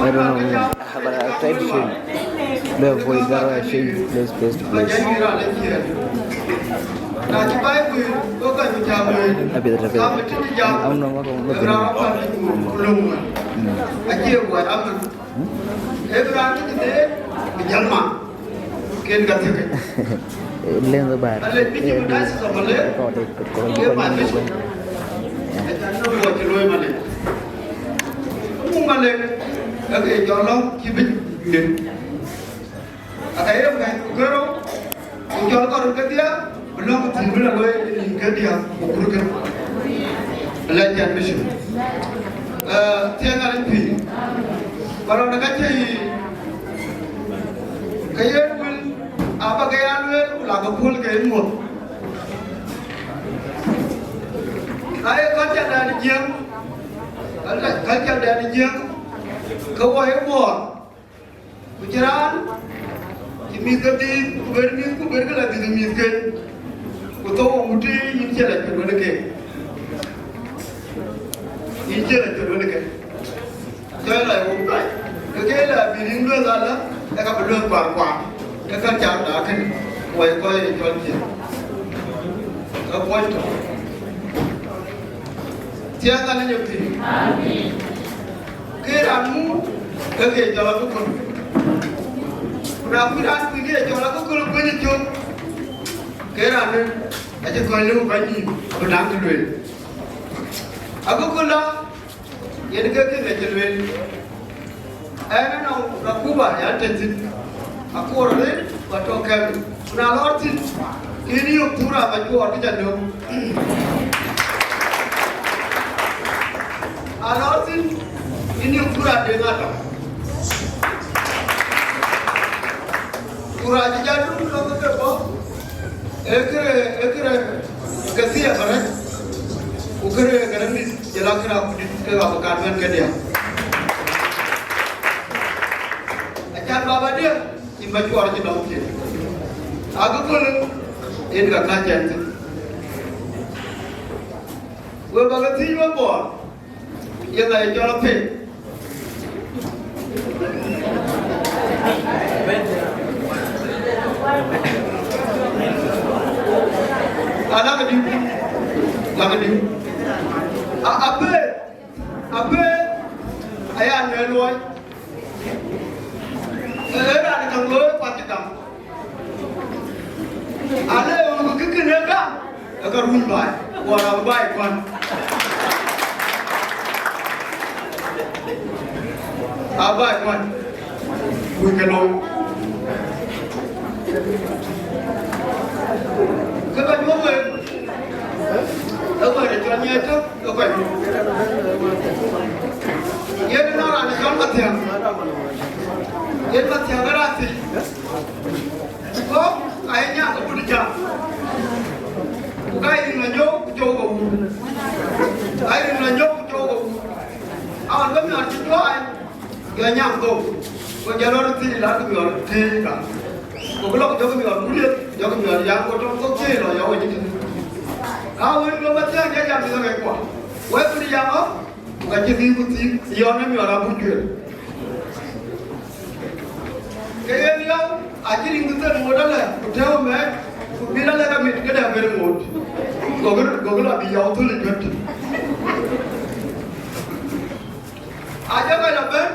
I don't know, but I'll try to show you. Therefore, you gotta show you place to place. Tapi aku nama kau Lain lebar. Okay, jolong kibit din. Akaya bukan kero. Jolong karo ketia, belum timbul lagi ketia ukur kan. Belajar misi. Tiang kali pi. Kalau nak cai, kaya pun apa kaya luar, ulah kepul kaya mut. Kaya kerja dari jam, kerja dari jam. Kau yang buat, ucapan, miskin, kuber lagi tu miskin, kau tahu mudi ini jalan keluar ke. in je la to ne ke to la wo kai ke la bi ring lo la la ka ba lo kwa ka cha da ke wai ko ni to ji ka po to tia ta ne yo pi amen ke ra mu ke ja la ko Rapiran pergi jual aku kalau pergi jom, kerana aja kalau pergi berang duit. Aku kalau yang dekat ni jual, nak aku bah yang tensin, aku orang batu kami, nalor tin, ini yang pura baju orang jatuh. Nalor tin, ini yang pura dengar tak. Pura jadu logo ke bo ekre kasiya kare ukre garami jelakra ke abkan ke dia ajar baba dia imba juar je dong je agu pun ini ka kajan tu we bagati yo bo ye la jolo pe anak dia, apa, ayah ngeloi, ada yang ngeloi pasti dam, ada orang kekinian kan, agar rumbai, orang baik kan, abai kan, bukan Kau jual, apa ada jualnya itu? Apa? Ia benar ada jual matiang. Ia matiang berarti. Oh, ayahnya aku dijam. Bukan ini lanjut jauh. Ayah lanjut jauh. Awak kami harus jual. Ia nyamuk. Kau jalan roti lalu biar tiga. Kau kalau jauh biar kulit, jauh biar yang kau jauh kecil lah jauh ini. Kau ini belum macam dia jam kita mekwa. Wei tu dia apa? Bukan jadi bukti, dia ni orang bujuk. Kaya dia, ajar ini tu modal lah. Udah mek, bila lagi kami kita dah bermod. Gogol abi jauh tu lewat. Ajar kau dapat,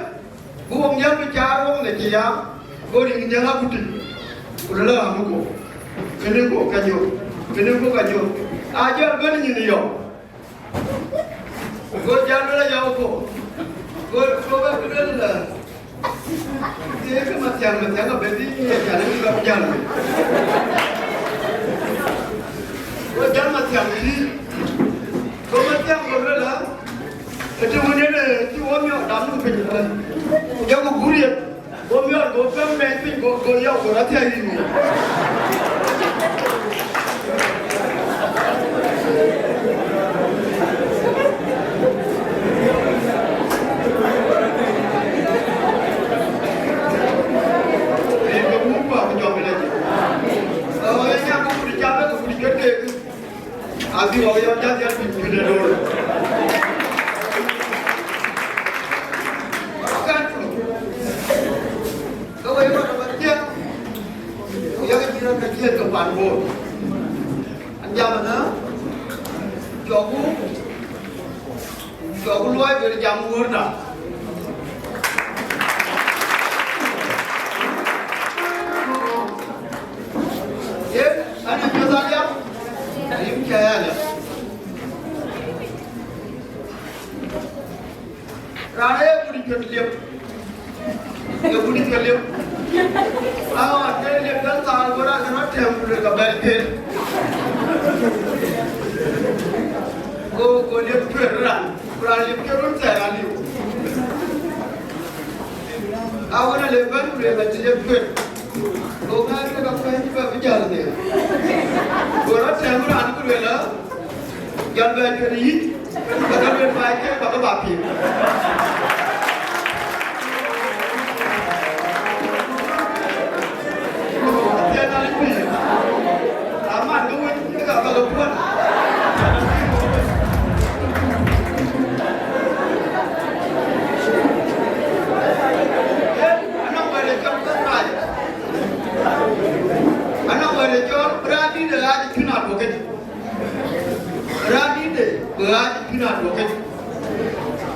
buang jam bicara buang lekiya, kau ini jangan bukti. Udah lah amuku, kene ko kajo. Ajar gani ni yo. Go jangan lah jauh ko. Go ba lah. Dia ke macam berarti jalan juga jalan. Go jangan macam ni. Go macam lah. Itu mana tu orang yang dalam penjara. Jangan guriat. Go miar go pem go ya go rati ini. Abi orang yang jadi pindah dulu. Kan tu. Kau yang mana dia? Yang kita kerja ke Banbor. Anjam mana? Jogu luai dari jamur dah. Ye, anak kita dia. Ini kaya ni. Raya budi kerliap, dia budi kerliap. Awak kerliap dan sahal berat kerana dia boleh kabar ke. Go liap kerran, liap kerun saya liap. Awak nak lepas boleh baca liap ker. Go kan kita kapan kita berjalan dia. Orang saya pun anak berwala, jangan berjudi, kalau berbaik apa bapi. Dia nak lebih, aman tu kita kalau buat.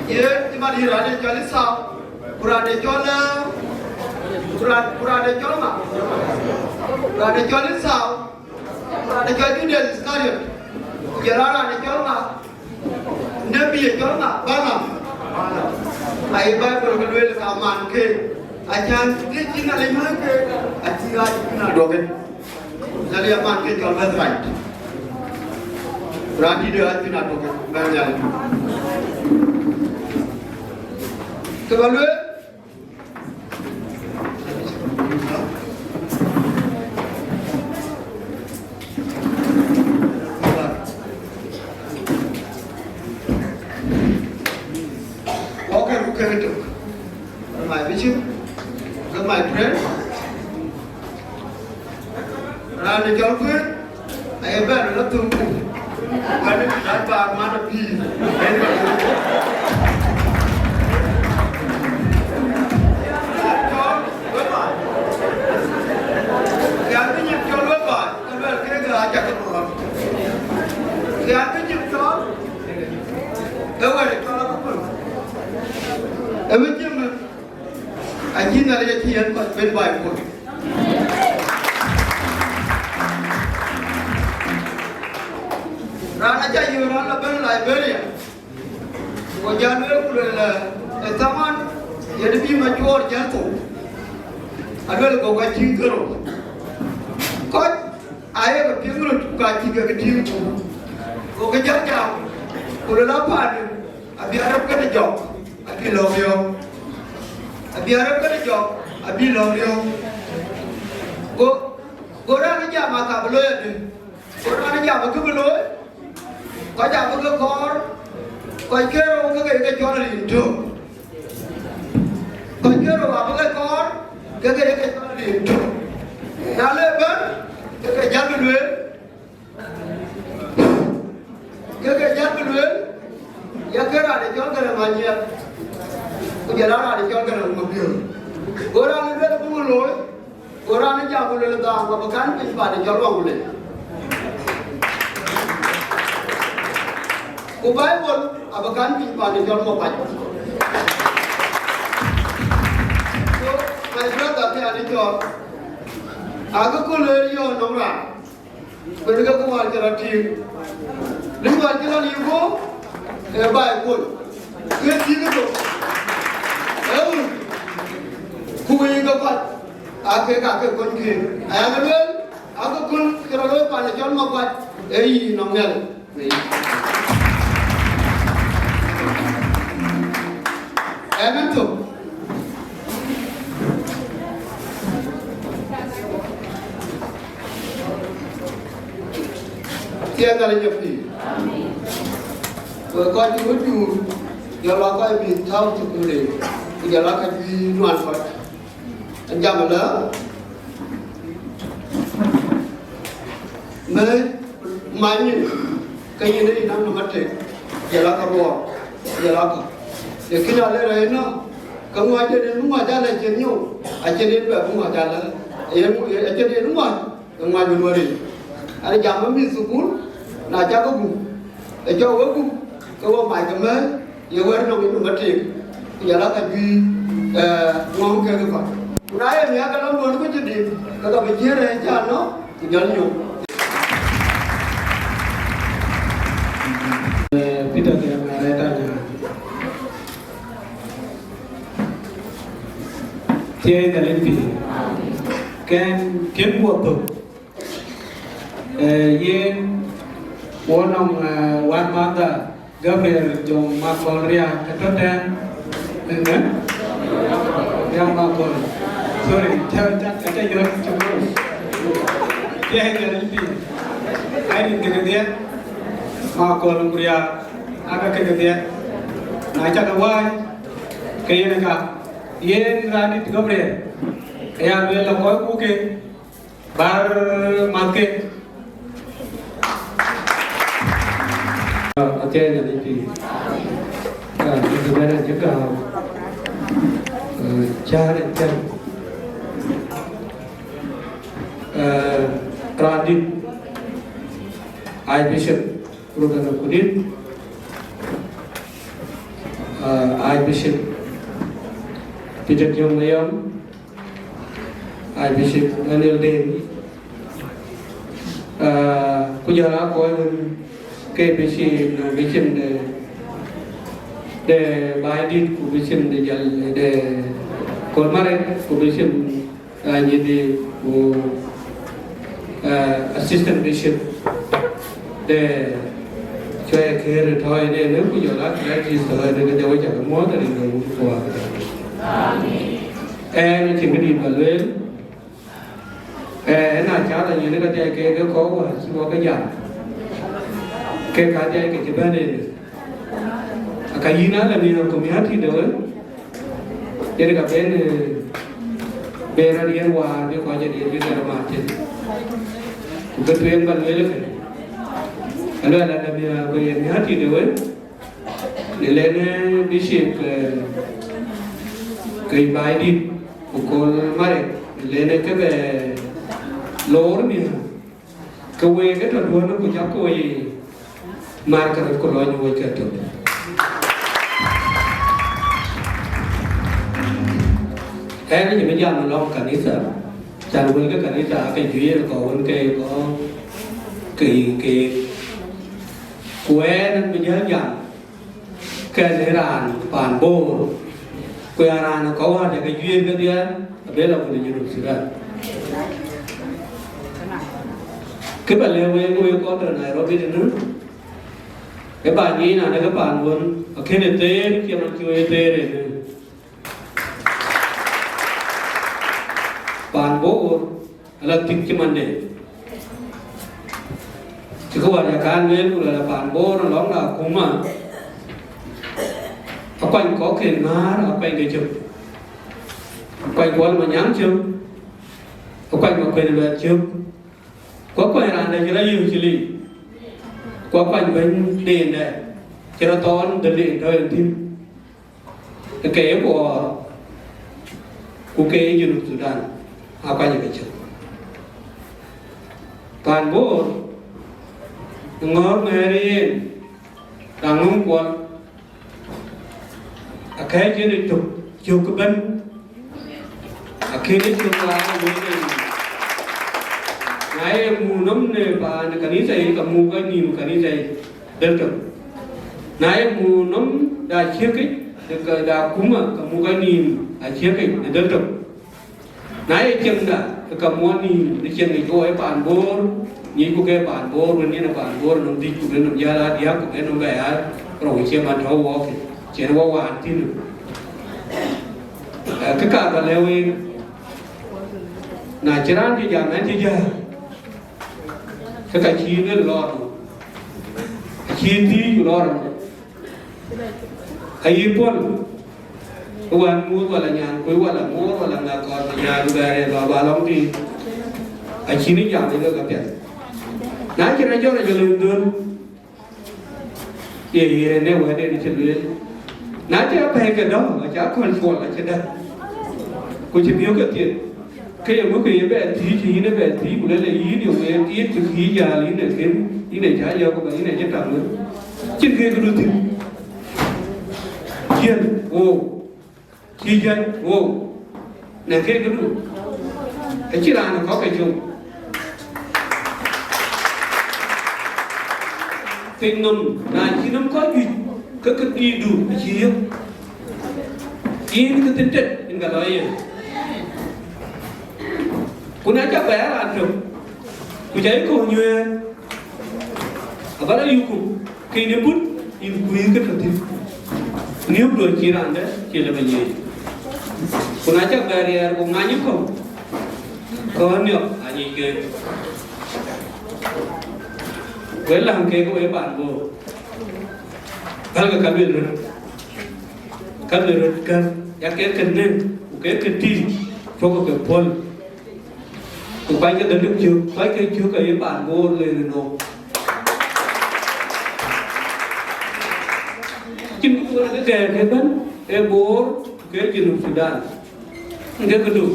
Ye cuma di rade joli sao, kurade jola, kurade jolma, kurade joli sao, kurade joli dia sekalian, jalan ada jolma, nabi jolma, balam, ayah baru kedua kaman ke, ajan dia cina lima ke, aja cina dua ke, jadi aman ke jolma right, berarti dia cina dua ke, banyak. Kembali. Oke itu. My bishop, my friend. Rani jauh ayah baru lah tunggu. Ada dapat mana pi. Siapa nyipta? Dewa ni kalau apa? Macam mana? Aji nak ada kian kot berbaik pun. Rana jadi orang lepas library. Wajan berpuluh taman jadi bimajuar jatuh. Ada kau kaji kerong. Kot ayah berpikir kaji kerja tu. Kau kerja jauh, kalau lapar, abi Arab kena job, abi lawyer, abi Arab kena job, abi lawyer. Kau orang ni jam apa belum ni? Orang ni jam apa belum? Kau jam apa kor? Kau kira orang kerja jual itu. Kau kira apa kor? Kerja jual itu. Dah lepas, kerja dulu. Kerja dulu, ya kerana ada jual kerana macam, kerana ada jual kerana mobil. Orang itu ada pemulung, orang ini jauh boleh letak, bukan penjual jual uang boleh. Kubai pun, bukan penjual jual mobil. So, macam tapi ada jual. Aku kuliah yo nomor, berdekat kuat kerana Lima jalan ibu, baik pun. Kerja tu, kuih kapat, agak kunci. Ayam tu, aku kun kerana pada jalan mapat, nongel. Ayam tu. Tiada lagi apa. Kau tu, jalan kau ini tahu tu boleh, jalan kau ini nuan kau. Jangan lah. Mana, kaya ni nama nama tu, jalan kau buat, jalan kau. Lepas ni ada lain na, kamu aja di rumah jalan jenyo, aja di rumah jalan, aja di rumah, kamu aja luar. Ada jam ni sukun, nak jaga bu, jaga bu. Kalau mai kemana, ya orang orang itu mati, ialah kaji ngomong ke apa. Naya ni akan orang orang jadi, kalau berjaya jangan, jangan. Kita tidak mengadakan. Tiada dalam pilih. Kan buat tu. Yen wonong wan mata. Gabriel jong makol ria ketoten dengan yang makol sorry jangan kata jorang cuma dia yang lebih air kemudian makol ria agak kemudian naca kawai kaya nak yen radit Gabriel kaya bela kau kuke bar market Tiada lagi. Kan sebenarnya juga cara tradit Bishop Program Kudin Archbishop Peter Jonglei, Archbishop Daniel Deng, Kujala Koyan, Bishop the Biden Kubishim the Colmare Kubishim the Assistant Bishop the Choya Care Toy and then put your luck that is the way of more than in the war. And it's a good well. And I tell you, never take a call as you walk a yard. Take a day to bed in a Kayina, and you community doing. There is a pen, Berry war, the Quajan is a martin. The train by elephant. And then I have a doing. The Lene Bishop Kaibadi, who call Marek, Lene Cabe. Lord me, Kaway get a one of Jakaway, Marker of Colonial Waikato. And the Median along Canisa, Chanwilka Canisa, I can hear go one cake or cake. When Median Caneran, Panbo, Kuyaran, Kawa, the Gayan, available in Sudan. Cái bài leo với có từ Nairobi đến nước cái bài nghĩ là các bạn muốn ở cái này tê kia nó chưa tê này bạn bố là tính cái vấn đề chứ không phải là can nguyên là bạn bố nó nói là cũng mà ở quanh có cái má ở quanh cái chụp quanh có mà nhắn chưa ở quanh mà quên là chưa có quay ra đây là yêu chỉ lý có quanh bên đền này chỉ là toán đền đền thôi tim cái kế của kế dân Sudan à quanh những cái chuyện toàn bộ ngót này đi đang ngóng quật à cái chuyện này chụp cái bên à cái này chụp là cái Nai mu nom ne ba ne kanisa I kamu ka ni mu kanisa I delta. Nai mu nom da cheke da kuma kamu ka ni a cheke delta. Nai chem da kamu ni chem ni ko ai pan bor ni ko ke pan bor ni na pan bor nom di ku nom ya la dia ku nom ba ya ro che ma tho wo ke che wo wa tin. Ka ka ba lewe na chiran di ja na di ja cái chi nó lo chi tí lo ai pun quan mua qua là nhà cuối qua là mua qua là còn nhà về và bà long đi ai chi nó giảm đi được cả tiền nãy cho nên cho là lương đơn vậy nếu ở đây đi chơi luyện nãy cho phải cái đó mà cháu còn còn là trên đây cô chỉ biết cái tiền cái mà cái bé thì nó bé thì cũng là ý điều em ý từ khí già lý này thêm ý này trả giao của bạn ý này chết trọng nữa trên kia có được thêm chiên ô chi dân ô này kia có được cái chỉ là nó có cái chung cái nông là khi nó có gì cái đi đủ cái gì không ý cái tính chất nên cả nói kuna cha bé là được ku cháy cô như ở đó yêu cụ khi nếu bút yêu quý cái phần thi nếu đuổi chỉ làm đấy chỉ là cái gì kuna cha bé thì cũng ngay nhất không có nhiều anh nhìn cái với làm cái của bạn vô đó là cái việc rồi cái nên cái tin cho cái phone tụi bay cái đến nước chưa bay cái chưa cái bản vô lên nổ chính cũng là cái bên cái bố cái dân Sudan cái đủ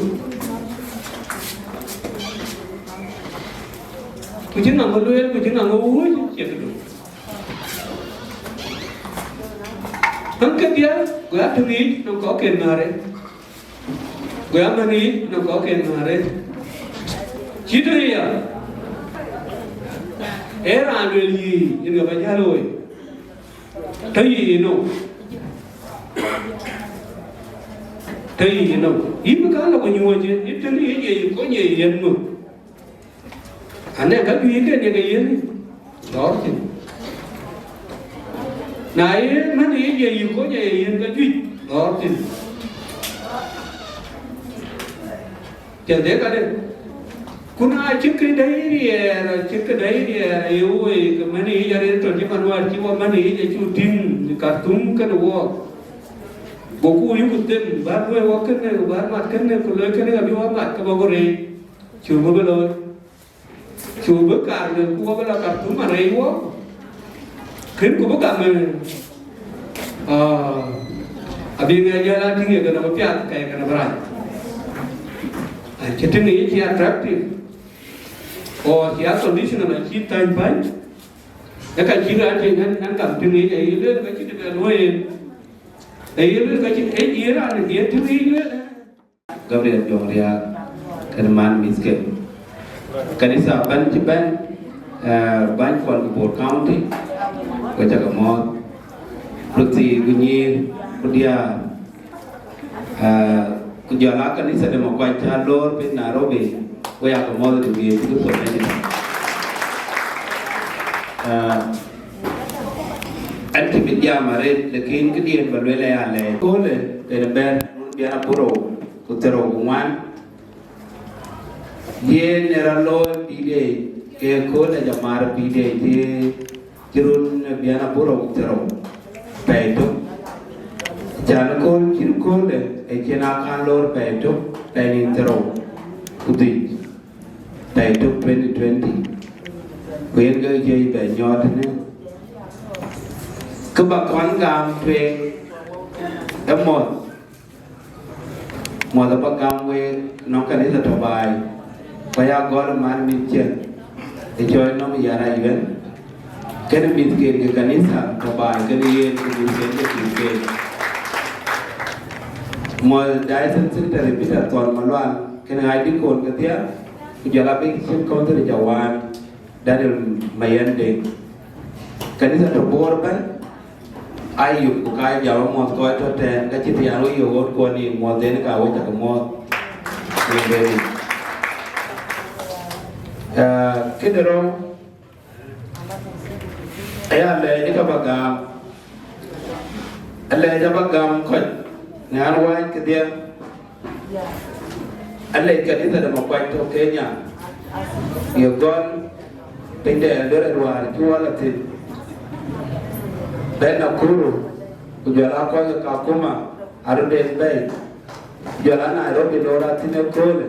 cái chính là người luyện cái chính là người uống chỉ cái đủ Ang dia gua tungi no ko ken mare. Gua mani no ko ken mare. Chito ya. Era angeli inga bajalo. Tayi no. Tayi no. Ibu kala ko nyuwaje itali ye ko nye yen no. Ane ka bi ke ne ga yen. Dorti. Na ye man ye ko nye yen ga dwi. Dorti. Jadi kan kuna cikri dari yo ke mana ya to di manwar ci wa mana ya ci tin kartum kan wo boku yu kutem bar we wa kan ne bar mat kan ne ko le kan ne abi wa mat ka bo re chu bo lo chu bo kar ne ko ba la kartum ma re wo kin ko bo ka me abi ne ya la tin ga na ba pyat kai ka na bra Kita ni dia atraktif. Oh, dia conditional na kita impan. Dekat kira aja kan kam tinggi je ile ka kita ka loe. Ile ka kita ira ni dia tinggi ile. Gabriel Jonglei Kerman Miskin. Kanisa ban Japan ban kon Bor County. Ko jaga mo. Ruti gunyi dia kujala kanisa demo kwa Chalor pe Nairobi we akomodo di itu soalnya anti media mare lekin kedien balwele ale kole de ben dia puro kutero wan ye neralo pide ke kole jamar pide je kirun biana puro kutero peito Jangan kau kau le, ejena kan lor peto, pening terau, putih, peto 2020, kuen ke jadi penyot ni, kebakaran gam pe, emot, mula bakam we, nongkan itu terbaik, kaya gol man micen, ejoy nom yara even, kena mitken ke kanisa terbaik, kena yen ke mitken ke mitken. Mal Diocesan Secretary Peter Tuan Malwan kena ID kon ketia kujala pe sim counter Jawan Daniel Mayende kanisa terbor ban ayu bukai jawa mot ko to ten ka chiti anu yo got ko ni mo den ka wo ta mo ni kedero aya le ni ka bagam alle jabagam ko ngan wan ke dia alle kanisa da makwai to Kenya yo gon pende ndore ruar tuala tin ben akuru kujala ko ka kuma arde bay jala Nairobi lora tin ko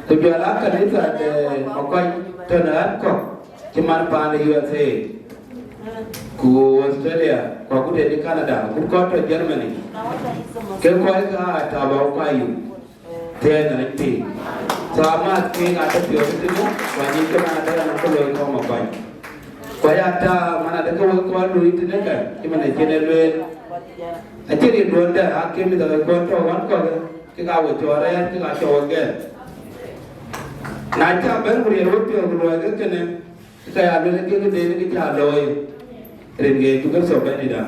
kujala kanisa de makwai to na ko kiman pa ni USA ku Australia ko ku de Canada ku ko to Germany ke ko ka ta ba ko ayu te na ti sama ke ga ta pyo ti mo wa ni ke na da na ko lo ko ma ko ya ta mana da ko ko lu ti ne ka ki mana ke ne le a ti ri do da ha ke mi da ko to wan ko ke ga wo to ra ke ga to ge na ta ben ku ri ro pyo lu ga ke ne ka ya le ke de ne ke ta lo Renge juga sobat ni dah.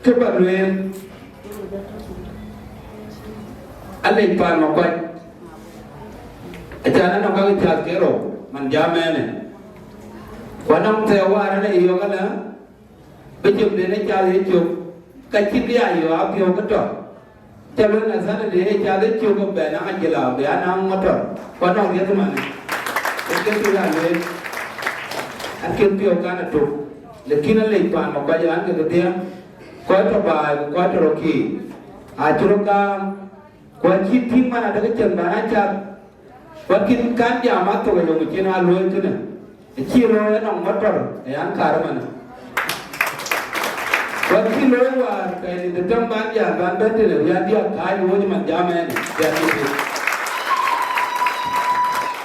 Kebaluan, alai pan makwai. Ajaran nak kau cat kero, manjaman ni. Wanam sewa ni iyo kana, bejum ni cat hijau, kacip dia iyo api iyo ketor. Calon asal ni cat hijau ke bena ajela, bena motor. Wanam dia tu mana? Okey tu lah ni. Akin pio kana to lekina le pan mo ka jan ke dia ko to ba ko to roki a churoka ko chi tim mana daga chen bana cha ko kin kan ja ma to lo ke na lo tu ne chi ro na motor yan kar mana ko chi lo wa ka ni de tam ban ja ban ba te le ya dia ka yo ni man ja me ya ni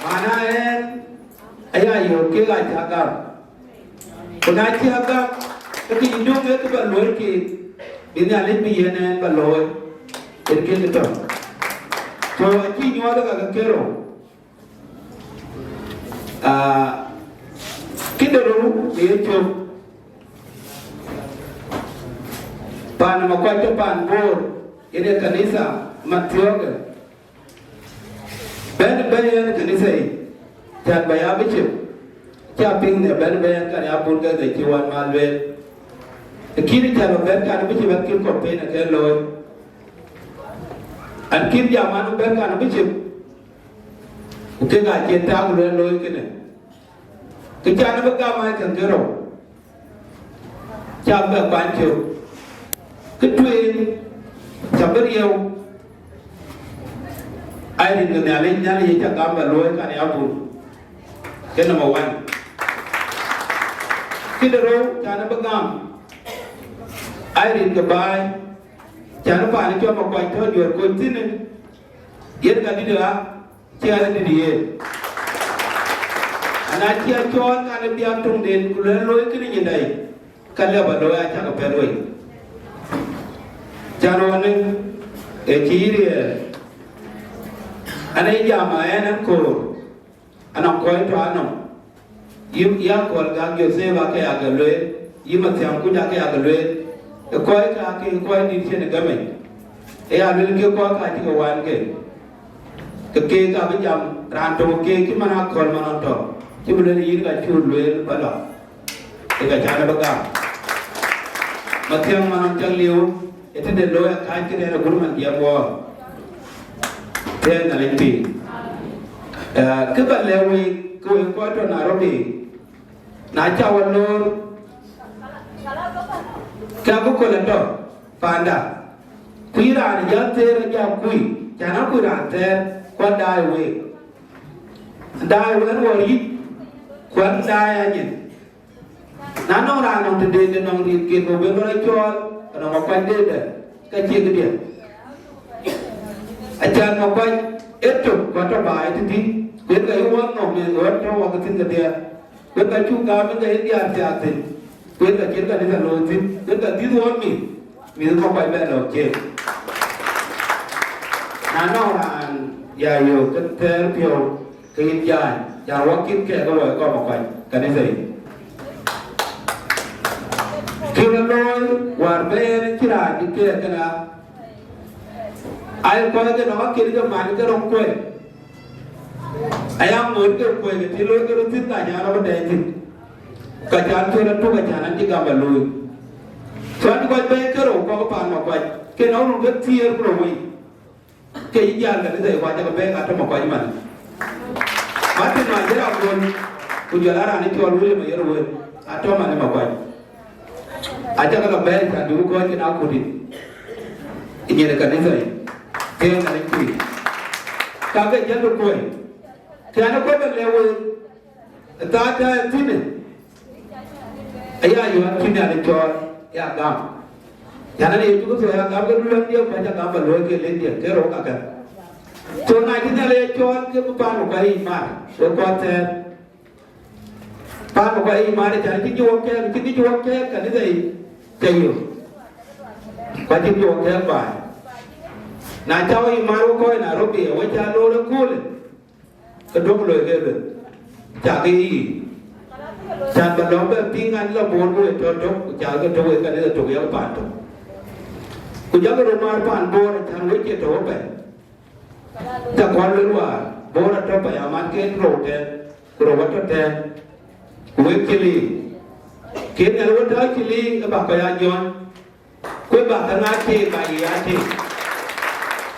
mana aya yo ke ga cha ga kuna ci haka cái dung cái bạn lối thì đến nhà lên bây giờ này bạn lối cái đó cho chỉ nhớ được cái kia rồi cái đó để cho bạn mà quay cho bạn bor ini kanisa matioga ben kanisa jangan bayar bicip caping ne ben kan ya pun ke jiwan malwe kini cara ben kan bicip kin kompen ke loy an kin zaman ben kan bicip ke ga centa loy kene ke jana ba mai kan gero cap ba pancho ke tuin Sambil yêu ai đi người nhà lên nhà đi chắc cam và lôi cái này áo bùn cái number one cái đó cha nó bắt gam ai đi cái bài cha nó phải cho một quay thôi vừa coi tin này yên cái đi được cha đi đi anh ấy cha cho cái này biar tung đến lôi cái này như này cái là bắt lôi ai chắc phải lôi Jangan kiri, ane jama ane kor, anak koi tu anak, ia kor gang Jose pakai agalue, ia masih angku jaga agalue, koi kaki koi di sini gamen, ambil ke koi kaki kawan ke kami jam rantau ke mana kor mana tu, cuma dari ini kacau lue bala, cara bagam, masih ang mana cakliu. Itu dia loya kain kita ada gurman dia buat, dia nak lempi. Kebalewi kau tu Nairobi, nak cawan lor, kamu kau letak panda, kuiran jatuh raja kui, jangan kuiran ter, kau dai wari, kau dai aja. Nano orang tu dia nong di kau berurai jual. Kalau mau kain dia, kecil ke dia. Ajar mau kain itu, kata baik itu di, kita iwan nom yang kata waktu itu dia, kita juga kita India siapa, kita di sana kita di luar ni mau kain berlaku je. Nana orang ya yo kita pio keinginan, yang wakil ke kalau mau kain, kan itu. Kira loy warbe kira dikira kena ay ko ke no kiri ke mani ke rong koy ayam mon ke koy ke tilo ke rutin ta jara ba dai tin ka jan to na to ka jan ti ga ba loy san ko be ke ro ko pa ma ko ke no ru ke tier pro wi ke yi jan ka dai wa ta be ka to ma ko man ma tin ma jara ko ku jara ni to lu ma yero we ato ma ne ma ko aja kalau bayar kan dulu kau kena aku di ini dekat ni saya dia nak ikut kakek jangan kau kerana kau berlewu tak ada sini ayah yuan sini ada jual ya gam jangan itu tu saya gam dulu dia baca gam berlewu ke dia kerok kakek so nak ini ada jual ke bukan bukai mar so kau ter pan bukai mar jangan dijual ke kan ini saya kayu, baju jual terbaik. Nak cawi maru kau Nairobi, wajah lor kul, kedua lor kebe, cakii, jangan berlomba pingan la bor itu dok, jaga dok kan itu dok yang patu. Kujaga rumah pan bor, jangan wajah dok apa. Tak kuat luar, bor atau apa yang makin rote, rote, wajili. Kini ada orang kili apa kaya John, kau bahkan nanti kaya nanti,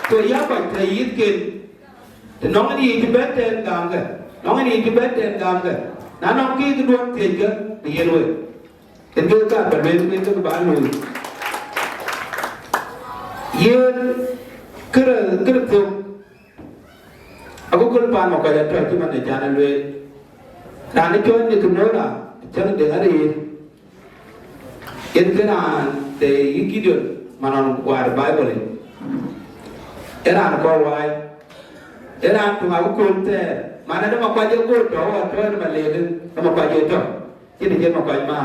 tu ya baca ikin, nong ini itu betul gamga, nong ini itu betul gamga, nong kita dua tiga dia luar, kita kan berbeza itu baru, ye kera tu, aku kulpan mau kaya tu cuma jalan luar, dan itu ni kenora, jangan dengar ini. Ini kan the Gideon manon war Bible. Era ko wai. Era tu aku kunte. Mana ada makwa je ko to wa to na lele. Makwa je to. Ini je makwa ma.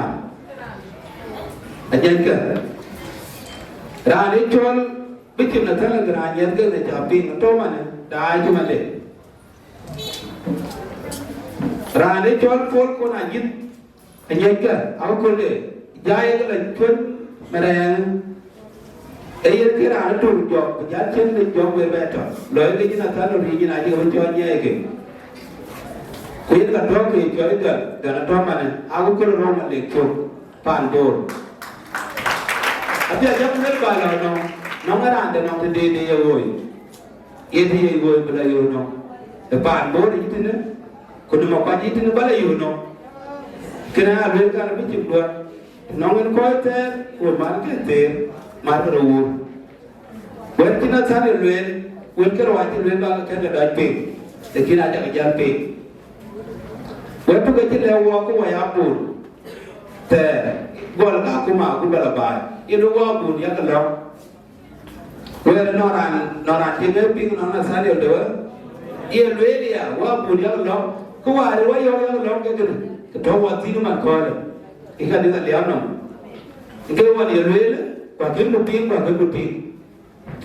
anh nhân cả ra đi cho biết chừng là thế là ra nhân cái này chả pin nó mà đại cho mà để ra đi cho phốt con anh nhân cả áo con để dài cái là chuyên mà đây ấy cái ra nó trùng chọc giá chân lên chọc về bè trọ lợi cái như là thế nào thì như này thì không cho nhẹ kì khuyến cả đó thì cho cái gần nó cho mà này áo con rong mà để chụp phản đồ bây giờ chúng ta bài là nó cái đàn để nó thì đi rồi yên thì rồi bây giờ nó để phản đồ thì thế nữa còn mà quan gì thì nó bắt là nó cái này là việc cái biết chụp luôn nó người coi thế của bạn cái tiền mà nó đủ when khi nó sang được luyện when cái loại thì luyện bao cái là đại pin để khi nào chẳng gian pin when tôi cái leo qua cái ngoài áp bùn thế gọi là cả cũng mà cũng là bài yên nó qua bùn nhá cái đó when nó làm cái mấy pin nó là sang được nữa yên luyện đi à qua bùn nhá cái đó cái ngoài đó qua vô cái đó cái đó qua tí nó mà coi được cái cái này là léo nó cái qua yên luyện và cái một pin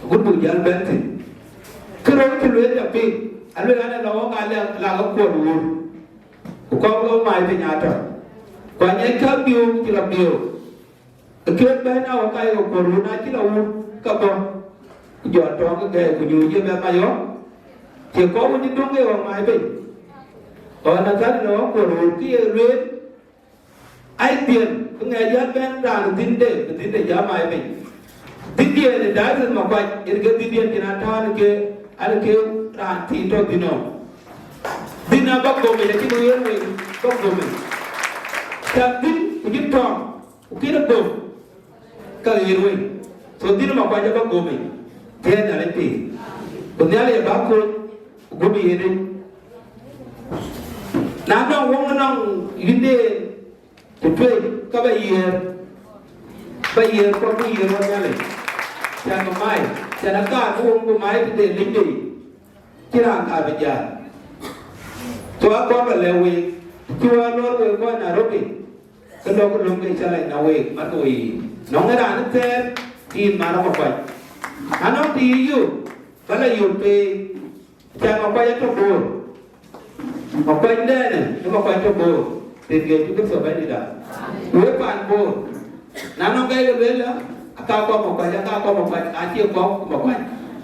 cũng được gian bên thì cái đó cái luyện là pin anh luyện này nó có là có quần luôn có mai về nhà rồi còn những cái biểu chỉ là biểu cái bên nào cái của quần luôn chỉ là uống các con dọn cho cái nghề của nhiều như bên mai đó chỉ có một những đúng cái hoàng mai bình còn là cái nó quần luôn kia luyện ai tiền cái nghề gian bên ra tin để giá mai bình tin tiền để đá thân mà quay cái tin tiền thì nó thao cái anh kêu ra thì cho tin nó tin nào bắt đầu mình là cái người mình bắt đầu mình chẳng tin cái gì tròn cái nó cùng cái gì rồi số tin mà quay cho bắt đầu mình thế là lấy tiền còn nếu là bác cô bị gì nám đâu không nó vấn đề của thuê các bây giờ có cái gì rồi nha này chẳng có mai chẳng là cả của mai để lính đi chứ là cả bây giờ chúa có là leo về chúa nó về qua Nairobi cái đó cái lồng cái xe này nào về mà tôi nó cái đàn nó thế thì mà nó không phải anh nói thì yêu cái là yêu về chẳng có quay trong bồn mà quay đây này nhưng mà quay trong bồn thì cái chúng ta sợ phải đi đâu với bạn bồn nó cái lên đó cao có một bài chưa có một bài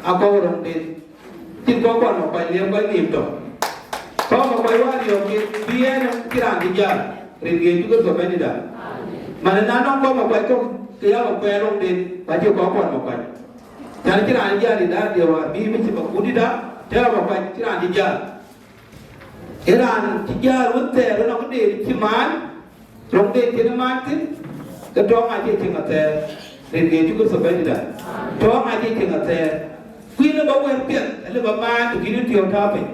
có đồng tiền chỉ có còn một bài liên quan niệm rồi có một bàiว่าđiều kiện bia nó cái đàn thì giờ thì cái chúng ta phải đi đâu mà nó có một bài có cái một bài đồng tiền và chưa có còn một bài cho cái đàn giờ thì đã điều là bi mới chỉ một cú đi đó thế là một bài cái đàn thì giờ cái đàn thì giờ vấn đề nó có để chỉ mán đồng tiền thì nó mán thế cái đó ai chỉ chừng là thế thì cái chúng ta phải đi đâu đó ai chỉ chừng là thế khi nó bảo quen tiền là bà ma thì khi nó tiêu thao mình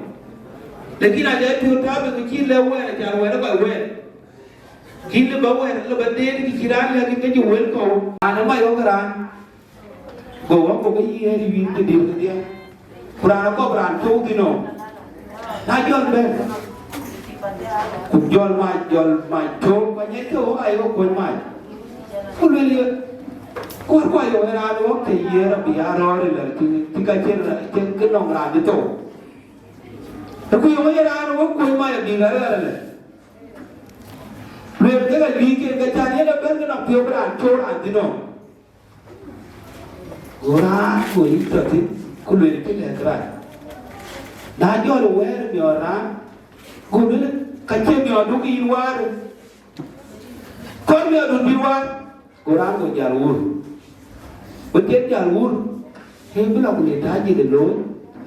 để khi nào chơi tiêu thao mình cái chi leo quen là chả quen nó gọi quen khi nó bảo quen là vấn đề thì khi đó là cái gì quen cầu nó mày có cái đàn cầu có cái gì thì cái điều cái gì nó có brand châu thì nó chọn bên cũng chọn mày châu và nhớ châu ai có quên mày không liên quay rồi ra đó thì nó bị rồi là thì cái trên cái lòng làm như tổ nó quay ra nó quay mai bị cái là luyện cái là gì cái cha này nó bên cái lòng thiếu cái đàn trôi đàn thì nó ra của những trò thì cô luyện cái này cái này đã cho đồ ấy nó nhỏ ra cô nói cái chuyện nhỏ nó đi qua rồi con nhỏ nó đi qua cô ra của nhà luôn bên trên nhà luôn thế mới là người ta gì được lối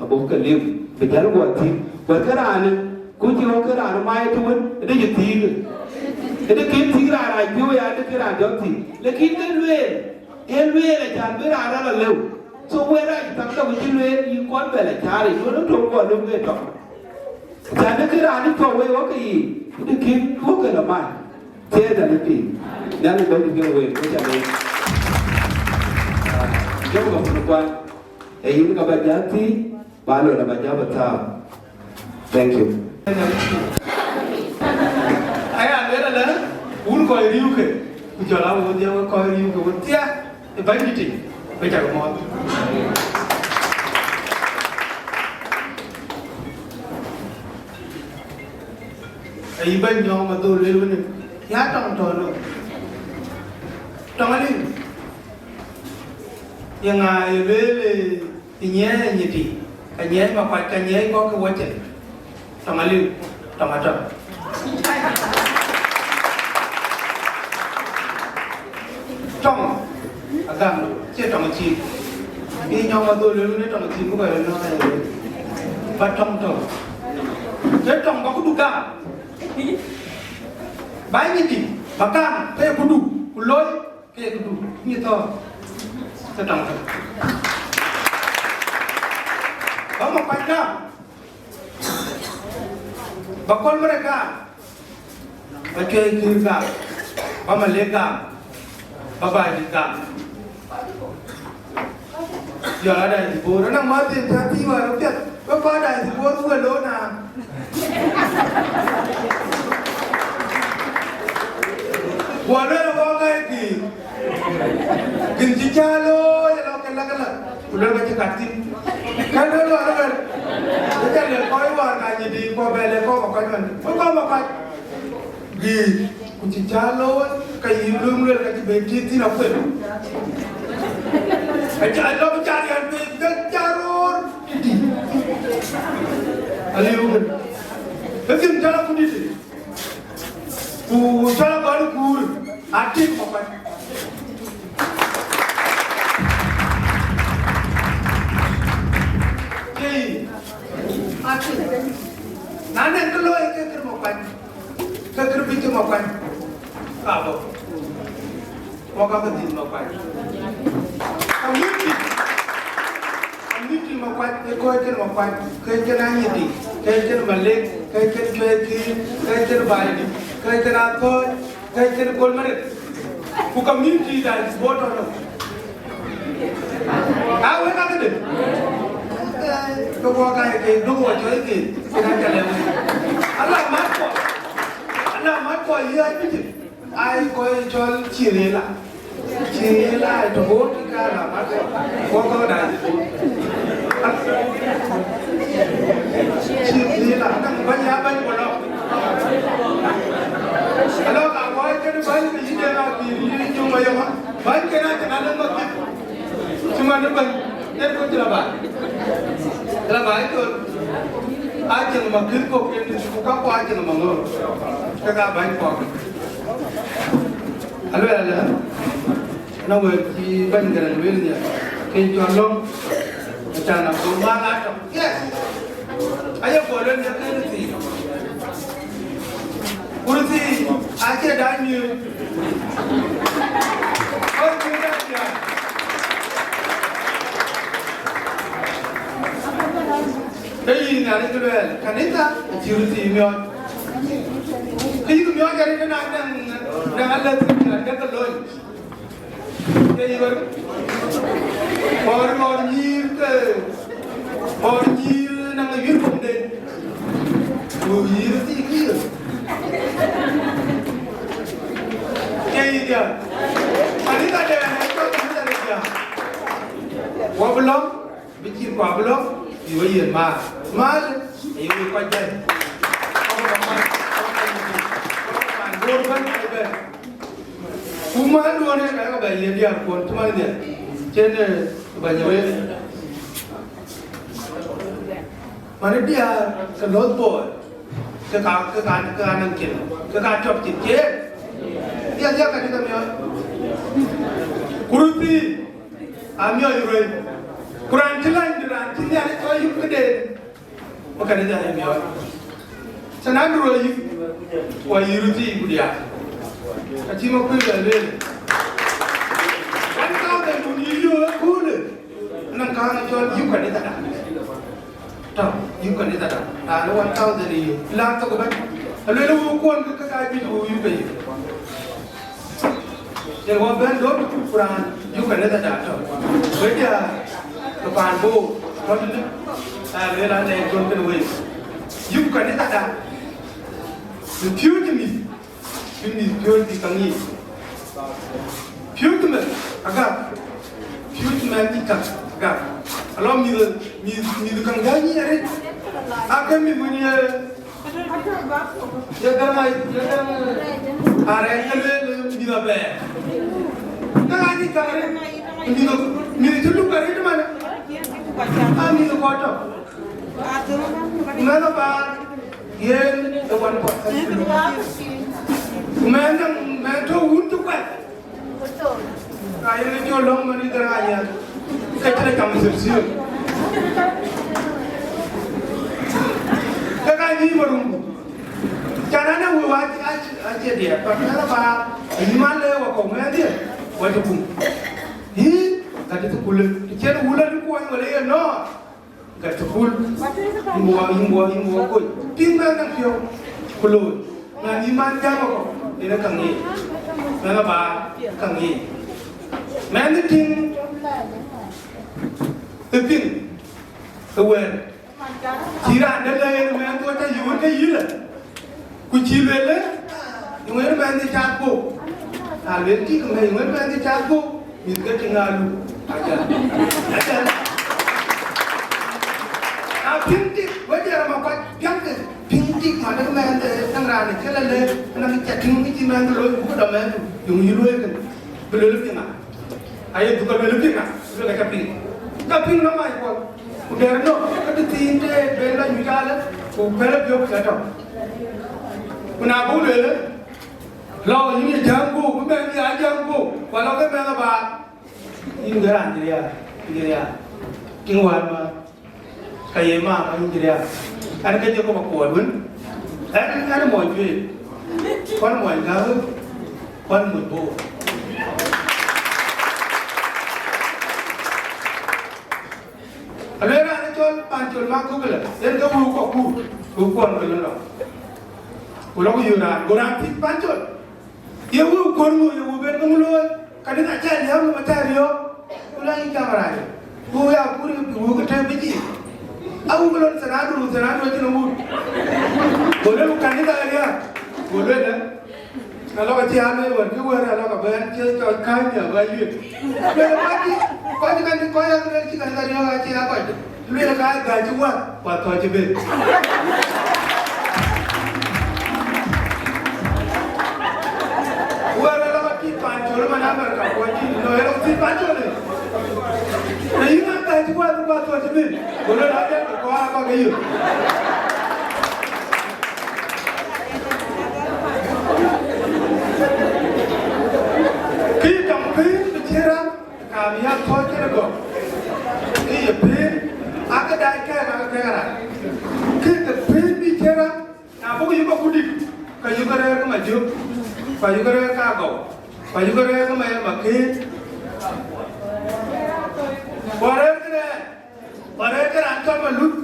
ở bố cần liêm phải trả nó gọi thì bởi cái đàn này cũng chỉ có cái đàn nó mai thôi nó giật thì nó kiếm thì ra này chưa vậy cái đàn đó thì là khi cái luyện là chán với đàn ra là lâu số quay ra chỉ thằng đâu cái luyện như con về là chả để nó trông gọi luôn về trọng chán cái đàn nó trông với có cái gì nó kiếm có cái là mai thế là cái gì nên là tôi đi về nó trả lời nếu mà không quan thì những các bạn giá thì ba lời là bạn giá bật thao thank you ai ăn đấy là uống coi riu kì giờ là một điều coi như của một tia vậy như thế bây giờ có món ấy bên nhau mà tôi lấy luôn giá trong trò luôn trong anh đi yang ai lấy thì nhé như thế cái nhé mà phải cái nhé có cái quá trình trong anh đi trong anh trong trong gần chưa trong chi đi nhau mà tôi lấy luôn trong chi cũng vậy nó này và trong thế trong có đủ cả bãi như gì mà cam thế có đủ lối cái có đủ như thôi thế trong có một bài cam và con mereka và chơi cứ cam và mà lấy cam và bài đi cam giờ là đây thì bố nó đang mất tiền trả chi mà nó biết có qua đây thì bố vừa lỗ nào bố nó có cái gì kinh chỉ cha lô ya lo cái là udah baca katin kan lo ada kan le koi wa ka ni di ko bele ko ko kan ko ma gi kunci calo kai belum le ka beti ti na pe aja lo mencari an be caror aliu lekin jala ku di ku jala baru kur atik ko kan Nana kalau ikut kermokan, kekerbi kermokan, apa? Moga betul mokan. Community mokan, ekor kermokan, kerja ni, kerja balik, kerja cuci, kerja balik, kerja atur, kerja kolmer. Bu community dah buat orang. Tahu tak tu? Kau kaya ke dua cuy ke, kita jalan. Allah mat ko iya gitu. Ai kau jual cirela itu bot kita mat kau dah. Cirela, nak banyak bolong. Kalau kau itu banyak di dalam ini cuma yang banyak kena ada makit. Cuma depan, dia tu Dalam itu, aja nama kirko itu suka apa aja nama ngor, kagak banyak kok. Halo, nama di bandar Nairobi, kejual long, macam apa mana tu? Yes, ayah boleh ni kursi, kursi aja dah ni, oh kita dia. Đây là cái đồ cái nít á, chịu gì miòn, cái gì miòn cái này đang ăn lên thì là cái lôi, cái gì vậy, bor nhiều năng là viên không đến, nhiều gì kia, cái gì vậy, cái nít là đây này có cái gì vậy, quả bông, bị chìm quả bông. Ibu yang mal, ibu kajian. Korban ada. Kumar dua ni kalau bayar dia pun cuma dia. Jadi banyak. Mana dia kelot boy, kekan kil, kekan cop cikir. Dia kan kita mian. Kuruti, amia ibu. Quran jalan ni ada kau yuk kede, bukan ada yang mian. Senang dulu yuk, wah yuruti ibu dia. Kacim aku belajar. Kan kau dah bunyi yuk aku le, nang kau ni jual yuk kan itu tak. Tahu yuk kan itu tak. Lalu kau dari lang tu kan, lalu kuan ke kai bin yuk ke. Jadi wah berdor Quran yuk kan itu tak. Berbeda. Kepan bu, kalau tu, lela ni kau kena wei. You bukan ni tak ada. The pure ni pure di kangi. Future agak future kita agak. Kalau milu kan gani ada. Akan milunya. Jangan ada yang milu apa? Nanti kalian milu itu kali itu mana? Milu kotor. Mana pak? Ye, dewan pak. Mana tu untuk apa? Kaya ni orang mana terangnya? Kita kamu sersiu. Kakak ni baru. Jangan nak buat aja dia. Pasal apa? Iman lewa kau mana dia? Wajib pun. Hi, tadi tu kulit. Jangan ular tu kuat boleh no. Kat sepul. Imbuah kau. Tinggal nak kau kulut. Nah iman jangan kau. Dia kangi. Kenapa? Kangi. Mana ting? Teping. Kewen. Kira anda lain mana tu ada yuan ke yuan. Kunci bela. Yuan mana capo. Alwen ti kau yuan mana capo. Mungkin tinggal lu. Aja. Pintik. Wajah makuat. Pintik. Pintik mana tu mana tangrani. Kalau le, nak cakap ni mana tu loy. Bukan mana tu. Yung loy kan. Belum lagi nak. Ayat bukan belum lagi nak. Belum lagi kaping. Kaping nama itu. Udah no. Kalau tinte bela jual, bela jauh saja. Kenapa boleh? Lalu ini janggu, bukan ini janggu. Walau ke mana bah? Ini geran dia. Kingwan mah. Kayak mah ini dia. Ada kerja kau makuat pun. Ada mau jual. Kau mau jual. Kau mau buat. Kalau ada jual pancul maku bela, dia tu bukan bela. Kalau yuran, orang pun pancul. Dia bukan bela. Kadang nak cari dia, mau cari dia. Ulang ini kamera. Aku kita biji. Aku belum senadu aja nombor. Boleh bukan ni tak dia. Boleh dah. Kalau kacau ame, warga orang kalau kabaran cakap kaya bayu. Berapa kau kan kau yang dari kita dari orang kacau apa? Lu yang kaya gaji buat, buat tu aja ber. Orang kalau kita pancul mana berkau kau ni, orang kita pancul ni. Ini kan gaji buat tu aja ber. Boleh ada kau apa kayu? Kami yang kau kira kau, ini pin, agak dah kira. Kita pin bicara, apa kau juga kudik, kau juga ada maju, kau juga ada kagau, kau juga ada makin. Orang antar malut,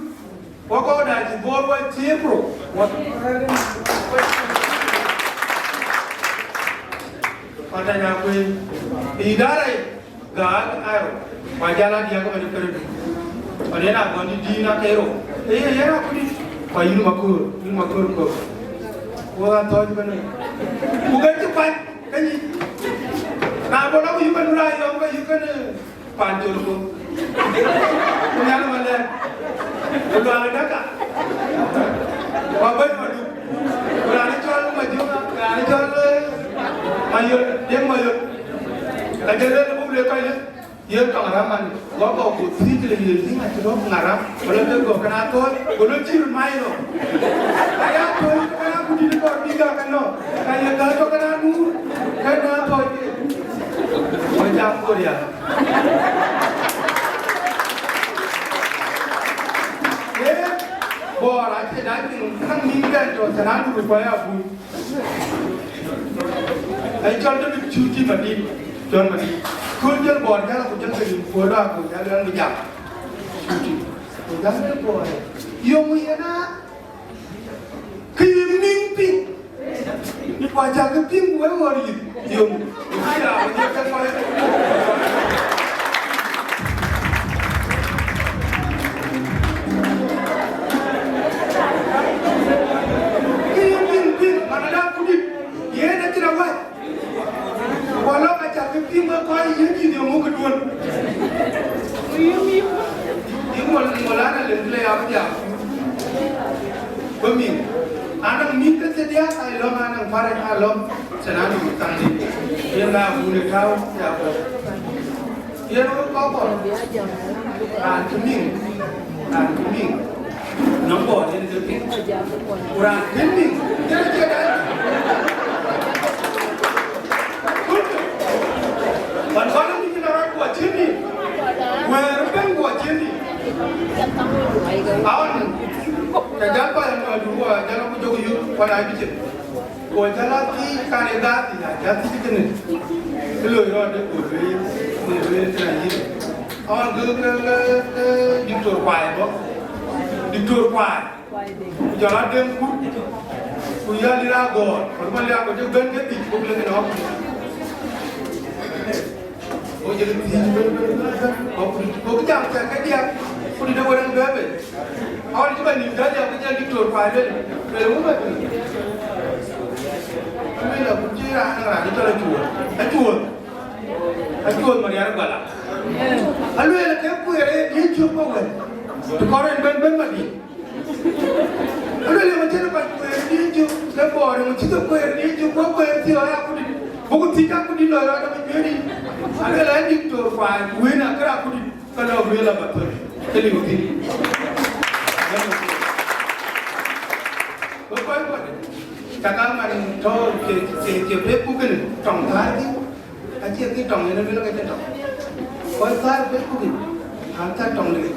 kau dah jibor buat ciepro. Katanya aku idarai. Gal ayo, wajalan dia kau ada Ada nak bandi di nak kero. Nak ni. Payu makur kau. Wah tahu juga ni. Bukan cepat, kan? Nah, kalau you kan mulai, you kan pancul kau. Punya mana? Kalau ada tak? Wabai madu. Kalau ada jual maju, ada jual mayu, dia mayu. Ajar dia boleh kaya, dia tak ngaraman. Kau putih tu dia ni macam tu ngaram. Kalau tu kau kena tu, kalau cium main lo. Ayah tu kena putih tu kau tiga kan lo. Ayah kau kena nur, kena tu. Macam tu dia. Bor aja dah ni, kan minggat tu, senang tu supaya pun. Ayah kalau tu cuci mandi. John mati. Kunjul bor jalan kunjul kiri. Bodoh aku jalan bijak. Cuci. Jalan bor. Yang mana? Mimpi. Wajah keping gue wari. Yang. Iya. Wajah keping. Mimpi. Mana dah kudip. Ye nak cerawat. jam bumi anak minta sedia ai lo anak parek alom senang tangdi dia na bule kau ya dia no kau kuming nombor dia tu kurang kuming diaวันนี้เรากว่าชิ้นนี้เมื่อเป็นกว่าชิ้นนี้เอาแต่ยังไปยังดูว่ายังเราจะอยู่วันไหนพิจิตรกว่าจะลาที่การเดินที่ไหนจะที่ที่นี่เลยเราได้คุยเลยที่ไหนเอาดิตัวควายบ่ดิตัวควายจะลาเดินคุยลีลาก่อนคนมาลีลาก็จะเดินแค่ติดพวกเรื่องน้องOh jadi oh jangan cakap dia, pun dia orang berapa? Awak cuba ni dia apa jadi diktor pada, belum apa? Kami lah punya anak itu lah jual Maria bala. Lalu yang kau dia cuba kan? Tukaran ben mati. Lalu yang macam apa dia cuba, lepas orang macam dia cuba dia aku di, bukan tidak aku di luar ada menjadi. Ada lagi tu file, gue nak kerap aku di kalau gue lah betul, teliti. Apa? Cakap mana tahu ke bukan tong tadi, aja kita tong ini bilang kita tong. Kau tahu bukan, hantar tong lagi.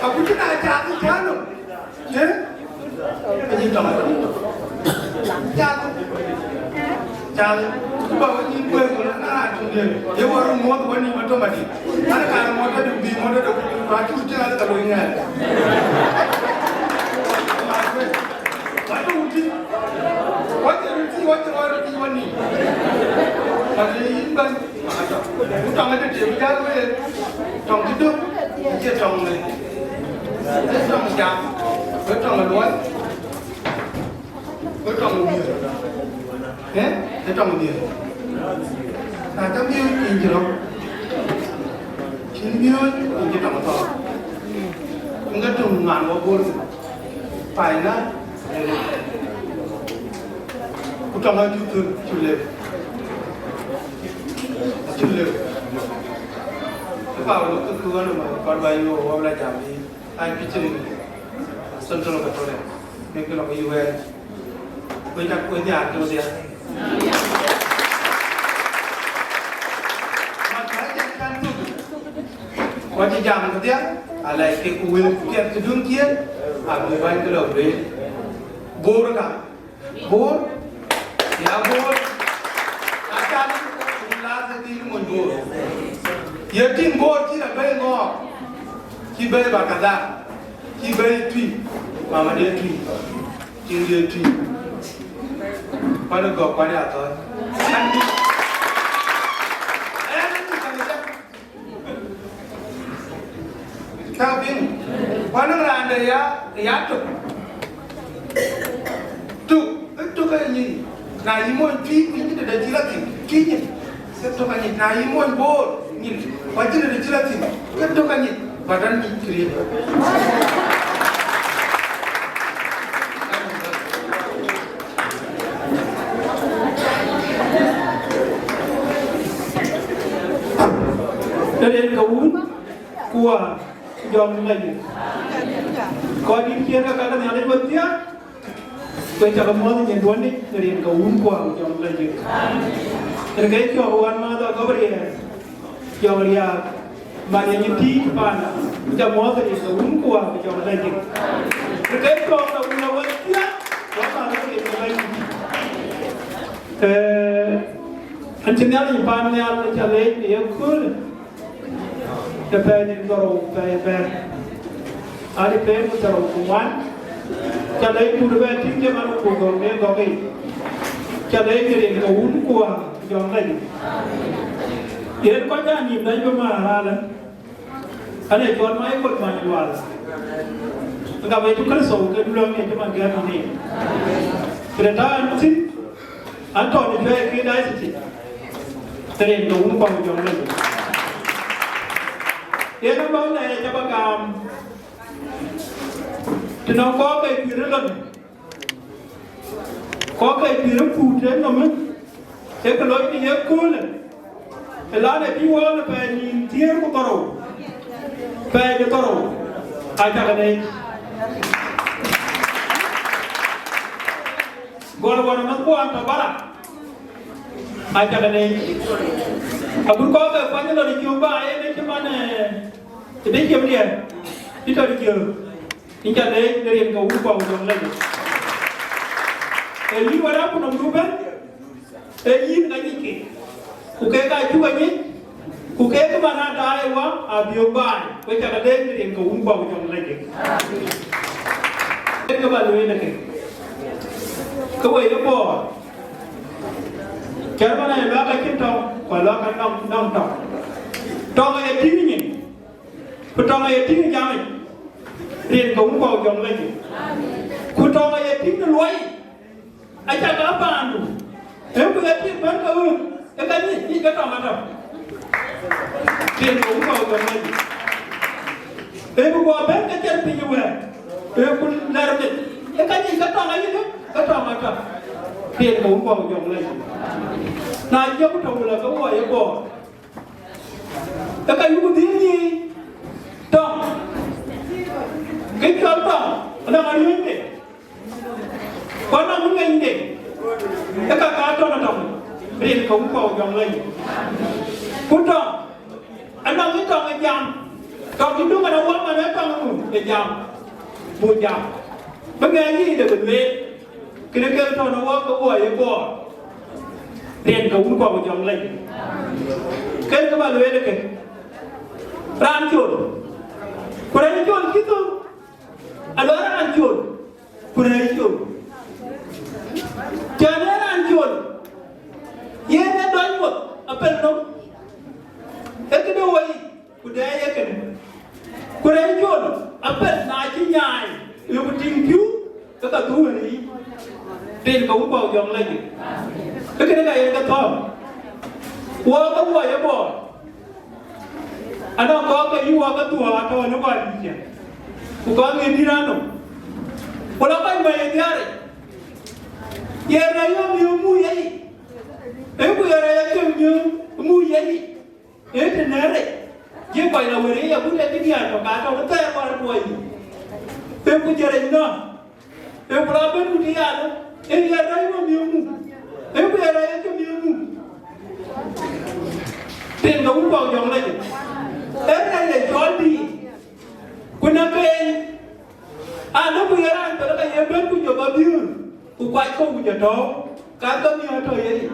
Aku cina aja aku jano, ya? Ini tong apa? Jangan, bawa ini kue gula nara tu dia. Dia baru muat bani macam mana? Ada kalau muat ada ubi, muat ada baju tu ada kalau ingat. Ada ubi, wajah orang bani. Ada imban, utang ada dia berjalan we, tong itu, dia tong ni, dia tong jam, dia tong luar. Betul dia, betul dia. Nah, tapi ini jelas, ini jelas apa? Enggak tu ngan wabur, payah. Utang lagi tu culip. Kalau tu kuan nama, kalau bayu awak belajar ni, ayah pikirin, sentuh betul ni. Mereka nak UN. Với các quý nhà tôi sẽ có chỉ giảm cái tiếc lại cái quyền kiện cái đương kiến người bay cái đầu đấy vô đó cả vô ya vô akan lá sẽ đi một vô ya tin vô chỉ là bay ngọ chỉ bay vào cả ra chỉ bay tùy mà đi tùy chỉ đi tùy pada gop pada atau tapi pada randa ya tu kan ni na imon pi ni ada jilatin kini tu kan ni na imon bor ni wajib ada jilatin tu kan ni badan ni kiri Dari kaum kuah Jonglei. Kau di kira kata ni ada betia. Kau cakap mana yang dua ni dari kaum kuah Jonglei. Terkait kawan mana kau beri yang lihat mana yang ti mana. Macam mana dari kaum kuah Jonglei. Terkait kaum lawan betia. Kau mana dari Jonglei. Anjingnya ni panjangnya cakap dia kul. Kepada orang bayar, ada payah macam orang jadi pura tinggi mana pukul ni kami, jadi kiri kaum kuah Jonglei. Dia kau jangan ni dah bermahal, ada jual mai kot mai jual. Enggak begitu kan so ke dulu ni cuma dia ni. Kereta mesti, antor ni jual kiri dah sih. Terus kaum kuah Jonglei. Yena ba na ya ba gam. Tino ko ke pirelon. Ko ke pirel pute no me. E ko lo ni e ko le. La ne bi wo le pe ni tier ko toro. Pe de toro. Ai ta ka nei. Gora mas ko anta bara. Ai ta ka nei. Abu ko ke pa ni lo ni jumba e ne chmane. Ide kem dia. Ito di kyo. Inja le dari ko u ko Jonglei. E yi wala ko no duben. E yi na ni ke. Ku ke ka ju ni. Ku ke ka mana dai wa abio bai. Ko ta ka le dari ko u ko Jonglei. Ke ka ba le ne ke. Ko we le bo. Kaya mana ya ba ka kinto ko la ka nong to. Tong e ti ni. Ku tong e ti ni jam. Riêng cũng vào dòng lên cụ trò này tiếng nó loay anh ta cả bàn nếu bây giờ tiếng vẫn cái gì cái trò mà đâu riêng cũng vào dòng lên nếu qua bên cái chân thì như vậy nếu cũng làm được cái gì cái trò này như thế cái trò mà đâu riêng cũng vào dòng lên này giống trâu là có gọi bỏ cái gì gì đâu cái chỗ đó là người như thế, còn là người như thế, cái cả chỗ đó riêng cũng vào Jonglei, cũng đó, anh đang cái chỗ cái jam, còn chúng tôi đâu có mà nói trong cái jam, một jam, bây giờ gì để mình về, cái chỗ nó có gọi cái bỏ, riêng cũng vào Jonglei, cái mà về được cái, ran chuột, cái chuột gitu. Alora anjul, kurai jul. Jangan anjul. Ye na doan mo, apel no. Ekdo wai, kudai eken. Kurai jul, apel na chinyai. Lu ting piu, kata tu ni. Tin kau bau Jonglei. Ekdo kaya kata. Wa kau wa ya bo. Anak kau kau wa kau tua atau no ba dia. Bukan ini rano, kalau kau main diare, ya raya miumu yai, ya raya miumu yai, tenare, je kau ina wuri ya boleh dia kau kata kau tak apa kau ini, aku jadi no, berapa tu dia no, ya raya miumu, ya raya miumu, ten kau bau Jonglei, raya jodi. Kuna ken ano buyaran pero ka yeben ku joba biur ku kwai ko ku jodo ka ka mi ato ye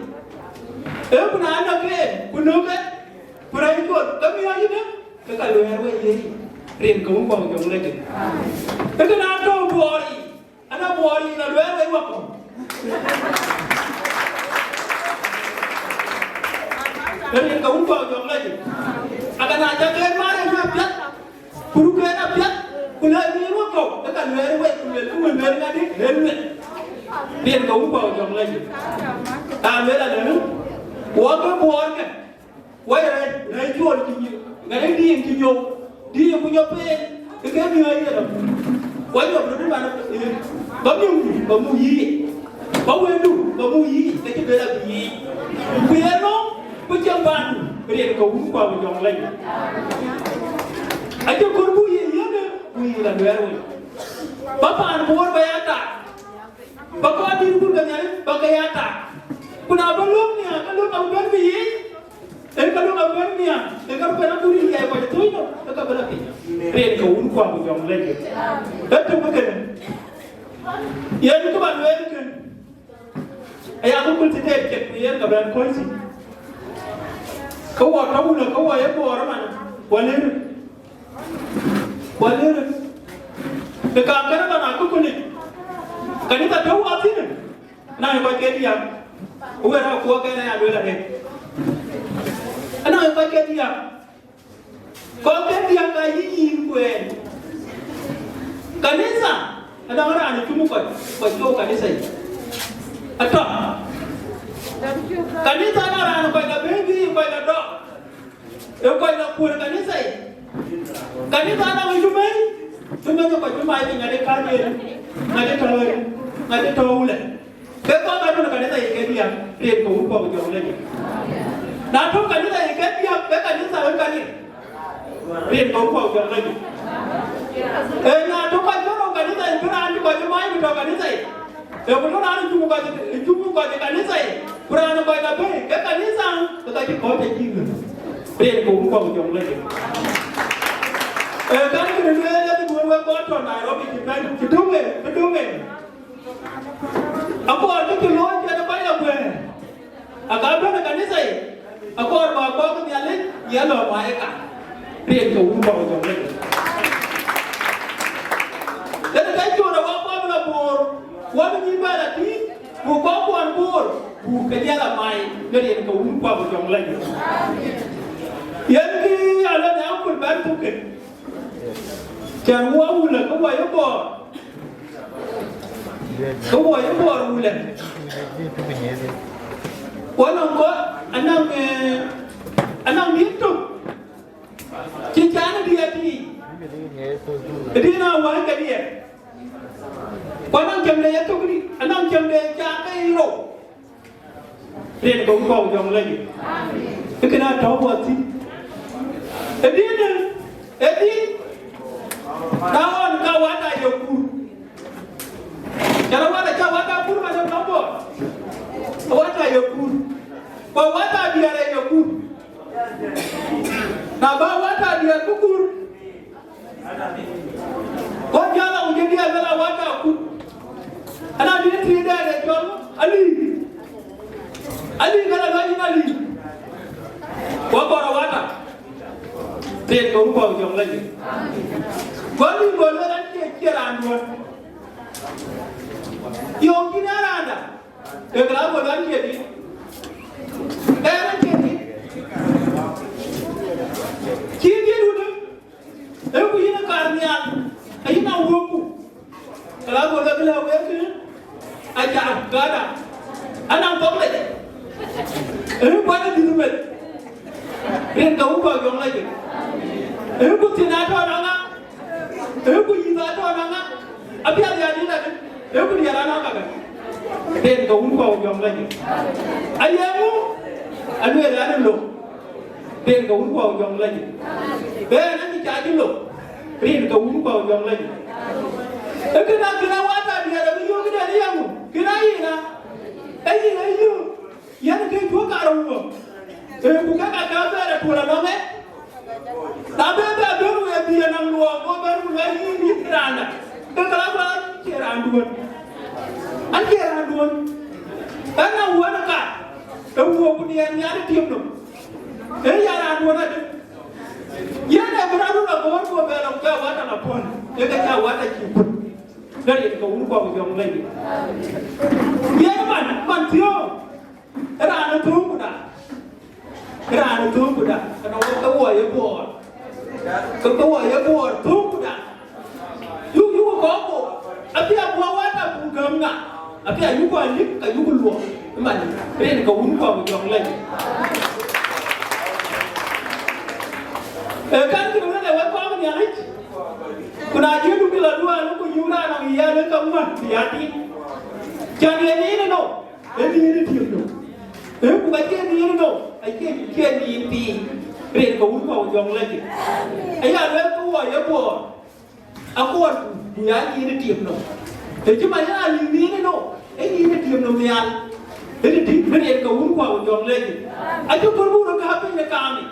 kuna ano ken kuno ke purai ko ka mi ayi ne ka lu her we ye rin ko ko Jonglei ke ka na to bori ana bori na lu her we wa ko rin ko Jonglei aga na ja ken mare ma pet Puru kena piat, kulai ni rokok, dekat luar wet, kulai ngadi, luar. Dia kau bau Jonglei. Luar ada ni, buat kan, wai jual kini, ngadi dia yang kini, dia punya pen, dekat ni aja dah. Wai berapa mana, kamu yi, kamu yi, dekat bela yi, piano, pejabat, dia kau bau Jonglei. Aja korbu ye ne wi la werwe papa an bor bayata bako adir bur ganyare bagayata kuna balum ni kalau kau berbi kalau kau berbi kalau pernah turi ya pada tu no tak berapa ren kau kau Jonglei itu bukan ya itu ban werwe kan ayah aku pun tidak cek ya kabar kau sih kau tahu lah kau ayah bor mana walir Walir, dekat mana aku kulit, kan kita tahu apa ni? Nah, yang pakai dia, uang aku pakai ni ada lagi. Anak yang pakai dia, kau pakai dia kaya ini kuen. Kanisa, ada orang ada cuma kau kanisa. Atau kanisa ada orang kau nak baby, kau nak dog, kau nak pur kanisa. kanisa na ujumbe tumenya kwa juma hivi ngade kaje ngade tawari ngade tawule beko ngado kanisa yekedia rie ko upo ujole na to kanisa yekedia be kanisa wekani rie ko upo ujole na to kwa joro kanisa ibira andi kwa juma hivi to kanisa kuno na jumu kwa kanisa kurana kwa na be kanisa kakaji kote jinga rie ko upo ujole kami kemudian di dua kota Nairobi kedunge. Aku ada keluar jadi banyak gue. Agak ada kanisa ini. Aku orang bawa ke nyalin, dia loh mereka. Dia itu umur jauh lagi. Jadi kan cuma apa melapor, wah menyimpan lagi, bukan pur, bukan dia lah main. Jadi itu umur jauh lagi. Yang ni ada yang berbantu ke. Jangan wau lah, kau wau bor. Kau wau bor ulah. Walau kau anang itu, cincang dia di, dia nak wau ke dia. Walau jam dia tu ni, anang jam dia jaga iro. Dia kau wau jam lagi. Kena tahu buat si. Dia Kawan kawata yoku. Cara wata kawata pur macam apa? Kawata yoku. Kawata dia yoku. Nah bawata dia kukur. Kau jalan ujung dia adalah wata aku. Anak dia tidak ada jual Ali kalau lagi Ali. Kau wata. Dia kau kau jom lagi. Kalau boleh nanti kira anduan. Yang kini ada. Kalau boleh nanti jadi. Nanti jadi. Kini dulu. Aku ini karnia. Ini nak uangku. Kalau boleh kalau uangku. Ajar gada. Anak boleh. Pada di rumah. Ini kau kau jom lagi. Aku tidak tahu orang. Aku tidak tahu orang. Apa yang dia lakukan? Aku dia lakukan. Dan kau kau jom lagi. Ayahmu, anu ada lo. Dan kau kau jom lagi. Nanti jadi lo. Dan kau kau jom lagi. Kena wata dia ada video kita dia mu. Kena ina. Ayo. Yang kita dua karung. Bukan kata ada pula nama. Tapi baru dia nang luar, baru lagi ni kerana. Kenapa keranduan? Keranduan. Karena uang nak. Uang punya ni ada tiap tu. Ya randuan ada. Ya ada beradu nak kawan kau belok kawan nak pun. Dia kata kawan tak cukup. Dari itu kau lupa macam lagi. Ya man tio. Kerana tu muda. Kerana tu muda. Kerana kau ya buat. Kau ya buat tu muda. You kau. Tapi aku awak bukan nak. Tapi aku balik, aku keluar. Mana? Ini kau lupa macam lagi. Kan kita nak lewat kau ni aje. Kuna aje tu bila dua, aku yura nak iya nak kamu hati. Jangan ini no. Ini dia no. Bukan ini no. Ini pi. Ren kau lupa macam lagi. Ayah lepas tu ya buat. Aku dia ini dia no. Cuma ya ini no. Ini dia no mian. Ini ren kau lupa macam lagi. Aja berburu ke apa yang kami.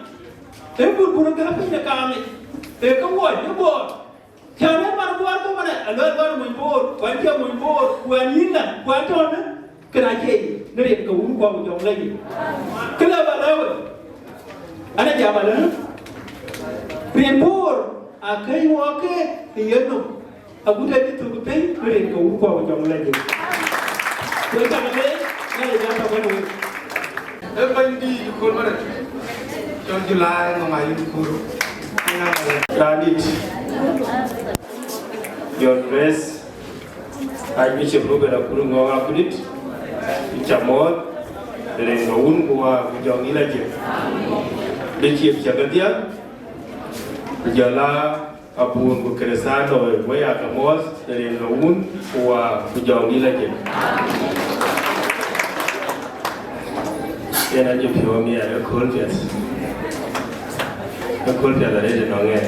Berburu ke apa yang kami. Kau ya buat. Jangan mana buat tu mana. Agar baru menbor. Kuantia menbor. Kuanina. Kuanton. Kena jadi. Ren kau lupa macam lagi. Kenapa lawan? Ada jawab lah. Menbor. Akai wakai. Dia no. Aku dah ditutupi. Ren kau lupa macam lagi. Kita boleh. Naya jawab apa ni? Bandi kul mana? John July mengayu kul. Radit. Your dress. Aku cipru pada kurung orang kulit. Icamot. Dari gaun gua jangan lagi. Dicip jaga dia. Jala apun ku Cristiano we ya kamos dari laun wa ku Jonglei lagi yana ju pio mi ya kolpias dari de nonge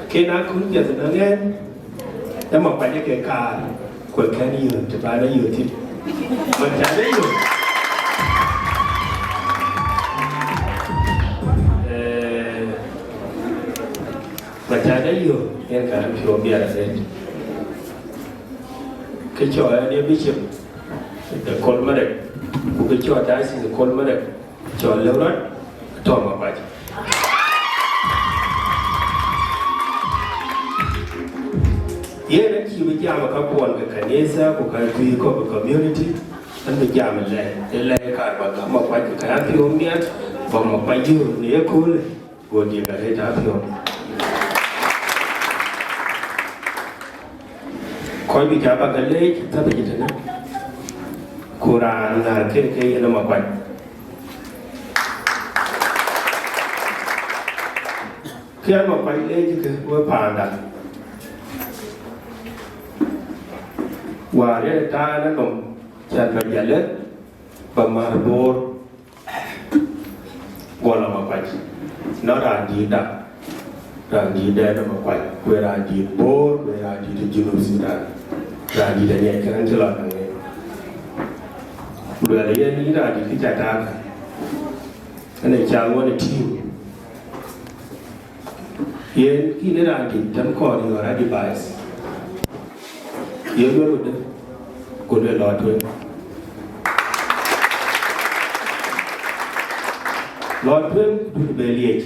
kena kolpias nonge ya ma pa ke ka ko kan yi ta ba da yi ti man ta da yi Macam itu yang kami coba biasa. Kecuali dia bishop, the kolmarek, kecuali diocese the kolmarek, kecuali lewat, atau apa aja. Ia nanti berjam kapuan ke kanisa, bukan ke community, dan berjam leh kat apa aja. Kerana piomnya, bawa paju ni ekul, gua dia kereta piom. Koi bicara galej, tapi kita nak Quran nak ke nama apa? Kian apa lej ke gua pandang. Waria ta nak nom jangan berjalan, pemarbor, gua nama apa? Narandi dah, randi dah nama apa? Gua randi bor, gua randi di Junub Sudan. Radi dan yang kan jelas ni. Udah ada yang ni radi kita tak. Ane jago ni team. Yang kini radi jam kau ni orang radi bias. Yang baru tu, kau dah lot tu. Lot tu tu beliau.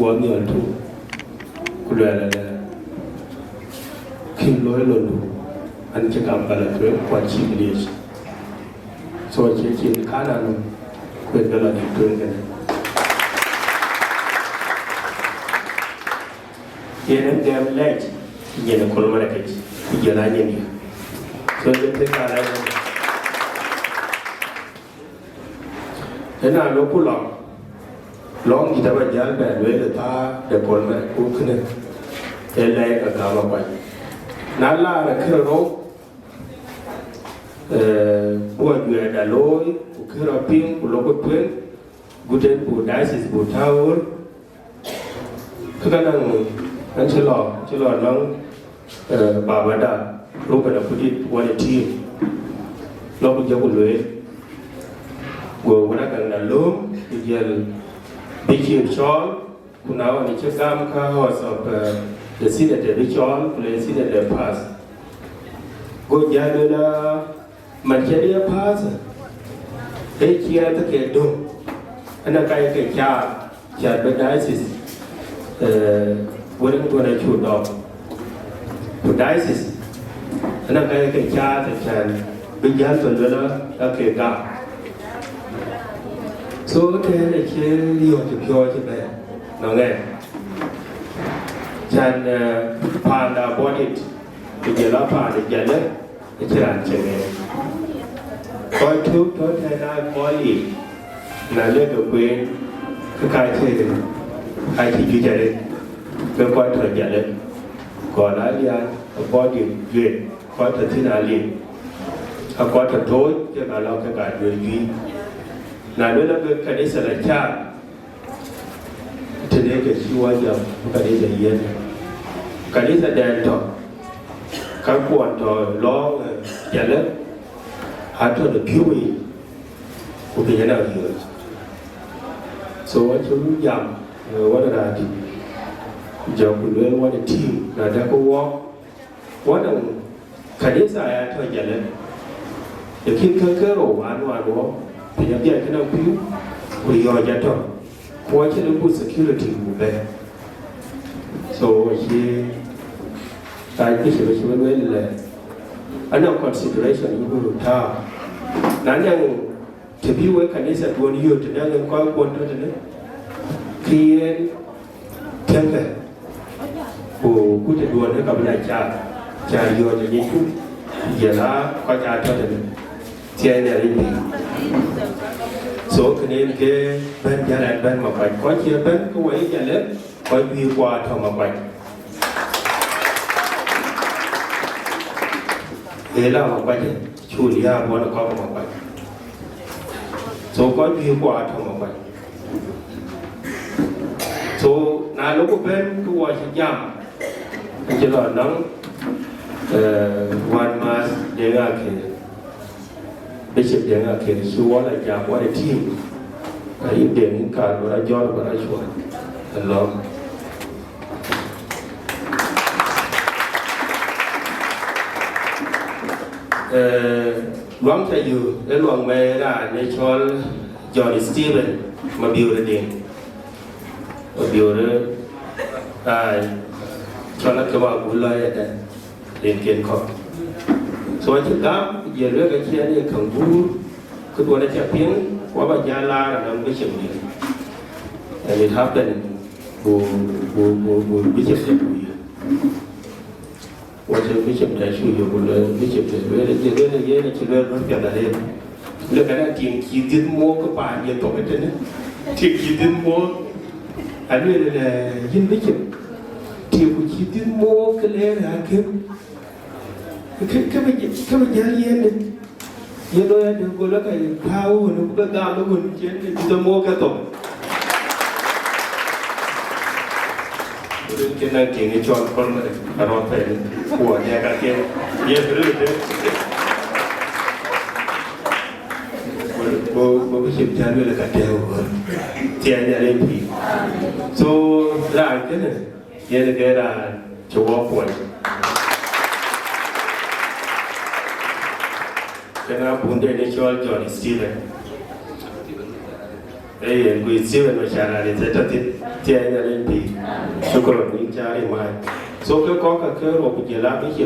Wang yang tu, kau dah ada. Kim lối luôn anh chỉ cầm vào là chuyện quan trọng đi rồi chỉ khá là quyền đó là chuyện chuyện cái này hiện em đem lại nhìn là con mà cái giờ lại nhìn rồi em thấy cả đây thế nào lúc cô lòng kita berjalan berdua ta de con mà cô cái này thế lại cả cả mà Nala là cái rô, buat người đã lôi, cái rô pin, của lô bút tuyến, bút đến bút diocese bút tower, cái năng anh chơi lò nong bà đã, lúc mà bút đi one team, lúc bút giáo bút lưới, của cái năng là lốm, thì giờ bị chịu chó, của nào anh chơi cam cá hoa sọp the seed at the ritual, the seed at the pass. Go jadula manjadi pass. Kia ta ke do. Ana kai ke cha diocese. When I shoot off. To diocese. Ana kai ke cha ta chan bijan to dula ke ga. So ke ne ke yo to pyo to be. No nghe. Chan panda bonnet, dijela panda jale, diceran cene. Koi tu thena poli, na le ke queen, ke kai the, kai ti jale, ke koi thor jale. Ko la dia body great, koi thor thina li. A koi thor toy, ke ka lo ke ka dui. Na le la ke kanisa la cha. Today ke siwa jam kanisa yen. Kanisa dentro, kapuan to long jalan, atau the beauty, bukan ada lagi. So what you jam, what ada di, jam dulu what the team, nada ko walk, what ang kanisa ya to jalan, yakin kekero anu penyakit yang kena piu, beliau jatuh, kuaci lembu security bukan. So he. Tai cái sự là anh em consideration những người ta nãy giờ thì biết với kanisa buồn nhiều thì đang coi buồn thôi thì khi thiên về của cụ thể buồn nó gặp lại cha nhiều thì những chút giờ là coi cha thôi thì Tia nhà đi số cái nên cái bên gia đình bên mà phải có chia bên cái quấy nhà lớp có view qua thằng mà phải thế là mà phải chủ lý à muốn có mà phải số có view qua thằng mà phải số na lúc bên cái qua chỉ giảm chỉ là nắng one mass Deng Akeer Bishop Deng Akeer Suoth là giảm qua the team cái điểm cả và do và Suoth Allah luang cha yu le luang me ra ne chol John Stephen ma biu de ding ma biu de ai chol la ke ba bu la ya de len kien ko so chi ga ye le ka chia ni khang bu ku bo na cha pieng wa ba ya la ra nam bi chim ni and it happened bu bi chim de buว่าจะไม่ใช่แต่ช่วยอยู่บนเลยไม่ใช่แต่เวลาเยอะๆเนี่ยช่วยรถเกี่ยวกับอะไรเรื่องการทีมขีดดินโม่ก็ป่านเยอะต่อไปเท่านั้นทีมขีดดินโม่อันนี้เลยยินไม่ใช่ทีมขีดดินโม่ก็เลยนะคือไม่เยอะเย็นเลยเยอะเลยเดี๋ยวกูแล้วก็ข้าวหนูก็ตามแล้วคุณเจนจะโม่ก็ตกcái này thì người chọn con này là nó phải của nhà cả kia nhiều thứ thế bố chịu cha nuôi là cả đều tiền nhà lên thì so là cái này cái là chỗ bó quần cái nào buồn để đi cho John Stephen đây người Stephen mà trả lại để cho tiền nhà lên thì số còn những cha đi mai số cái có cái rồi bây giờ làm cái gì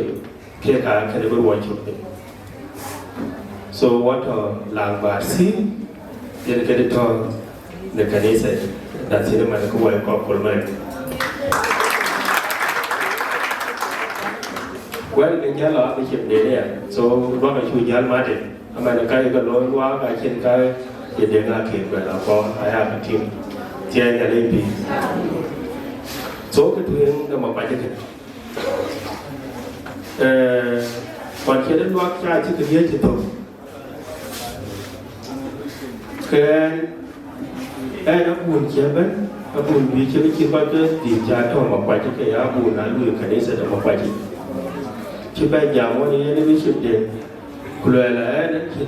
kia cả cái này mới quan trọng so what làng bà xí nên cái đó để cái này sẽ đặt xin mà nó quay qua còn lại quay cái giá là cái chuyện đấy này so nó cái chui giá mà đấy mà nó cái lối qua cái trên cái thì để là kịp rồi là có ai làm cái team tiền nhà lên thì số cái thuyền nó mà phải như thế còn khi đến loạt cha chứ cái gì thì thôi cái nó buồn chia bên nó buồn vì chưa biết coi cái tiền cha thôi mà phải chứ cái áo buồn là lùi cái đấy sẽ được mà phải chứ bây giờ mọi người nó biết chuyện gì rồi là nó chỉ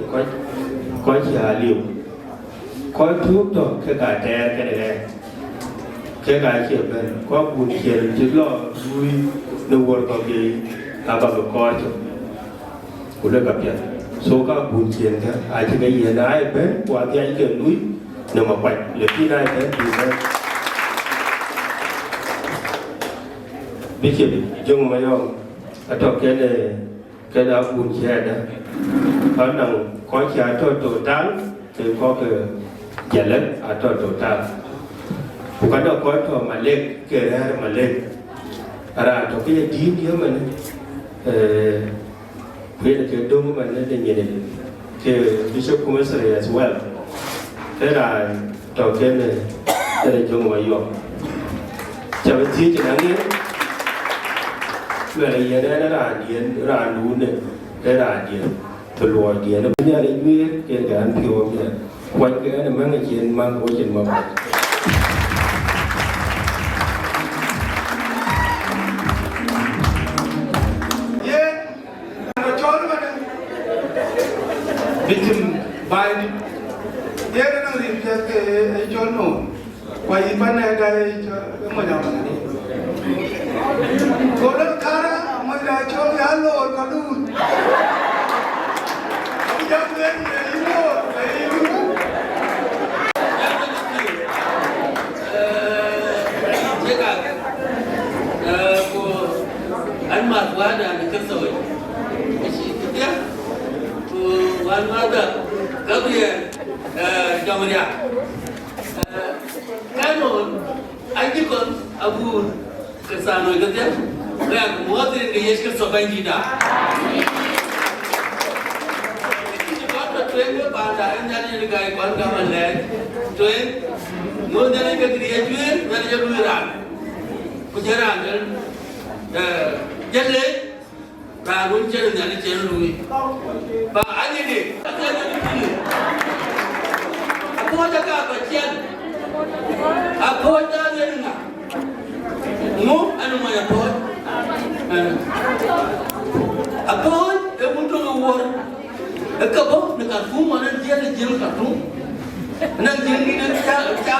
có trả liệu có thuốc thôi cái cả trẻ cái này cái gái kia bên có buồn kia chỉ lo vui nấu ăn có gì à bà coi chứ cũng được gặp nhận số các buồn kia thế ai thì cái gì đấy bên qua cái cái núi nếu mà quậy để khi này thế thì nó biết chuyện chung mà không ở trong cái này cái đó buồn kia đó có năng có trả cho tổ trắng thì có cái giải lớn ở trong tổ trắng bukan ada kau tu Malik ke ada Malik ada tu kita dia mana kita ke dom mana dia ni ke Bishop Commissary as well thế là tu cái này đây là Jonglei yo chào bạn chị chẳng nghe về là gì đây là điện là núi này đây là điện từ loài điện nó bây giờ đi biết cái anh phiêu vậy quay cái này mang cái chuyện mang cái chuyện mà victim by the other thing that I don't know why you ban a guy go to Kara, my dad told me hello or Kadoon. Young lady, you know, anh mặc quá là cái rồi tiếp quan hóa được các việc trong nhà cái rồi anh chỉ còn abu cái sao nói cái tiếp là mua tiền cái gì cái số bao nhiêu đã truyền cái bà đại nhà này cái quan cả mình lệ truyền người nhà này cái gì truyền nhà này cho lui ra có chơi ra cái chất lấy ra muốn chơi nhà này chơi lui và anh ấy đi aku aja ka bacian aku aja dia dengar mu anu maya boy aku yang untuk ngawur aku boh dengan kuma dan dia le jil ka tu nang jil ni dan cha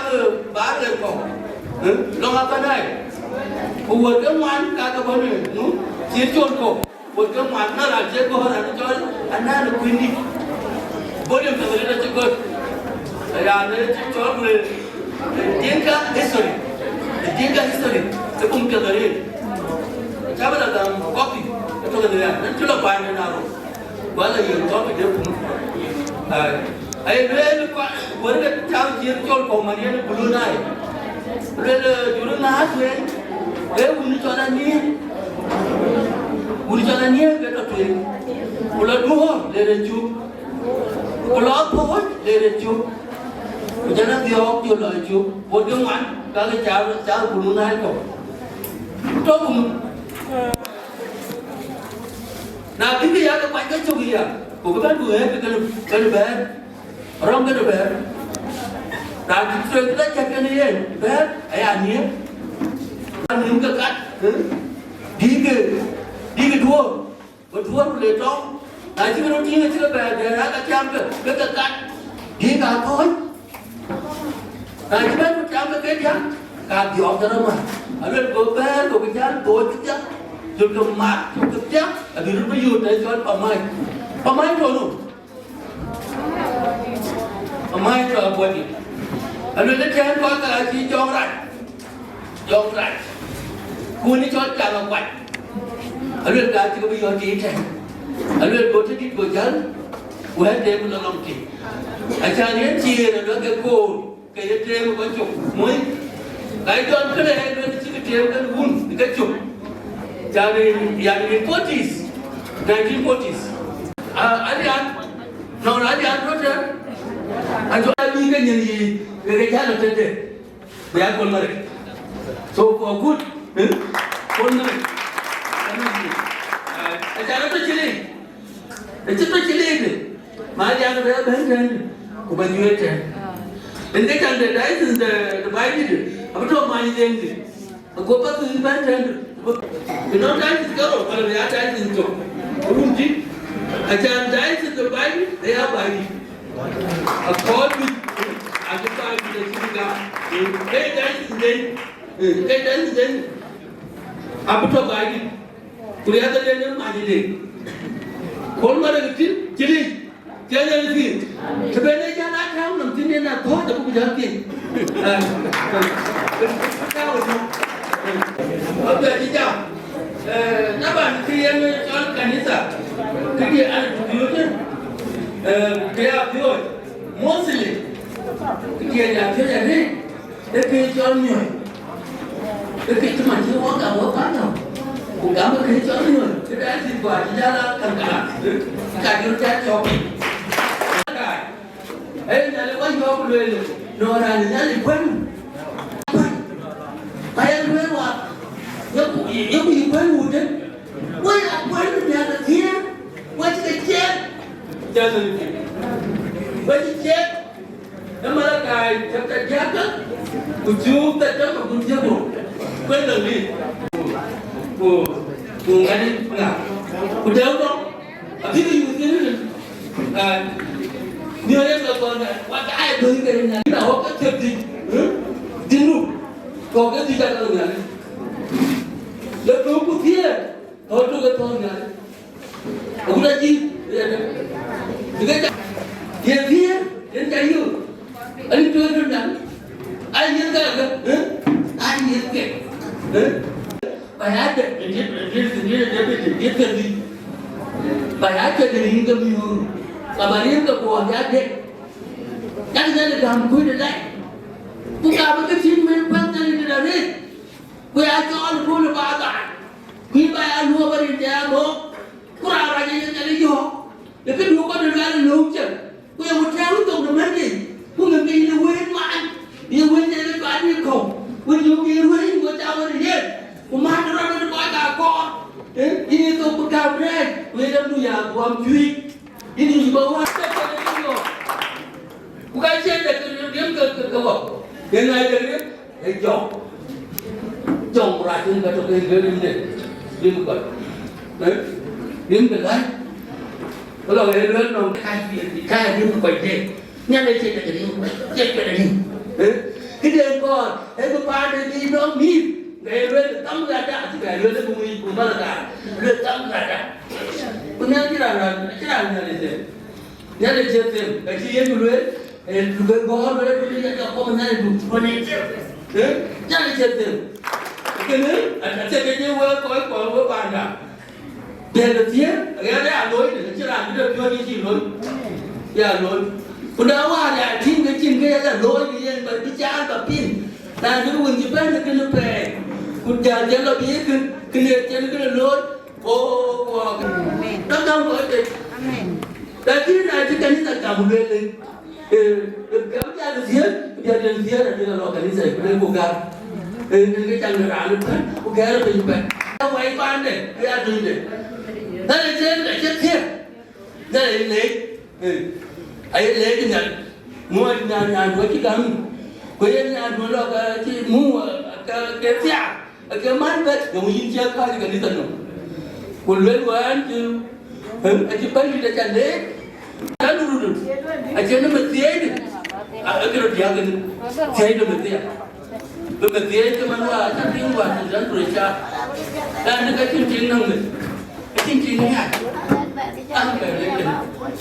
ba le ko long apa dai uwur ke man ka ka bon nu jil chon ko uwur ke man na ra je ko ra chon ana le kwini boleh ka le ra chon ya ne chon le dinka history sebelum kita dari siapa datang kopi itu kan dia nanti lo bayar naro wala yang kopi dia pun ayah kuat warga tahu dia jual komarian bulu naik jurun naik uni jalan ni kita tu ulah dua lereju ulah apa lereju jangan diok jual lereju buat dengan kalau cara bulu naik kau, tu pun. Nah, ini ya kepada kau juga. Bukan dua, kalau ber, orang kalau ber. Nah, kita cakap ni, ber, ayah ni, ni muka kat, tiga dua boleh tahu. Nah, jika orang tinggal cakap ber, dia nak cakap kat, tiga apa? Nah, kita pun cakap kerja, kaki orang ramai. Ada gober, goberjan, kerja, juga mat, kerja. Ada rumah yud, ada jual pemain dulu. Pemain tu apa ni? Ada lepas kau tak si Jonglei. Kau ni jual jangan kuat. Ada gaji kau bayar dia. Ada gote di gojan, kau ada yang menolong dia. Asalnya cia ada kekol. Kaya train ko chuk moi kai don kale hai don chi train kan hun ka chuk jare yani 1940s alian no alian roter ajo ali kan ni ke jalo tete ya kon mare so for good kon mare ajara to chile ni ma jana be ben ko banjuete dan dia kan ada license the Bible apa tu mani dia aku apa tu iban dan benar license kalau dia ada license tu urunti ajar license the Bible dia Bible accord with agama kita juga license dan apa tu Bible kuliah tu dia mani dia kalau mana kecil cili jangan lagi. Sebenarnya jangan tahu nanti ni nak tahu tak boleh jadi. Tahu tu. Apa dia? Napa dia jual kanisa? Dia ada video tu. Dia video. Mostly. Dia yang dia ni. Dia jual ni. Dia cuma jual apa tau. Bukan apa jual ni. Dia ada buat jalan kan. Kayu cat shopping. Nyali wajib aku dulu. Nora nyali pun. Bayar dulu wak. Yang pun udah. Wajib pun nyali dia. Wajib cek. Jangan lupa. Wajib cek. Nama lakai cakap jaga. Ujung tak cakap pun jago. Benar ni. Ngani enggak. Udah dong. Habis itu ni. Dia yang lakukan, wajah ayat beri kerana kita awak terjadi, jenuh, kau kan tidak tahu ni. Lepas itu dia, kau tu kan tahu ni. Aku lagi, dia cahaya, ada tu ada nak, ada yang tak ada, ada yang tak, bayar dia kerja, bayar kerja hingga minggu. Kabarin ke buah jadi, kan jadi gambar ni leh. Bukan apa sih memang jadi dari, kau ajar pun bagai, kau bayar dua beri dia mau, kurang aja jadi jo. Lepas dua kau dengar lucah, Now, bread, we don't do ya, one tree. You need to go on. Who can say that you go up? Then I did it, a job. John writing that okay, very good. Lim got. Lim the guy. Hello, I learned on kind of quite dead. Never say that you take it. Cái đêm con, thế có ba đêm đi nó mít, để lên tắm ra đã, thì phải lên cái bùi của nó là cả, lên tắm ra đã. Con nhớ cái nào nhà này thế, nhà này chơi tiền, cái gì em luyện, luyện gõ luyện cái gì đó con này đủ, con này chơi, đấy, nhà này chơi tiền, cái nữa, chơi cái gì với bạn cả, để được tiền, cái này là lối để chơi làm cái được cho cái gì lối, giờ lối. Còn đâu à, chim cái là lối cái gì mà đi cha tập pin, là những người chụp lên cái nó về, còn giờ là biết cái này cái là lối, đó không có gì, tại khi này thì cái này cả một lên, kéo cha được giết, giờ đến giết là nó cái này cái cố gắng, cái chẳng là được hết, cố gắng là phải vậy, đâu ai quan đấy, cái ăn gì đấy, đây là chết thiệt, đây là lấy. Ai lấy cái này, mua nhà nuôi cái găng, quay nhà nuôi lo cái mua cái cái mắt cái dùng yên chơi coi cái gì tận dụng, còn lấy của anh chứ, anh chỉ bán đi để trả lấy, anh đủ, anh chơi nó mất tiền đi, cái đồ gì cái chơi nó mất tiền cho mình là chắc tiếng vào thì rất rồi cha, anh cái chương trình năng lực, cái chương trình này, anh phải lấy cái,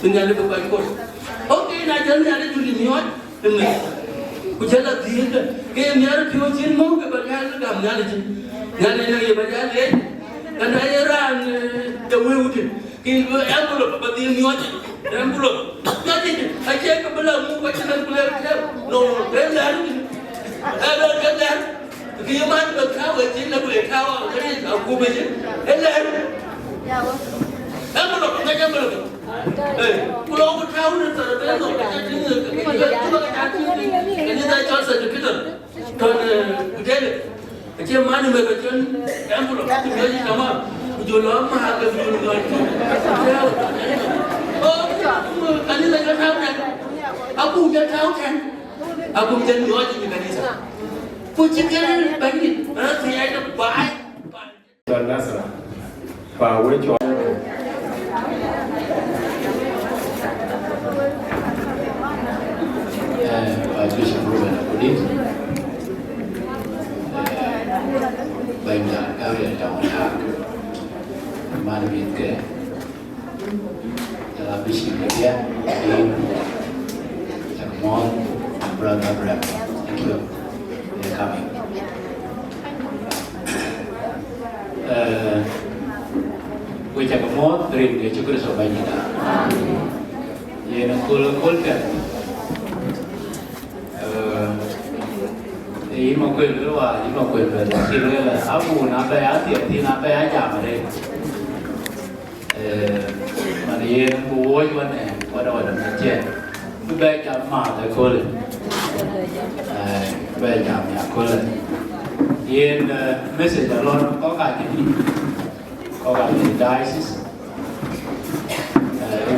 từng ngày nó phải coi. Ok, này chân nhà đấy chụp nhót, đừng này, cứ chơi là gì cái em nhớ là thiếu chiến mông cái bạn nhà nó làm nhà này này bạn nhà đấy, cái này ra đầu yêu chứ, cái em cũng được bạn tiền nhót, em cũng được, nhót gì, anh chơi cái bên là mua cái chân bên là nó cái lớn, cái lớn, cái yêu man được khao vậy chính là bể khao cái này ở khu bên chứ, cái lớn, em cũng được, cái em cũng được. Pulau pun tahu dan terdengar kerja ini saya jual sertifikat dan kerja kerja mana mereka jual yang pulau kerja ni sama jual lama harga jual kan ini saya tahu kan aku juga tahu kan aku jadi jual di Indonesia puji kan banyak saya ada baik jual nasa bawa jual Bishop Ruben Abudin banyak kali yang hak manwin ke dalam Bishop dia di Zimmerman brother thank you for coming we cakap Zimmerman dream dia cukup sebanyak kita ia nak kul kan ý mà quyền nữa là ý mà quyền về thì nữa là áo mù nạp đây áo tiền thì nạp đây áo giảm ở đây mà đi bố ấy vấn này qua đâu là mình chơi cứ bé chạm mà tới cô lên bé chạm nhà cô lên yên message là luôn có cái gì có cái gì Diocese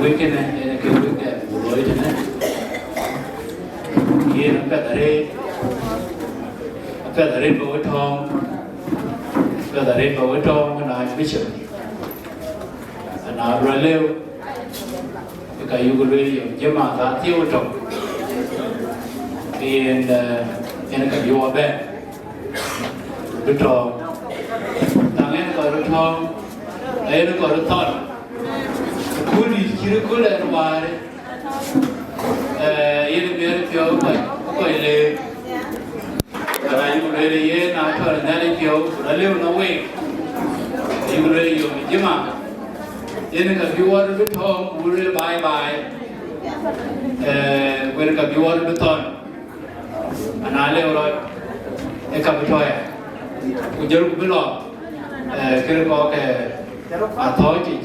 weekend này cái weekend buổi tối này yên nó phải ở đây cái đến bầu thong cái đến bầu thong cái này bishop anh nói rồi leo cái yêu cái lưỡi chứ mà ta thiếu trồng thì anh cái yêu bé đứa tròn thằng em gọi đứa thong ấy nó gọi đứa thon cú đi chỉ nó cú lên ngoài đấy yên biết phiếu vậy vậy lên Kalau you really ye na thor nari kyo ralew na we you really yo jima yen ka biwar du thom ul bye wen ka biwar du ton anale oro e ka bitoya ujar ku bilo kir ko ke a thoi chi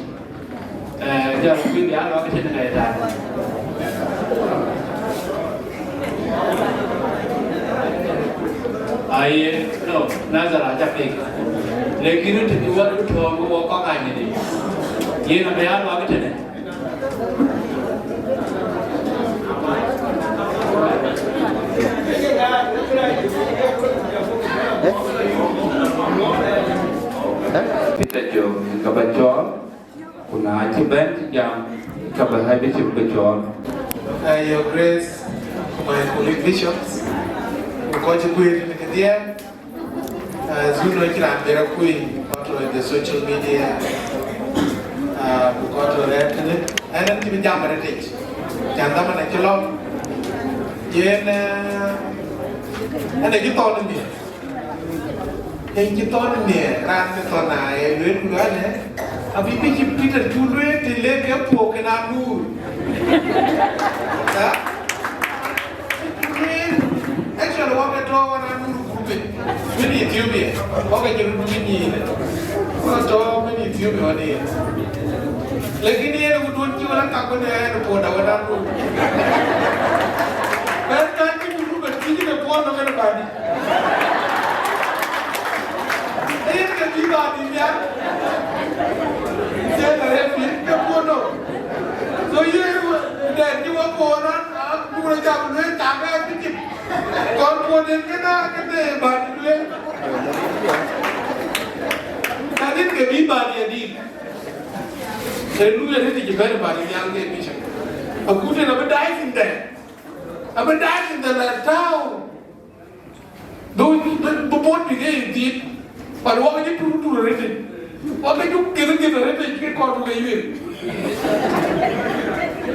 giờ ku ya lo ke tin này ta ai no nazara chắc đi लेकिन तो वो तो वो का नहीं Yen a bear walk today. Kita jom kabacol, kuna ciben jam kabahai bishop bacol. Your Grace, my colleague bishops, Makuach Diocese in India, as you know, on the social media, got to read it, and then to jam at it. Jandaman and Chalom, Yen, and a guitar in there. And you told me, Ran on I, Luke Run, a big Peter to read the leg of pork and I move. Actually, what I draw when I'm moving, many Ethiopia, what I can do, what I draw many Ethiopia on it. Like in the end, we don't give a cup of the airport. I would have moved. Well, can't you move a kid in the pond of anybody? They can be bad in there. Say the refuge, the photo. So you then you were born on to a job with Taka Kitchen. God put in the but I didn't be bad indeed. They knew that it is very bad in young mission. A good and a dive in there. I'm a dive in the town. Though the boat began deep, but what did you do to read it? What did you get a ready to call to you?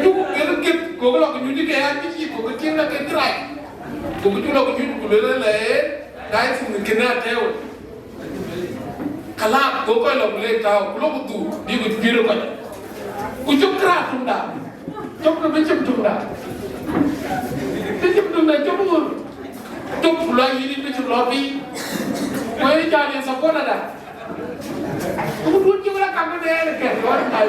You get go along and you get a cheap, but you can try. Go to look at you to lay, dice in the cannot tell. Kalak, go along later, look to be with Piruka. Could you crack from that? Talk to Bishop to that. Bishop to the Jumbo. Talk to like Bishop Lobby. Where is Johnny support that? Who would you like come there again? What is my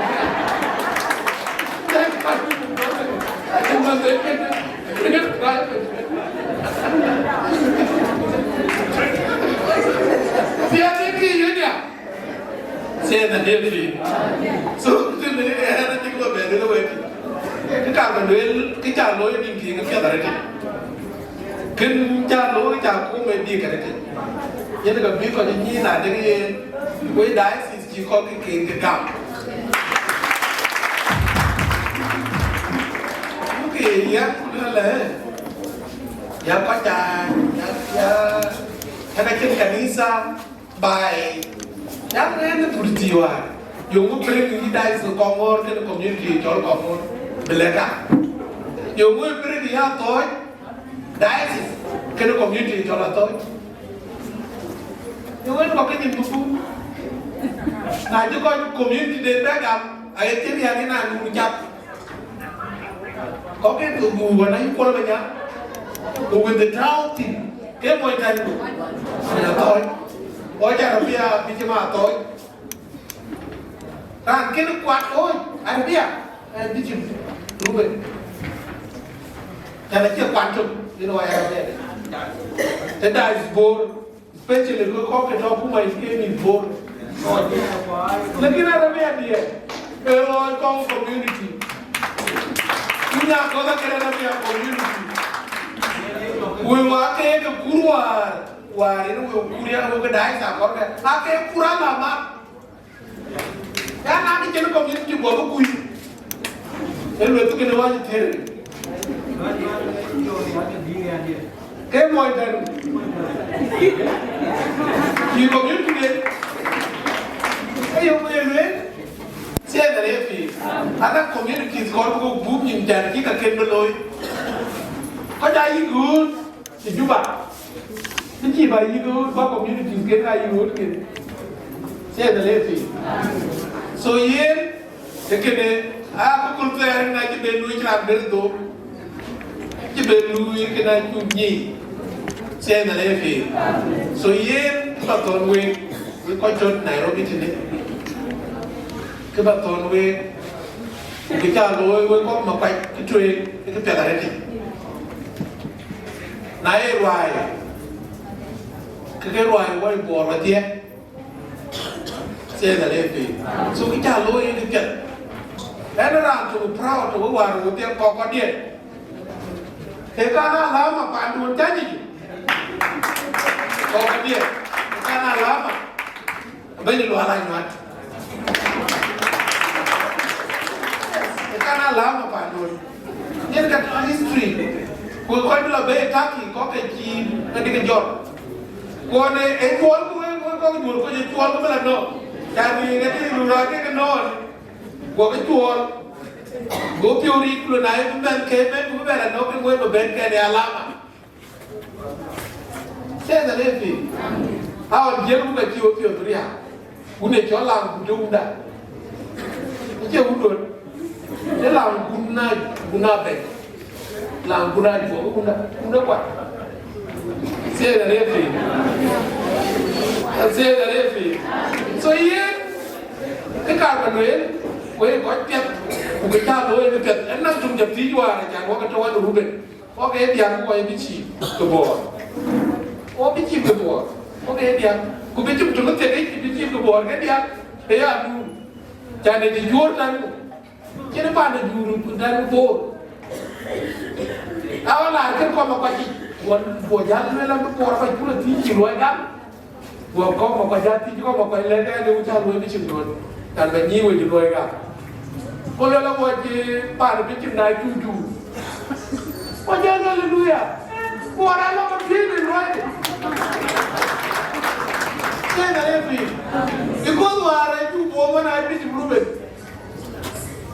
say the name. So, the anything about the way. The Carmen, the Charlo, the king of Catholic. Can Charlo, Jaco may be corrected. Yet a big on the knee, I think, way dice is you call the king to come. Okay, yeah, Kanisa by young man to Tiwa. You will bring the dice to Comor to the community, all Comor, Belega. You will bring the other toy, dice, can the community, all a toy. You went walking into food. Now you got community, they beg up. I tell you, I didn't move up. Okay, to move when I call me up. With the drought thing, came one time. I thought, what I be a Bijama toy. And can you quite toy? I be a Bijam. Ruben. And I keep quantum, you know, I have that. The dice board, especially the cock and whom I came in board. Look at the idea. We're all called community. You know, community. We were taking a Kurwa, where you know, we dice are called. I came Kurama. And I became a community for the and we're talking about it. Came one time. You community. Hey, you say the refuge. Other communities called booming that he can below. What are you good? In Juba. The Juba, you good, what communities get are you good? Say the refuge. So here, the Kene, I have a culture and I can do it like this though. You can do it. Say the refuge. So here, Baton we got Nairobi today. Baton we got Makuach Diocese in the Pellerin. Nairobi, Kagawai, what you bought here? Say the lady. So we tell Louis to get. And around to proud to one with their pocket. They can't allow my pan to tell you. Pocket, they can't allow my. Very low, I not. They can't allow my pan. They got history. We're going to obey Taki, Cocket, and the job. One a call to a no. Can we get it right and on? Go to all. Go to your equal night and came and open way to bed and the alarm. Say the lady. How young that you feel 3 hours. Wouldn't it your lamb do that? You would. The lamb good night, good night. Lamb good night for what? Say the lady. Say the lady. So here, the carbon rail, where you got kept, we can't do it, and not to the tea, and walk to one Ruben. Okay, the young boy be cheap to board. Or be cheap to board. Okay, the young, could be cheap to look at it, be cheap to board, and the young, they are Janet, your time. Get a part of you, then board. Our life can come up one young man before I put a teaching right up. Well, come up with that, you come up with a letter, which I will be children, and when you will do it up. All of what the part of it night you do. What hallelujah? What I love of children, right? Say that every. Because we are 2 women, I be Ruben.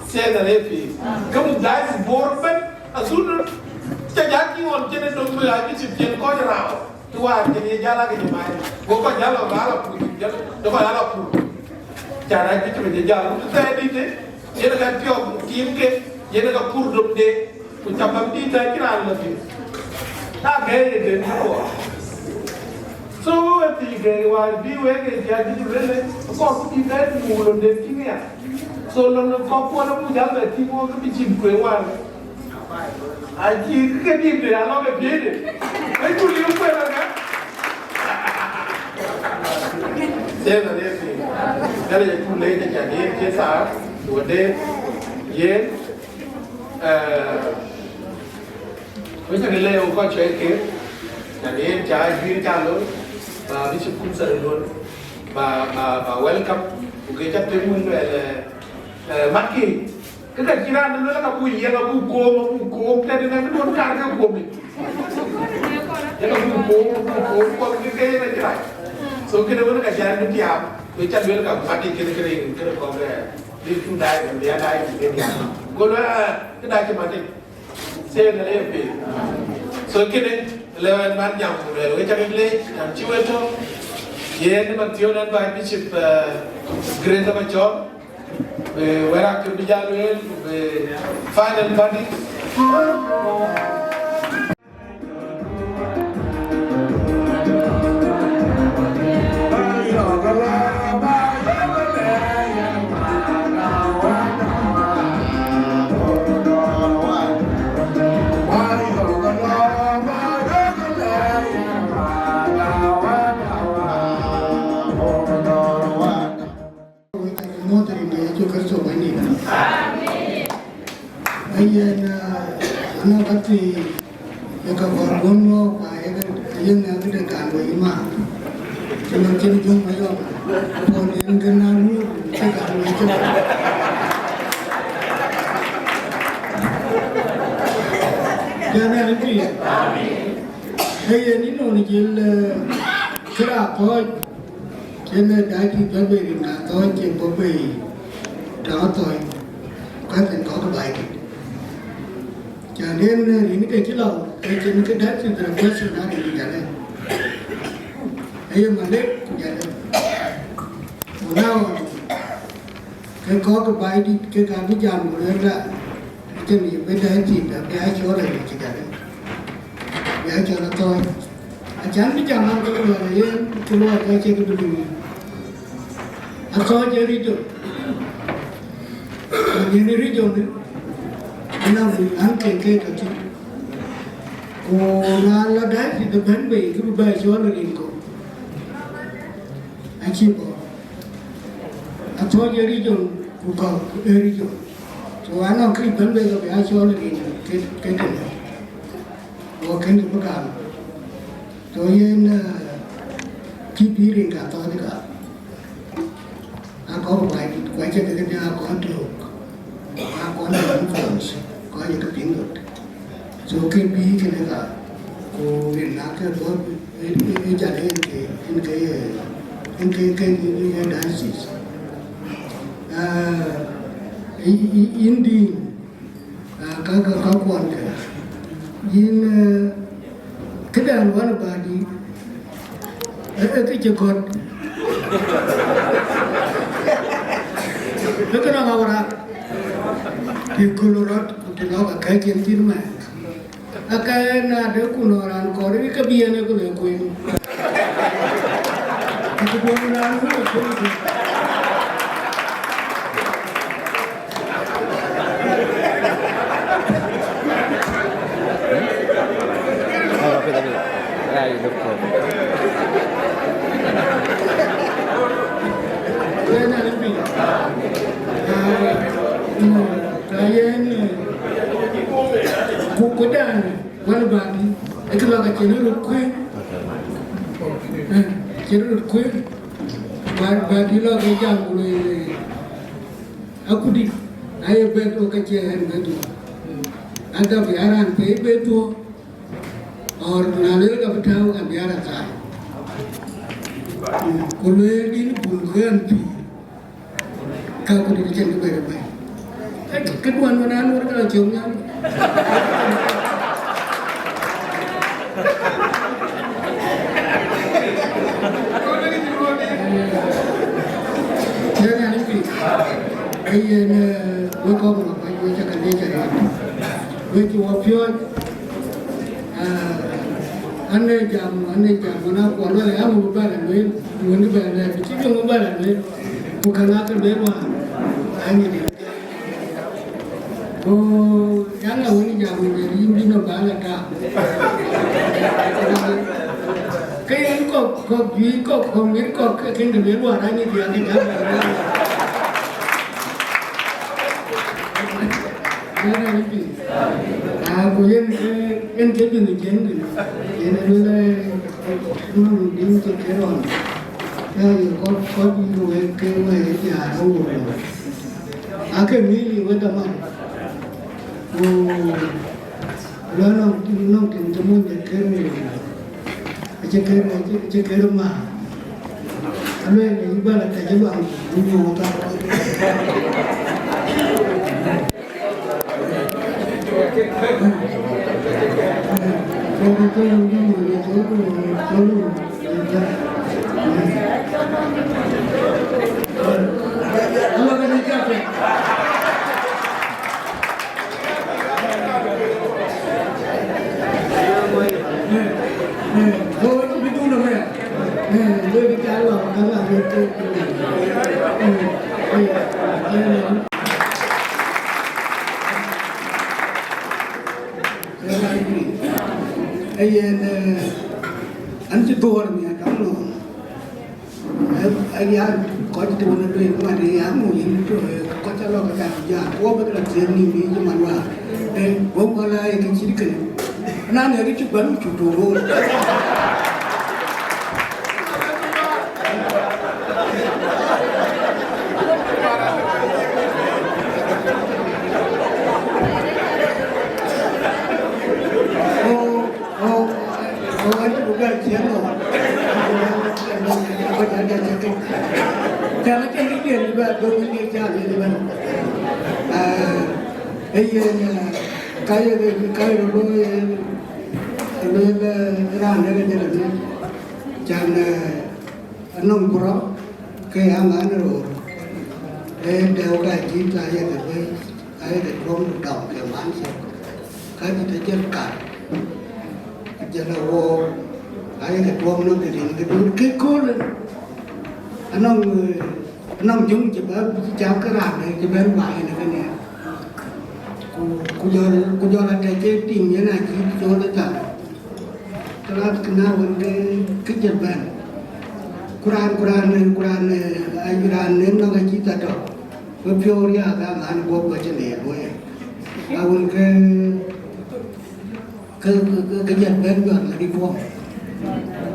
Say that every. Come on, guys, born, as soon as Jackie on Genesis, I get you can call around. Tu ada jadi jalan ke mana? Bukan jalan malam pun, jalan malam pun. Cara kita berjalan, kita di sini, jadi kan tiap tim ke, jadi kan pur dom de, ucapan kita kira lebih. Tak gaya de tu. So ti gaya wal biwe ke jadi tu lele, kau kita mulu de kimia. So lalu kau pun ada jalan de timu ke bicin kue wal. Aji ke tim de, alam ke biar. Itu liu pun ada. Say the lady. There is 2 ladies and 8 kids are to a day. Yet, which I lay over check it. And 8 child, 3 child, Bishop Kunsa, welcome. Okay, just tell me, Maki. Kita kira dulu lah kapu iya kapu kom, tadi nanti pun karga kom ni. Ya kapu kom kita kira kira. So kita pun kajian tu tiap, kita jual kapu mati kira kom le. Di tu dah, dia dah kita tiap. Kalau kita cuma mati, saya dah lepas. So kita lewat mana yang boleh, kita boleh yang cium itu. Ye ni macam mana baik Bishop Grace apa job. Where I could be jailed, final body. Ayan anak kati yang kawan pakai yang nak kita kanwai mah, cuma ciri jom ayam, pun yang kenal ni kita kanwai je. Jangan lupa. Ayan ini orang jel kerap kau, jel dah kita beri nak kau jel beri, dah kau, kau ten kau kebaik. Jadi ini kecil jadi kita sudah berhasil dari jalan. Ayo balik jalan. Now, kau kebaik di kami jam berada. Itu ni beda cerita. Biar jual lagi jalan. Biar jual tu. Jangan bicara keluar kerja dulu. Asal jadi tu. Ini rijo ni. Now we uncle to Nala died the Benway, you buy your ringo. And she bought. Atau jadi jom buka dari jom. So anak kripen bela biasa lagi keten. Waken bukan. So yen kipiring kata dia. Aku baik baca dia aku antuk. Aku nak influence. Kau yang kepingut. So kipi kena ko nak tu jadi in diocese. Indi kawan ke in kedang wan badi kecekot lekana ngawara di kulurat kutilaw kajen tirma akai na de kunoran kore kabiane ko le kuin itu kunoran ko Kukudan wal bagi itu laga cenderung kue bagi laga jam boleh aku di ayah betul kecilan betul ada biaran betul orang nalar ka bertahu kan biaran sah kulai ini bukan pi kau di cenderung berbaik kedua mana nur kalau jomnya jangan lupa ayat wakam apa yang cakap dia cakap begitu wafiat ane jam mana kalau yang mubarak ni mubarak ni cuma mubarak ni bukan nak berwa hanya oh, yang awalnya jauh dari ini nambah kah? Kayak kok gini kok komir kok kayak gini luar ini dia tidak. Jangan lupa. Aku yang kejun ini, yang dulu ding cekeron. Ya, kok itu kayak jauh. Aku milih teman. Lalu nong teman ceker rumah. Lalu yang ibarat aja bang, rumah otak. Kalau itu yang lalu. Allah kan ikat. Oh itu betul namanya. Dia bicara kalau itu. Ayat anjir dua ni kamu. Ayat kau itu mana tu yang mana yang mu ini tu kau cakap kata ya, kau betul jenis ni cuma wah. Kau kalau yang kecil kan. Nana ni cuma baru cuci. Oh, itu bukan siapa. Jangan cakap dia juga dominasi cari dengan. Kaya dulu rana kerja jangan nongkrong ke angan ro. Dah gaji saya kerja, saya kerja tahun ke mana? Kaya kita jalan. Jalan wo, ayah ketua nong dari itu kekol, nong jung coba jauh kerana coba main kan ya. Kujual ada timnya lagi jual tak. Telah kenal dengan kejaban. Quran nem no ga kita to ko pioria ga man go ko chene go awun ke jan ben yon la di po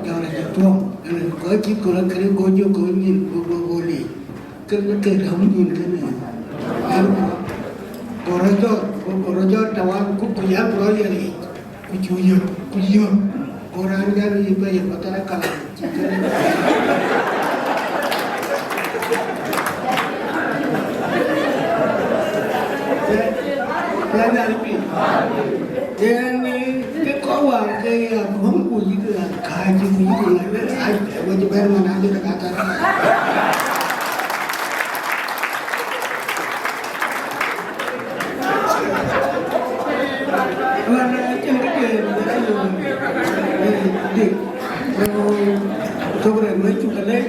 ya la di po en ko chi ko la ke go jo ko ni go li ke hum ni ke ne an ko rojo tawan ku ya pro ye ni ku yo orang ga ni ba ye patara kala dan ke kawan ke mampu juga kaji juga ai wajib bayar mana ada kata mana yang ke dik sobre mấy chục cái đấy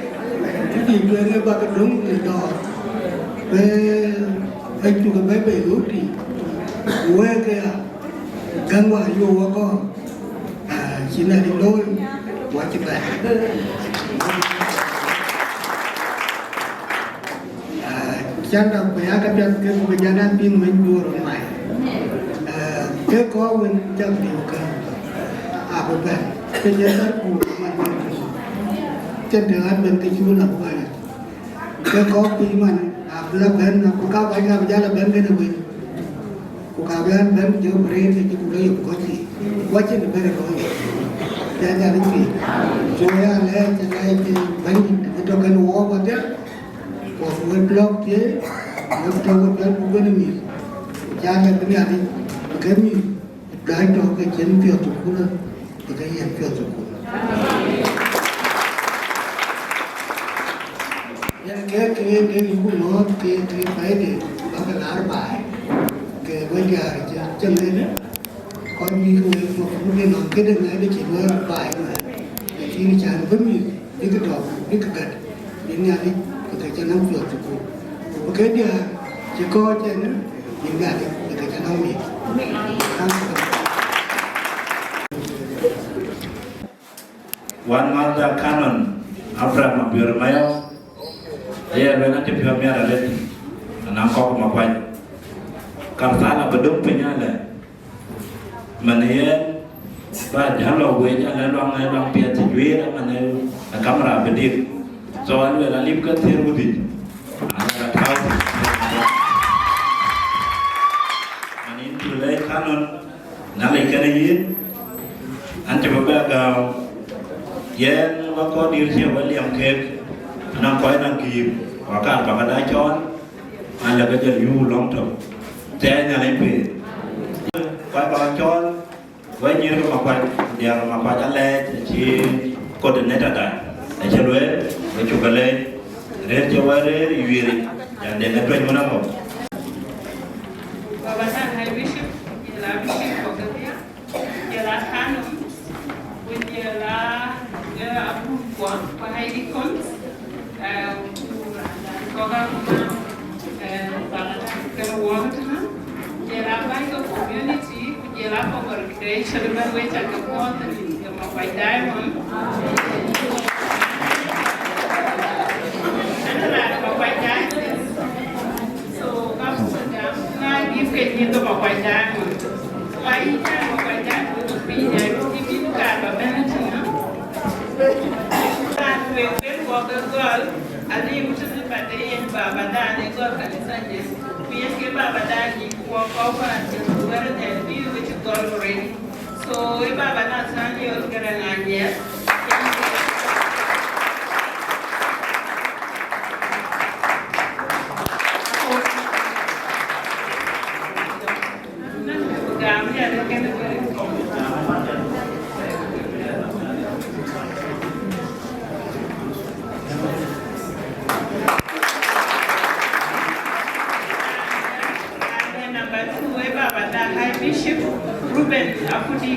thì người ba cái đúng thì đó về anh chụp cái bể lúa thì quê cái gần ngoài vô có chỉ là đi đôi quá chụp lại chắc là phải cái gia đình pin mình mua rồi mày cái có bên trong điều cần bộ phận cái gia đình của mình trên đường anh bên cái chú làm vậy cái có pin mình là bên là của các anh làm gia là bên cái nào mình của các anh bên chỗ brain thì chúng tôi có gì quá trình là bên rồi gia đình gì rồi anh lấy cho cái bánh cho cái nô vào đấy của người blog thế người trong cái bên mình gia đình cái nhà đi cái mình đại cho cái chiến việc của cô là cái hiện việc của cô cái cũng nó cái phải để nó phải làm bài cái bây giờ chân lên con đi người một cũng nên làm cái đường này để chỉ mới bài mà để khi đi chàng với mình đi cái trò đi cái gật đến nhà đi có thể cho nó việc của cô một cái điều chỉ có trên nó những nhà đi có thể cho nó mình One month canon Abraham Abirmayo dia dengan tiap miara lagi nangkok makwai karsana bedung penyala manian ba jalo we jala long pia tjuir mana kamera bedir soal we lalip ke tirudi ana tahu manin tulai kanon nalai kanayin ante baga yen wako dirsia William Kek nang koi nang kim wakan baka da chon an la ga jel yu long to te nya le pe koi baka chon wai ni ro ma kwa dia ma kwa ja le chi coordinator da e chelwe e chukale re chaware yiri ya de na pe mona mo baba san hai bishop ila bishop ko ga ya la kanu ya la ya abu kwa hai di kons Koga kena wong tena, jela bai ke community, jela congregation dengan wecha ke pon tadi, ke mapai diamond. Adalah mapai diamond. So kamu sedang nak give ke dia mapai diamond. Bai kan mapai diamond tu pinjai, tu pinjai apa tena? Kan wewen water girl. Ali mchuzi baadaye baba dani kwa kanisa je piyake baba dani kwa kwa where the view which God already so we baba na sani ogera nganye Bishop Ruben Afudi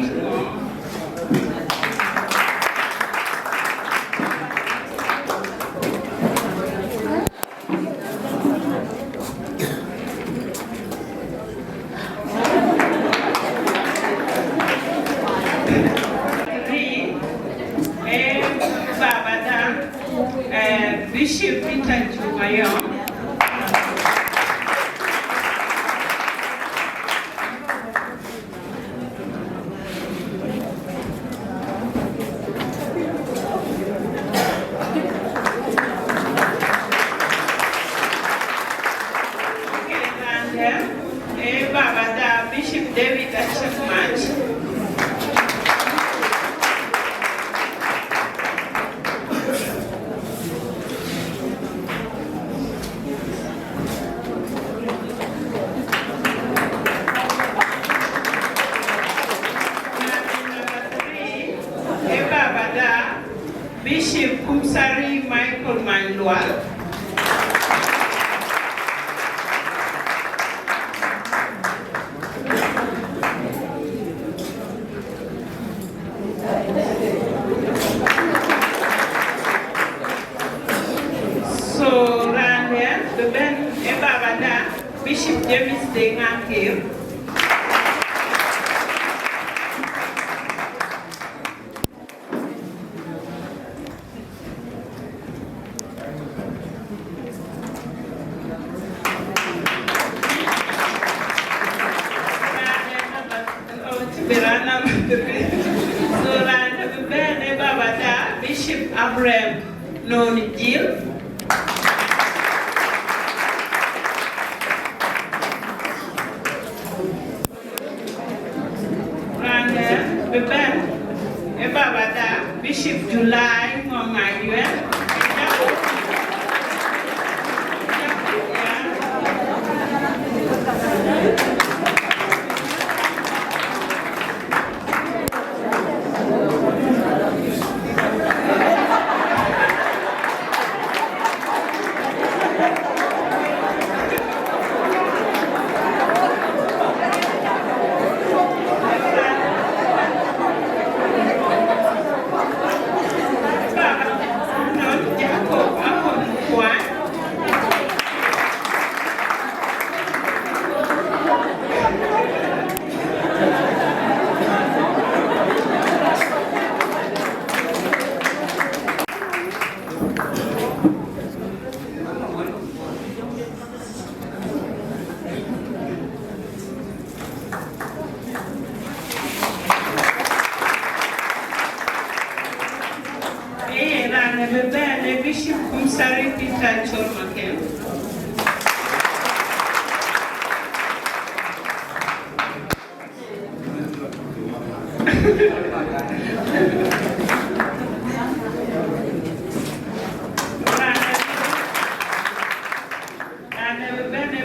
Lual. So, Rania, the Ben Ebabada, Bishop James Deng Akeer. Bishop Abraham Nonijil. Bishop July Ngomayuen. Bishop Kumsari Peter Chormakem.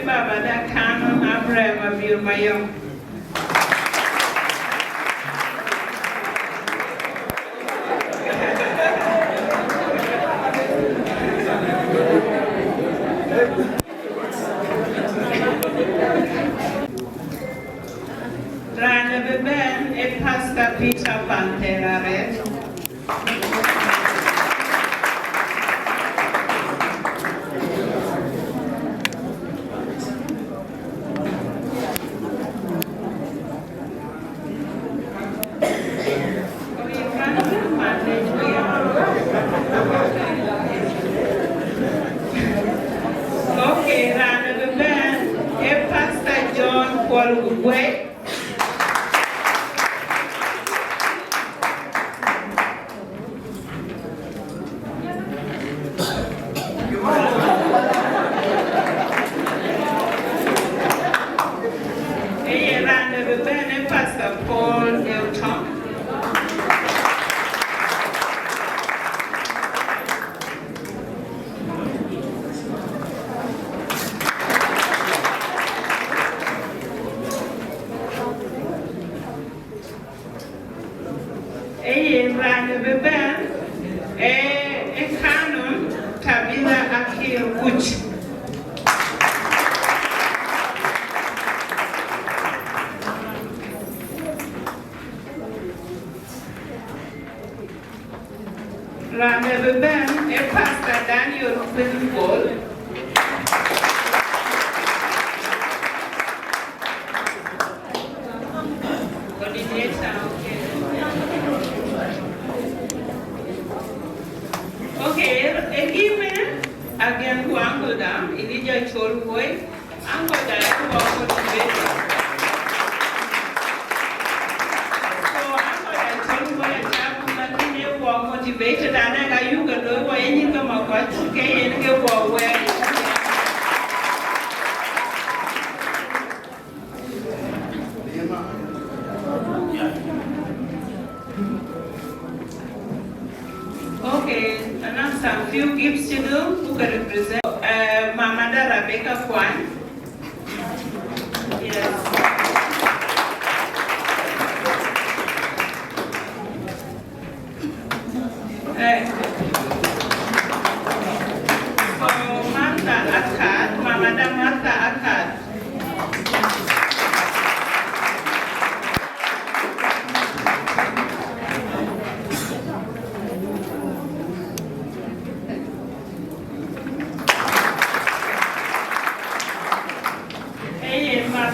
Baba da Canon Abraham Abir Mayom. Rana Beben e Pastor Peter Pantera Red. Okay, Rana Beben e Pastor John Paul Gwe.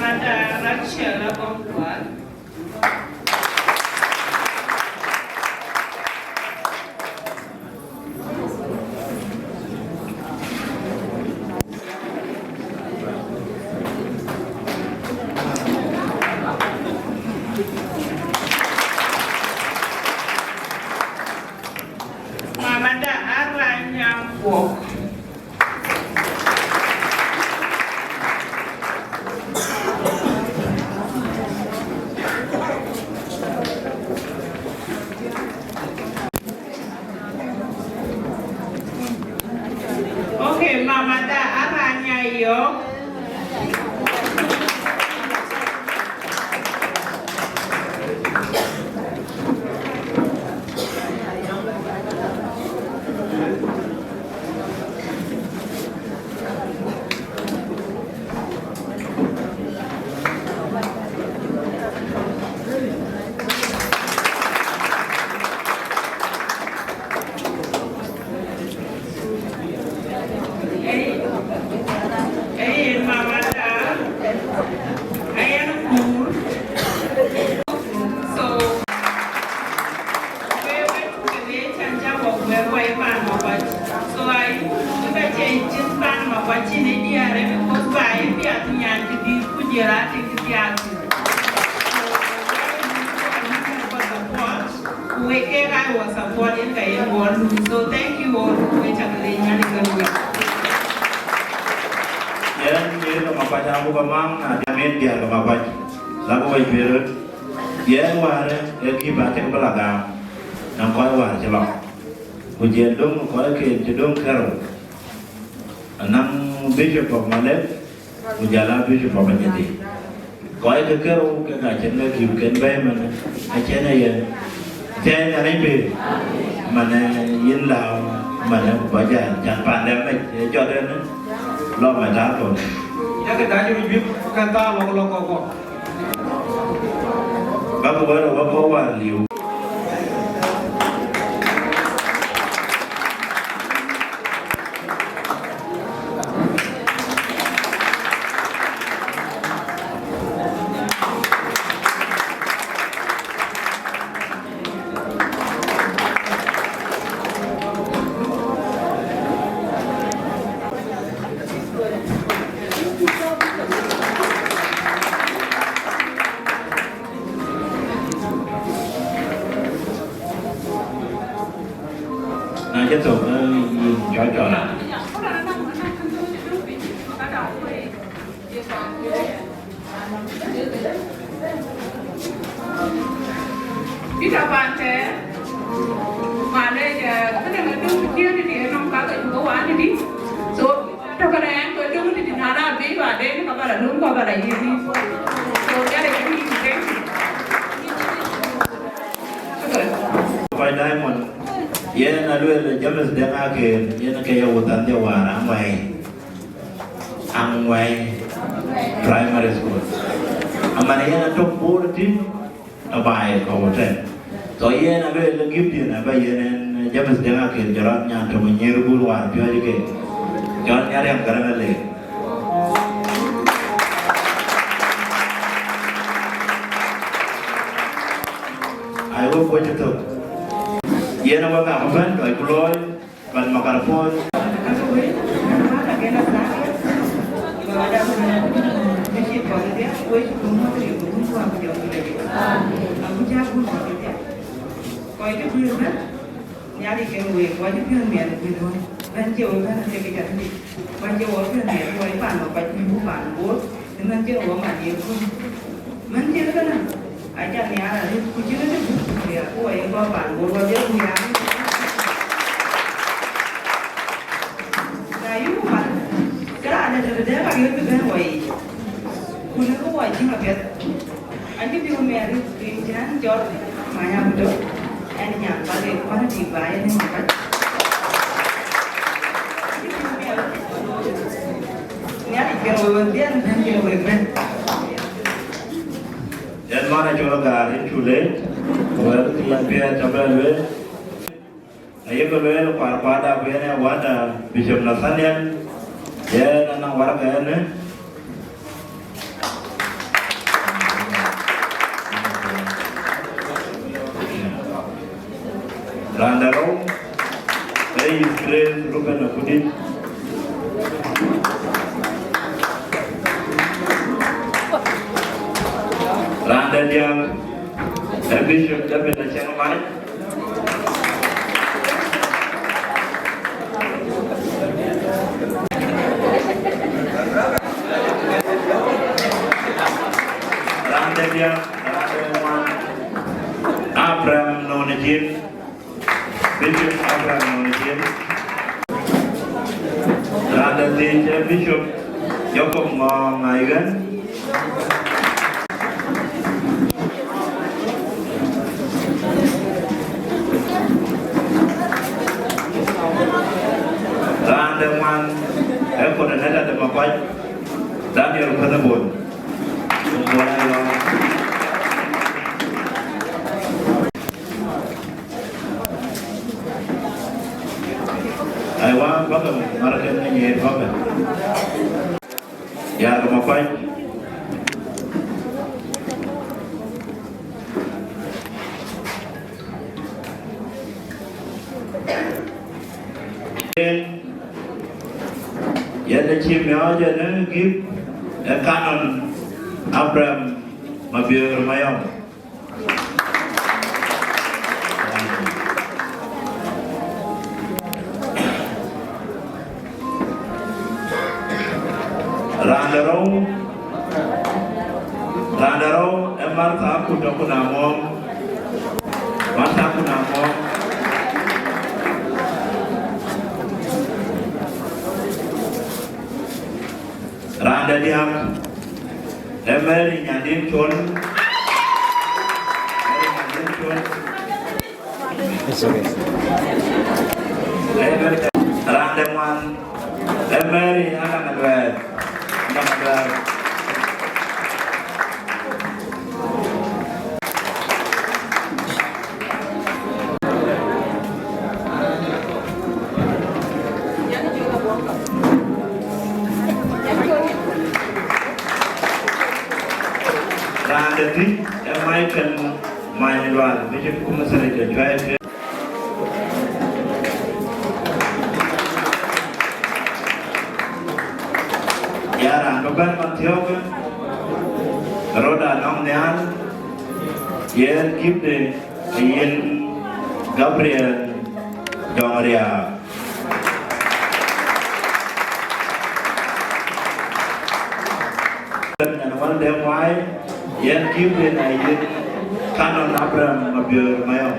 Mama da Rachel Abongwan. Mama da Aranyangwo. Okay, Mama da Aranyayo. Hey, Mama da. I am cool. So, where so I change this plan of watching it here because by the Gujarati I was supporting the so thank you all for which Yan jadi kemapacan aku kemang, ada media kemapac. Lagu wajib berut. Yan war, lagi baca ke belakang. Nang kau war celok. Ujian dong, kau ke jedong kero. Nang bishop of Malek, ujala bishop of Manjati. Kau ke kero ke kajian lagi bukan bayi mana. Kajian aja. Jangan aneh be. Mana yin lau, mana baca jangan pandai macam jodoh. Lo mà đá rồi. Ya cái đá cho mình biết can ta lo có. Bác có nói là bác có quả liều. Tiếp tục cho lại. Kita pantai, mana je? Kita ngedung dia di dalam kakak juga wan di. So, kalau yang kau ngedung di nara beli ada ni kakak dah lung kakak dah ini. So, dia ada ini juga. By diamond. Yan na luel james Deng Akeer yan kaya wutan dia war angway primary school amana yan to porti abai ko hotel so yan na luel gift yan ba yan james Deng Akeer jaran nya to menyer bul war pyo ke jan yar yang garang le I hope what you talk. Yan ang mga kapan, ay kuloy, pan makarapon. Aja ni ada ni kucing tu dia, kau yang bawa bawa dia punya. Kayu mana? Kerana ada dia bagi itu kan wai. Kuna kau wai cuma biar. Aja biar meri jangan jor maya betul. Ini yang paling mana dibayar ni makan. Ni ada kira dia dan kira berben. Dan mana juga garin sulit, kalau tiap dia coba luel, ayo luel parpada punya wada bisa nasan yang, ya nanang warga ni, Randaro, His Grace Ruben Akudit, Randadian, Bishop Deputy Chairman, Randadian, Abraham Nonajin, Bishop Abraham Nonajin, Randadian Bishop Jacob Ngaigan, Randaman, Econometa de Makuach, Daniel Panabon, I want welcome American Indian government. Yeah, Makuach. Yet the chief mayor give a canon Abraham Mabir Mayom. Randaro, and Martha Kutokunamom, Martha Kunamom. Randadiam, Emery Yadim Chon, It's okay. Randaman, Emery Anamad, Randati, Michael Manuel, Bishop Kumasarika, Joy. Yara, Noban Matioga, Roda Nomnian, Yen Gibde, Yen Gabriel, Jonglei. And one day why Yen Gibde, Yen Canon Abraham Mabir Mayom.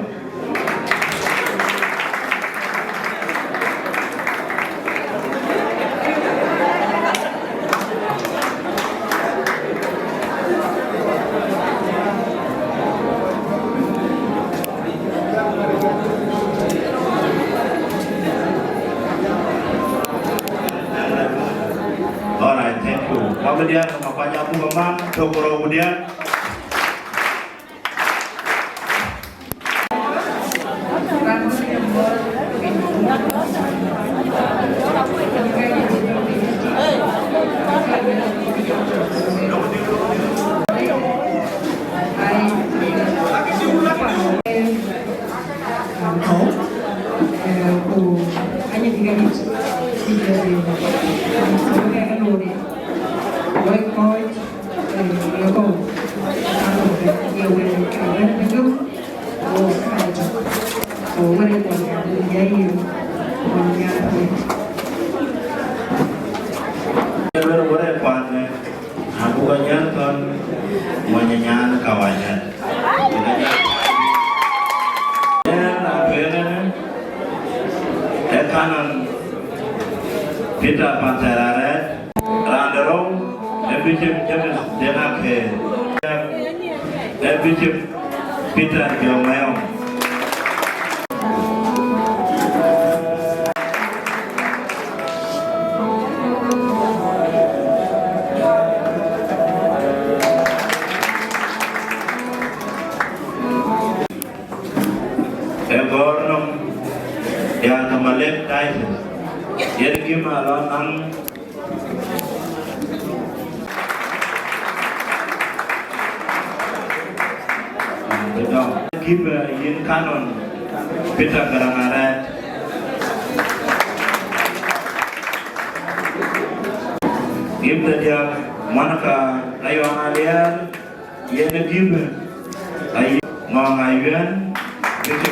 Alright, thank you. Kemudian Bapak Abu Bambang, Dokoro kemudian. Aku banyak kan menyanyikan kawannya. Dan akhirnya, kanan kita pacaran, randerong, Bishop Deng Akeer, Bishop Peter Jonglei. Yang Malek Diocese, jadi gimana nang kita yin kanon Peter Garamarat give the dia Monica ayo alian yen give ay ngong ayuan gitu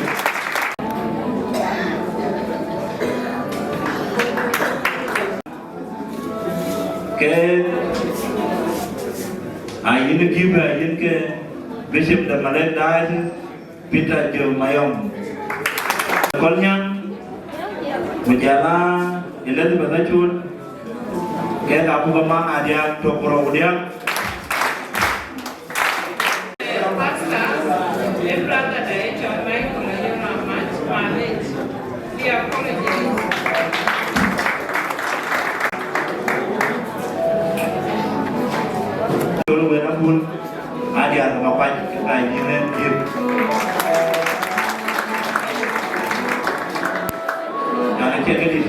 ke ayun give ayun ke Bishop the Malay Peter Jo Mayom kolnya berjalan jalan beracun kayak kamu kemang ada tokro dia dulu berapun ada ngapain kayak gini Jangan cek ini.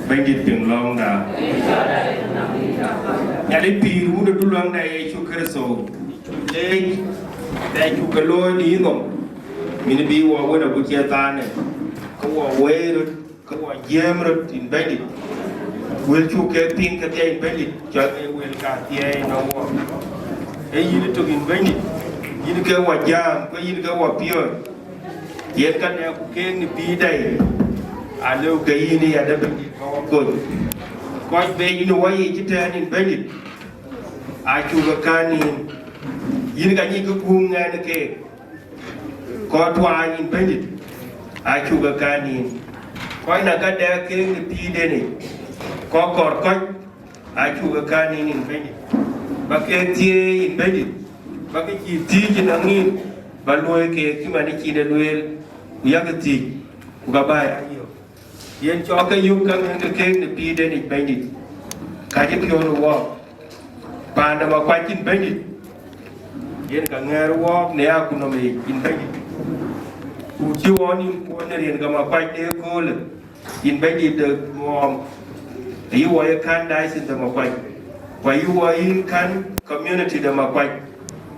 Bandit từng long đã nhà đi piru được đu long này chú khơi sầu đây đây chú cái lối đi ngom mình đi qua quên được chia tan này có qua quê rồi có qua yếm rồi in bandit quên chú cái pin cái tay bandit cho cái quên cả tay nó qua ấy như được in bandit như cái qua jam cái như cái qua pion yết cái này cái ni pi đây alo cái ini ada begitu kau bayi ni wajib kita ni bandit acu bekani ini kan ni kepungan ke kau tuan ni bandit acu bekani kau nak ada ke ni pide ni kau korkot acu bekani ni bandit pakai tie ni bandit pakai tie je nangin baloi ke kimana cina luel uyak keti ugabai yen cho cái yêu căng cái kênh để pi đến định bandit cái gì kêu nó wa pan đã mà quay chín bandit yen cả nghe wa nè aku nó mày chín bandit u chiu on in con này yen cả mà quay để cô là chín bandit được mom yêu wa kan dai sin mà quay yêu wa in kan community đã mà quay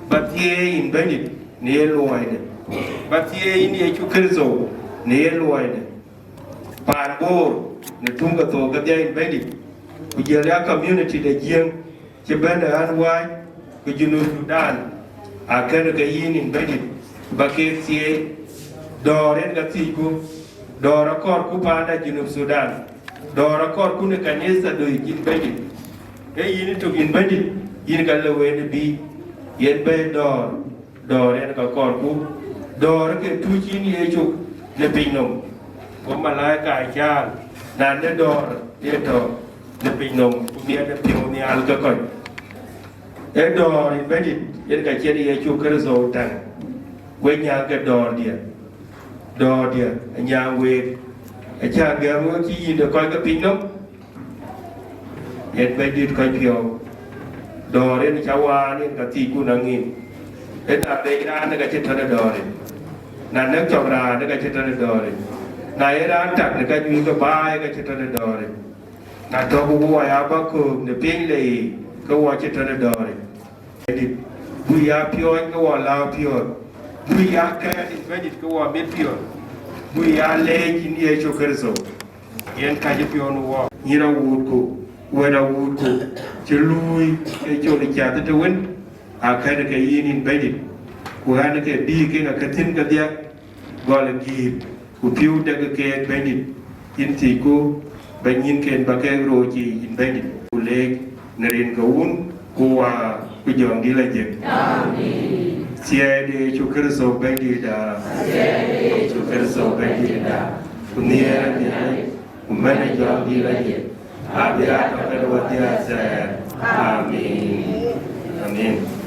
but here in bandit nè loài nè but here in ye chu kerzo nè loài nè Parbor, ne tunga to gadya in bandit. Kujelia community de jeng, chebenda anwai, kujunu Sudan, akana ka yin in bandit. Baket siye, doren ka tiku, dora kor kupanda junub Sudan, dora kor kuna kanisa do in bandit. Hey yin to in bandit, yin ka lewe ne bi, yen bay doren ka kor ku, dora ke tuchi ni echuk ne pinom.ผมมาไล่กายชาตินานได้ดอเดียดอเดปินมเมียเดปิโอเนียลก็ก่อนดอริเวดิยันกับเจดีย์ชูกระโซตังเวียงกับดอเดียยางเวชชาเบียมันที่ยินเดก้อยกับปินม yen bay dit ko pio dore ni chawa ni ka ti ku nangin et a be ra ne ka chitana dore na ne chobra ne ka chitana dore na era tak ne ka ju ka bai ka chitana dore na to bu wa ya ba ku ne ping le ka wa chitana dore dit bu ya pio ka wa la pio bu ya ka ni bay dit ka wa met pio bu ya le ni ye chokerso yen ka je pio no wa ira wut ko wera wut ko ci luy ke joli jaata te wen a kayda ke yinin baydi ko hande ke bi ke ga katin ga dia gol gi ko piu daga ke baydi inti ko banyin ken ba ke roji in baydi ko leg nerin ko won ko wa ko jongi la je amin siede chukerso baydi da siede chukerso baydi da kunira ni Mana jongi la je Abirat pada waktu Amin. Amin.